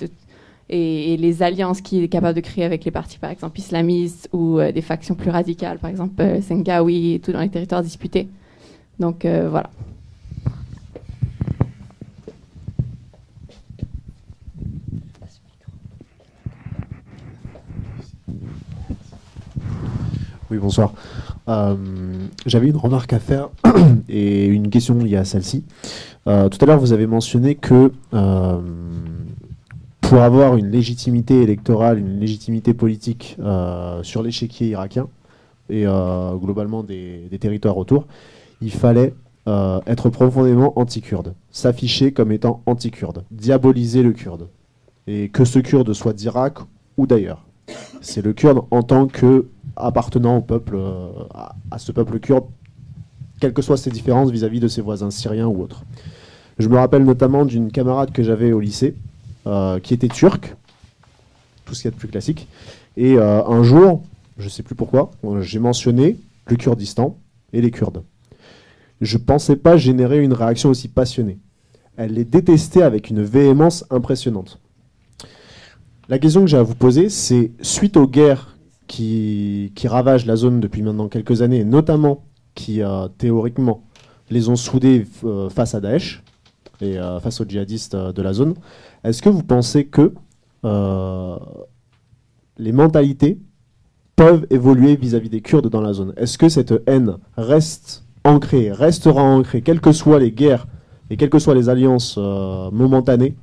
et les alliances qu'il est capable de créer avec les partis, par exemple islamistes ou des factions plus radicales, par exemple Sengawi et tout dans les territoires disputés. Donc voilà. Oui, bonsoir. J'avais une remarque à faire et une question liée à celle-ci. Tout à l'heure, vous avez mentionné que pour avoir une légitimité électorale, une légitimité politique sur l'échiquier irakien et globalement des territoires autour, il fallait être profondément anti-kurde, s'afficher comme étant anti-kurde, diaboliser le kurde, et que ce kurde soit d'Irak ou d'ailleurs. C'est le kurde en tant que appartenant au peuple, à ce peuple kurde, quelles que soient ses différences vis-à-vis de ses voisins syriens ou autres. Je me rappelle notamment d'une camarade que j'avais au lycée, qui était turque, tout ce qu'il y a de plus classique, et un jour, je ne sais plus pourquoi, j'ai mentionné le Kurdistan et les Kurdes. Je ne pensais pas générer une réaction aussi passionnée. Elle les détestait avec une véhémence impressionnante. La question que j'ai à vous poser, c'est suite aux guerres qui ravagent la zone depuis maintenant quelques années, et notamment qui, théoriquement, les ont soudés face à Daesh et face aux djihadistes de la zone, est-ce que vous pensez que les mentalités peuvent évoluer vis-à-vis des Kurdes dans la zone? Est-ce que cette haine restera ancrée, quelles que soient les guerres et quelles que soient les alliances momentanées?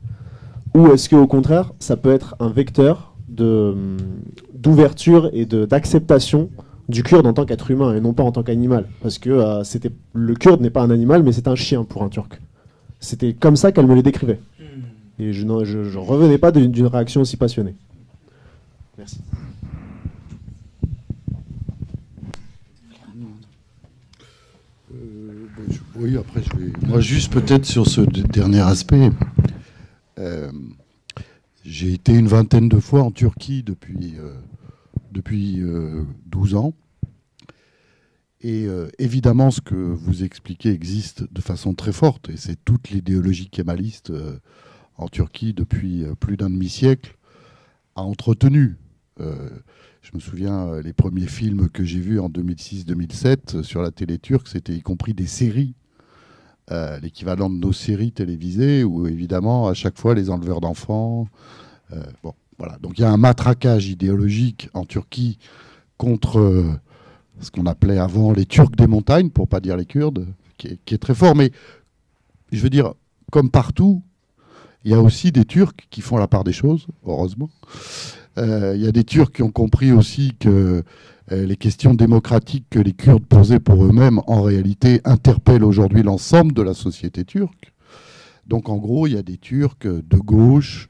Ou est-ce qu'au contraire, ça peut être un vecteur d'ouverture et d'acceptation du Kurde en tant qu'être humain et non pas en tant qu'animal? Parce que le Kurde n'est pas un animal, mais c'est un chien pour un Turc. C'était comme ça qu'elle me les décrivait. Et je ne revenais pas d'une réaction aussi passionnée. Merci. Oui, après, moi, juste peut-être sur ce dernier aspect. J'ai été une vingtaine de fois en Turquie depuis 12 ans. Et évidemment, ce que vous expliquez existe de façon très forte. Et c'est toute l'idéologie kémaliste en Turquie depuis plus d'un demi-siècle a entretenu. Je me souviens, les premiers films que j'ai vus en 2006-2007 sur la télé turque, c'était y compris des séries. L'équivalent de nos séries télévisées, où évidemment, à chaque fois, les enleveurs d'enfants. Bon, voilà. Donc il y a un matraquage idéologique en Turquie contre ce qu'on appelait avant les Turcs des montagnes, pour pas dire les Kurdes, qui est très fort. Mais je veux dire, comme partout, il y a aussi des Turcs qui font la part des choses, heureusement. Il y a des Turcs qui ont compris aussi que les questions démocratiques que les Kurdes posaient pour eux-mêmes, en réalité, interpellent aujourd'hui l'ensemble de la société turque. Donc, en gros, il y a des Turcs de gauche,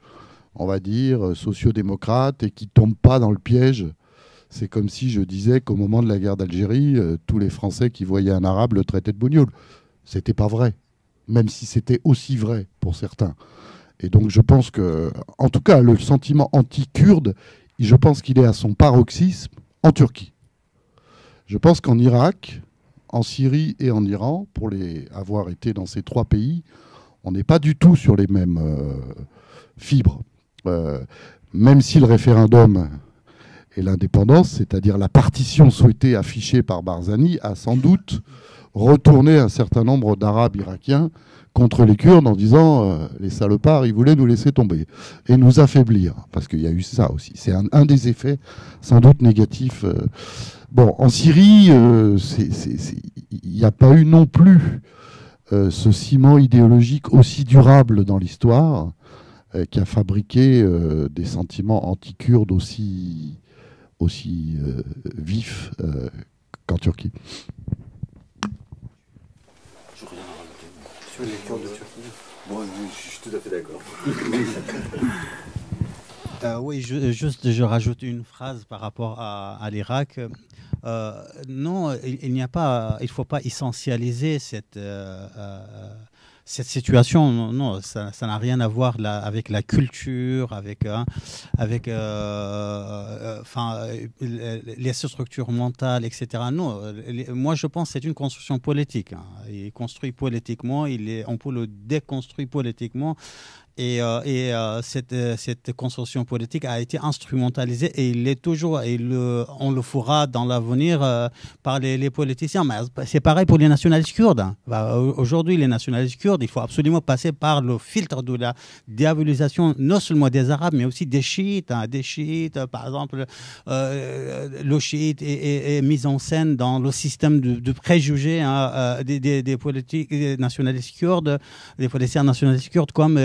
on va dire, sociodémocrates, et qui ne tombent pas dans le piège. C'est comme si je disais qu'au moment de la guerre d'Algérie, tous les Français qui voyaient un Arabe le traitaient de bougnoul. C'était pas vrai, même si c'était aussi vrai pour certains. Et donc, je pense que, en tout cas, le sentiment anti-kurde, je pense qu'il est à son paroxysme en Turquie. Je pense qu'en Irak, en Syrie et en Iran, pour avoir été dans ces trois pays, on n'est pas du tout sur les mêmes fibres. Même si le référendum et l'indépendance, c'est-à-dire la partition souhaitée affichée par Barzani, a sans doute retourné un certain nombre d'Arabes irakiens contre les Kurdes en disant les salopards, ils voulaient nous laisser tomber et nous affaiblir, parce qu'il y a eu ça aussi. C'est un des effets sans doute négatifs. Bon, en Syrie, il n'y a pas eu non plus ce ciment idéologique aussi durable dans l'histoire qui a fabriqué des sentiments anti-kurdes aussi vifs qu'en Turquie. Sur les Kurdes de Turquie. Bon, je suis tout à fait d'accord. Oui, je rajoute une phrase par rapport à l'Irak. Non, il ne faut pas essentialiser cette situation. Non, ça n'a rien à voir avec la culture, avec les structures mentales, etc. Non, moi je pense que c'est une construction politique. Il est construit politiquement, on peut le déconstruire politiquement. Cette construction politique a été instrumentalisée et il l'est toujours. Et on le fera dans l'avenir par les politiciens. Mais c'est pareil pour les nationalistes kurdes. Aujourd'hui, les nationalistes kurdes, il faut absolument passer par le filtre de la diabolisation non seulement des Arabes, mais aussi des chiites. Des chiites, par exemple, le chiite est mis en scène dans le système de préjugés des politiques des nationalistes kurdes, des politiciens nationalistes kurdes comme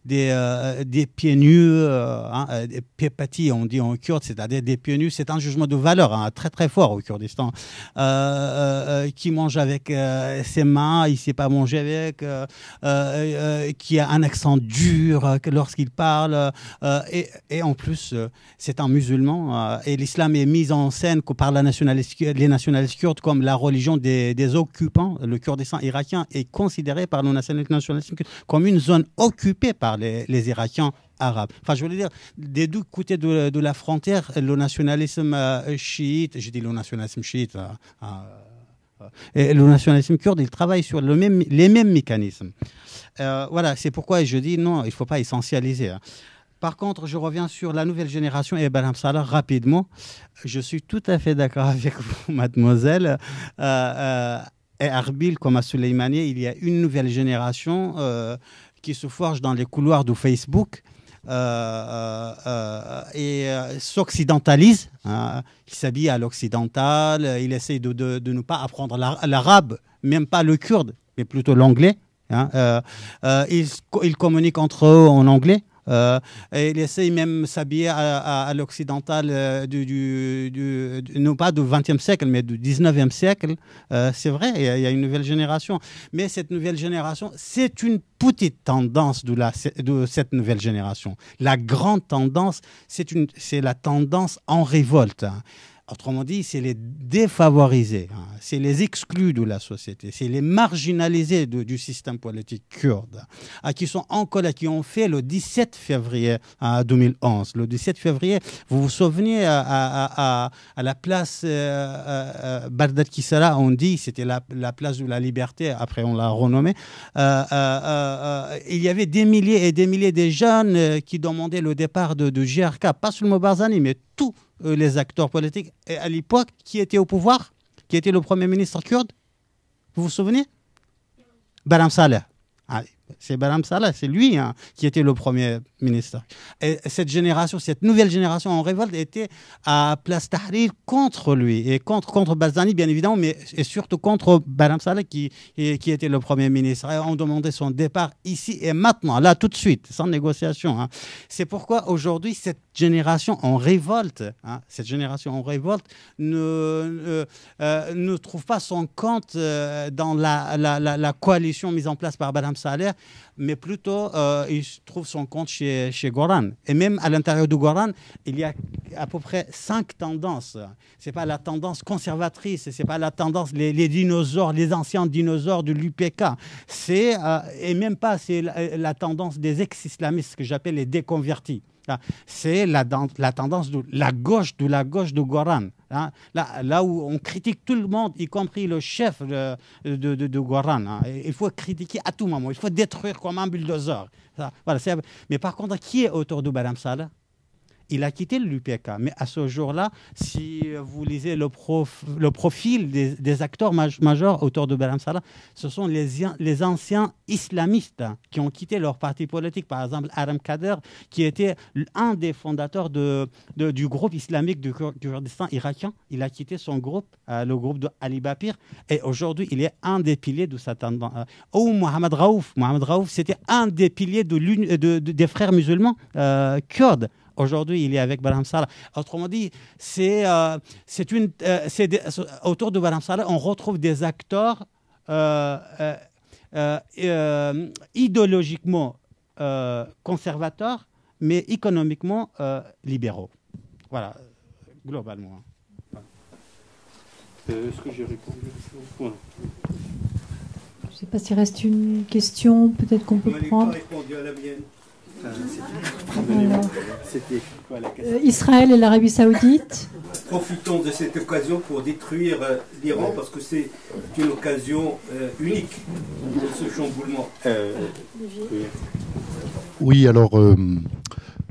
des pieds nus, des pieds pâtis, on dit en kurde, c'est-à-dire des pieds nus. C'est un jugement de valeur très très fort au Kurdistan. Qui mange avec ses mains, il ne sait pas manger avec, qui a un accent dur lorsqu'il parle, et en plus, c'est un musulman, et l'islam est mis en scène par les nationalistes kurdes comme la religion des occupants. Le Kurdistan irakien est considéré par nos nationalistes kurdes comme une zone occupée par les Irakiens arabes. Enfin, je voulais dire, des deux côtés de la frontière, le nationalisme chiite, j'ai dit le nationalisme chiite, et le nationalisme kurde, il travaille sur les mêmes mécanismes. Voilà, c'est pourquoi je dis non, il ne faut pas essentialiser. Par contre, je reviens sur la nouvelle génération et Barham Salah rapidement. Je suis tout à fait d'accord avec vous, mademoiselle. Et Arbil, comme à Souleymanie, il y a une nouvelle génération qui se forge dans les couloirs de Facebook et s'occidentalise. Il s'habille à l'occidental, il essaie de ne pas apprendre l'arabe, même pas le kurde, mais plutôt l'anglais. Ils communiquent entre eux en anglais. Et il essaye même de s'habiller à l'occidental, non pas du XXe siècle, mais du XIXe siècle. C'est vrai, il y a une nouvelle génération. Mais cette nouvelle génération, c'est une petite tendance de cette nouvelle génération. La grande tendance, c'est la tendance en révolte. Autrement dit, c'est les défavorisés, c'est les exclus de la société, c'est les marginalisés du système politique kurde, qui sont en colère, qui ont fait le 17 février 2011. Le 17 février, vous vous souvenez, à la place Bagdad Kisara, on dit, c'était la place de la liberté, après on l'a renommée, il y avait des milliers et des milliers de jeunes qui demandaient le départ de GRK, pas seulement Barzani, mais tous les acteurs politiques, et à l'époque, qui était au pouvoir, qui était le premier ministre kurde, vous vous souvenez? Barham Saleh. C'est Barham Saleh, c'est lui qui était le premier ministre. Et cette génération, cette nouvelle génération en révolte était à Place Tahrir contre lui, et contre Barzani, bien évidemment, mais et surtout contre Barham Saleh qui était le premier ministre. Et on demandait son départ ici et maintenant, là, tout de suite, sans négociation. C'est pourquoi aujourd'hui, cette génération en révolte, ne trouve pas son compte dans la coalition mise en place par Barham Saleh, mais plutôt il trouve son compte chez Goran. Et même à l'intérieur du Goran, il y a à peu près 5 tendances. Ce n'est pas la tendance conservatrice, ce n'est pas la tendance, les dinosaures, les anciens dinosaures de l'UPK. Et même pas, c'est la tendance des ex-islamistes que j'appelle les déconvertis. C'est la tendance de la gauche de Goran. Là où on critique tout le monde, y compris le chef de Goran. Il faut critiquer à tout moment, il faut détruire comme un bulldozer. Voilà, mais par contre, qui est autour de Barham Saleh? Il a quitté l'UPK, mais à ce jour-là, si vous lisez le profil des acteurs majeurs autour de Barham Saleh, ce sont les anciens islamistes qui ont quitté leur parti politique. Par exemple, Aram Kader, qui était un des fondateurs du groupe islamique du Kurdistan irakien, il a quitté son groupe, le groupe de Ali Bapir, et aujourd'hui, il est un des piliers de sa tendance. Ou Mohamed Raouf. Mohamed Raouf, c'était un des piliers des frères musulmans kurdes. Aujourd'hui, il est avec Barham Saleh. Autrement dit, autour de Barham Saleh, on retrouve des acteurs idéologiquement conservateurs, mais économiquement libéraux. Voilà, globalement. Est-ce que j'ai répondu? Voilà. Je ne sais pas s'il reste une question, peut-être qu'on peut prendre. Répondu à la mienne. C'était quoi la question? Israël et l'Arabie Saoudite. Profitons de cette occasion pour détruire l'Iran parce que c'est une occasion unique de ce chamboulement. Oui. Oui, alors,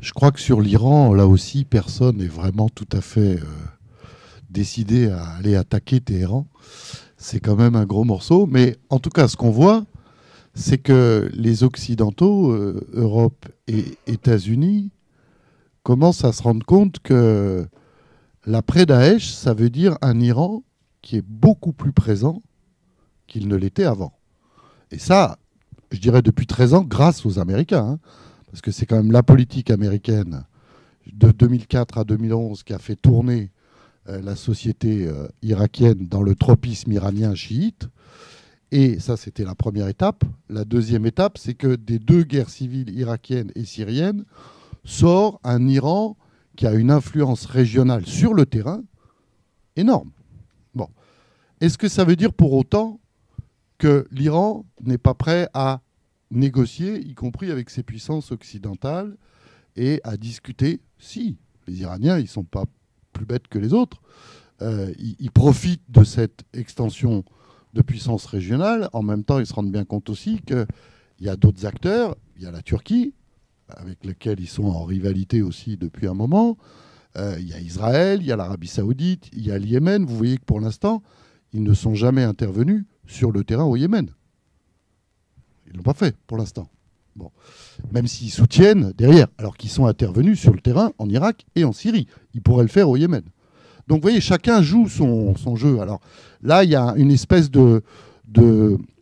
je crois que sur l'Iran, là aussi, personne n'est vraiment tout à fait décidé à aller attaquer Téhéran. C'est quand même un gros morceau. Mais en tout cas, ce qu'on voit, c'est que les Occidentaux, Europe et États-Unis, commencent à se rendre compte que l'après-Daesh, ça veut dire un Iran qui est beaucoup plus présent qu'il ne l'était avant. Et ça, je dirais depuis 13 ans, grâce aux Américains. Hein, parce que c'est quand même la politique américaine de 2004 à 2011 qui a fait tourner la société irakienne dans le tropisme iranien chiite. Et ça, c'était la première étape. La deuxième étape, c'est que des deux guerres civiles irakiennes et syriennes sort un Iran qui a une influence régionale sur le terrain énorme. Bon. Est-ce que ça veut dire pour autant que l'Iran n'est pas prêt à négocier, y compris avec ses puissances occidentales, et à discuter? Si, les Iraniens, ils ne sont pas plus bêtes que les autres. Ils profitent de cette extension de puissance régionale. En même temps, ils se rendent bien compte aussi qu'il y a d'autres acteurs. Il y a la Turquie, avec laquelle ils sont en rivalité aussi depuis un moment. Il y a Israël, il y a l'Arabie Saoudite, il y a le Yémen. Vous voyez que pour l'instant, ils ne sont jamais intervenus sur le terrain au Yémen. Ils ne l'ont pas fait pour l'instant. Bon. Même s'ils soutiennent derrière, alors qu'ils sont intervenus sur le terrain en Irak et en Syrie. Ils pourraient le faire au Yémen. Donc vous voyez, chacun joue son jeu. Alors là, il y a une espèce de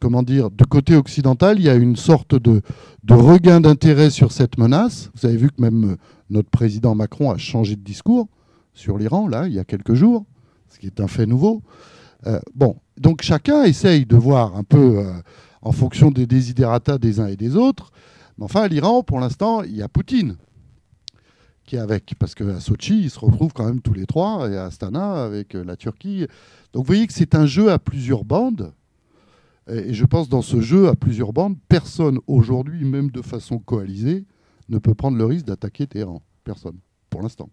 comment dire, de côté occidental, il y a une sorte de regain d'intérêt sur cette menace. Vous avez vu que même notre président Macron a changé de discours sur l'Iran, là, il y a quelques jours, ce qui est un fait nouveau. Bon, donc chacun essaye de voir un peu en fonction des desiderata des uns et des autres. Mais enfin, à l'Iran, pour l'instant, il y a Poutine qui est avec, parce qu'à Sochi, ils se retrouvent quand même tous les trois, et à Astana avec la Turquie. Donc vous voyez que c'est un jeu à plusieurs bandes. Et je pense dans ce jeu à plusieurs bandes, personne aujourd'hui, même de façon coalisée, ne peut prendre le risque d'attaquer Téhéran. Personne, pour l'instant.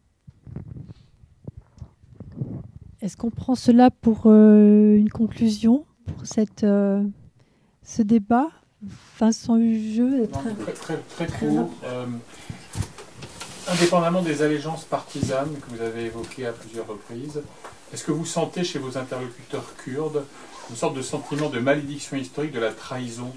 Est-ce qu'on prend cela pour une conclusion pour ce débat? Vincent Hugeux. Très court. Indépendamment des allégeances partisanes que vous avez évoquées à plusieurs reprises, est-ce que vous sentez chez vos interlocuteurs kurdes une sorte de sentiment de malédiction historique de la trahison?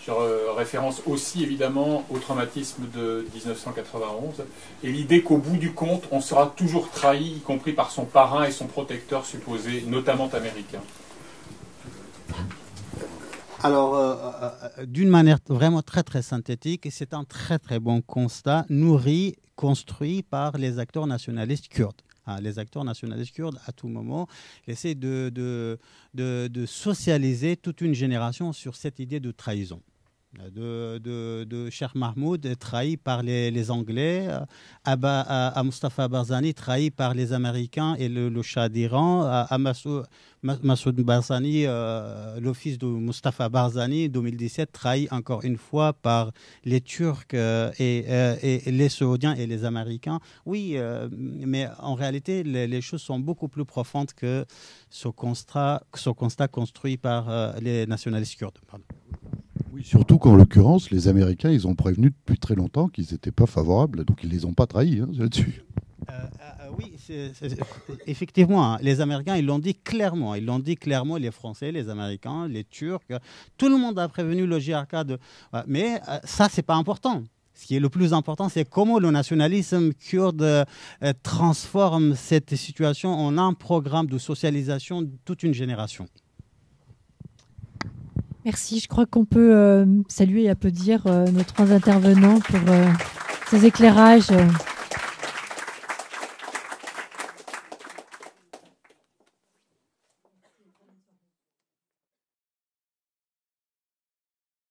Je référence aussi évidemment au traumatisme de 1991 et l'idée qu'au bout du compte, on sera toujours trahi, y compris par son parrain et son protecteur supposé, notamment américain. Alors, d'une manière vraiment très très synthétique, c'est un très très bon constat nourri, construit par les acteurs nationalistes kurdes. Les acteurs nationalistes kurdes, à tout moment, essaient de socialiser toute une génération sur cette idée de trahison. De Cheikh Mahmoud trahi par les Anglais, à Mustafa Barzani trahi par les Américains et le Shah d'Iran, à Massoud Barzani, l'office de Mustafa Barzani 2017 trahi encore une fois par les Turcs et les Saoudiens et les Américains. Oui, mais en réalité les choses sont beaucoup plus profondes que ce constat construit par les nationalistes kurdes. Pardon. Oui, surtout qu'en l'occurrence, les Américains, ils ont prévenu depuis très longtemps qu'ils n'étaient pas favorables, donc ils ne les ont pas trahis là-dessus. Oui, effectivement, les Américains, ils l'ont dit clairement. Ils l'ont dit clairement, les Français, les Américains, les Turcs. Tout le monde a prévenu le JRK. Mais ça, ce n'est pas important. Ce qui est le plus important, c'est comment le nationalisme kurde transforme cette situation en un programme de socialisation de toute une génération. Merci. Je crois qu'on peut saluer et applaudir nos trois intervenants pour ces éclairages.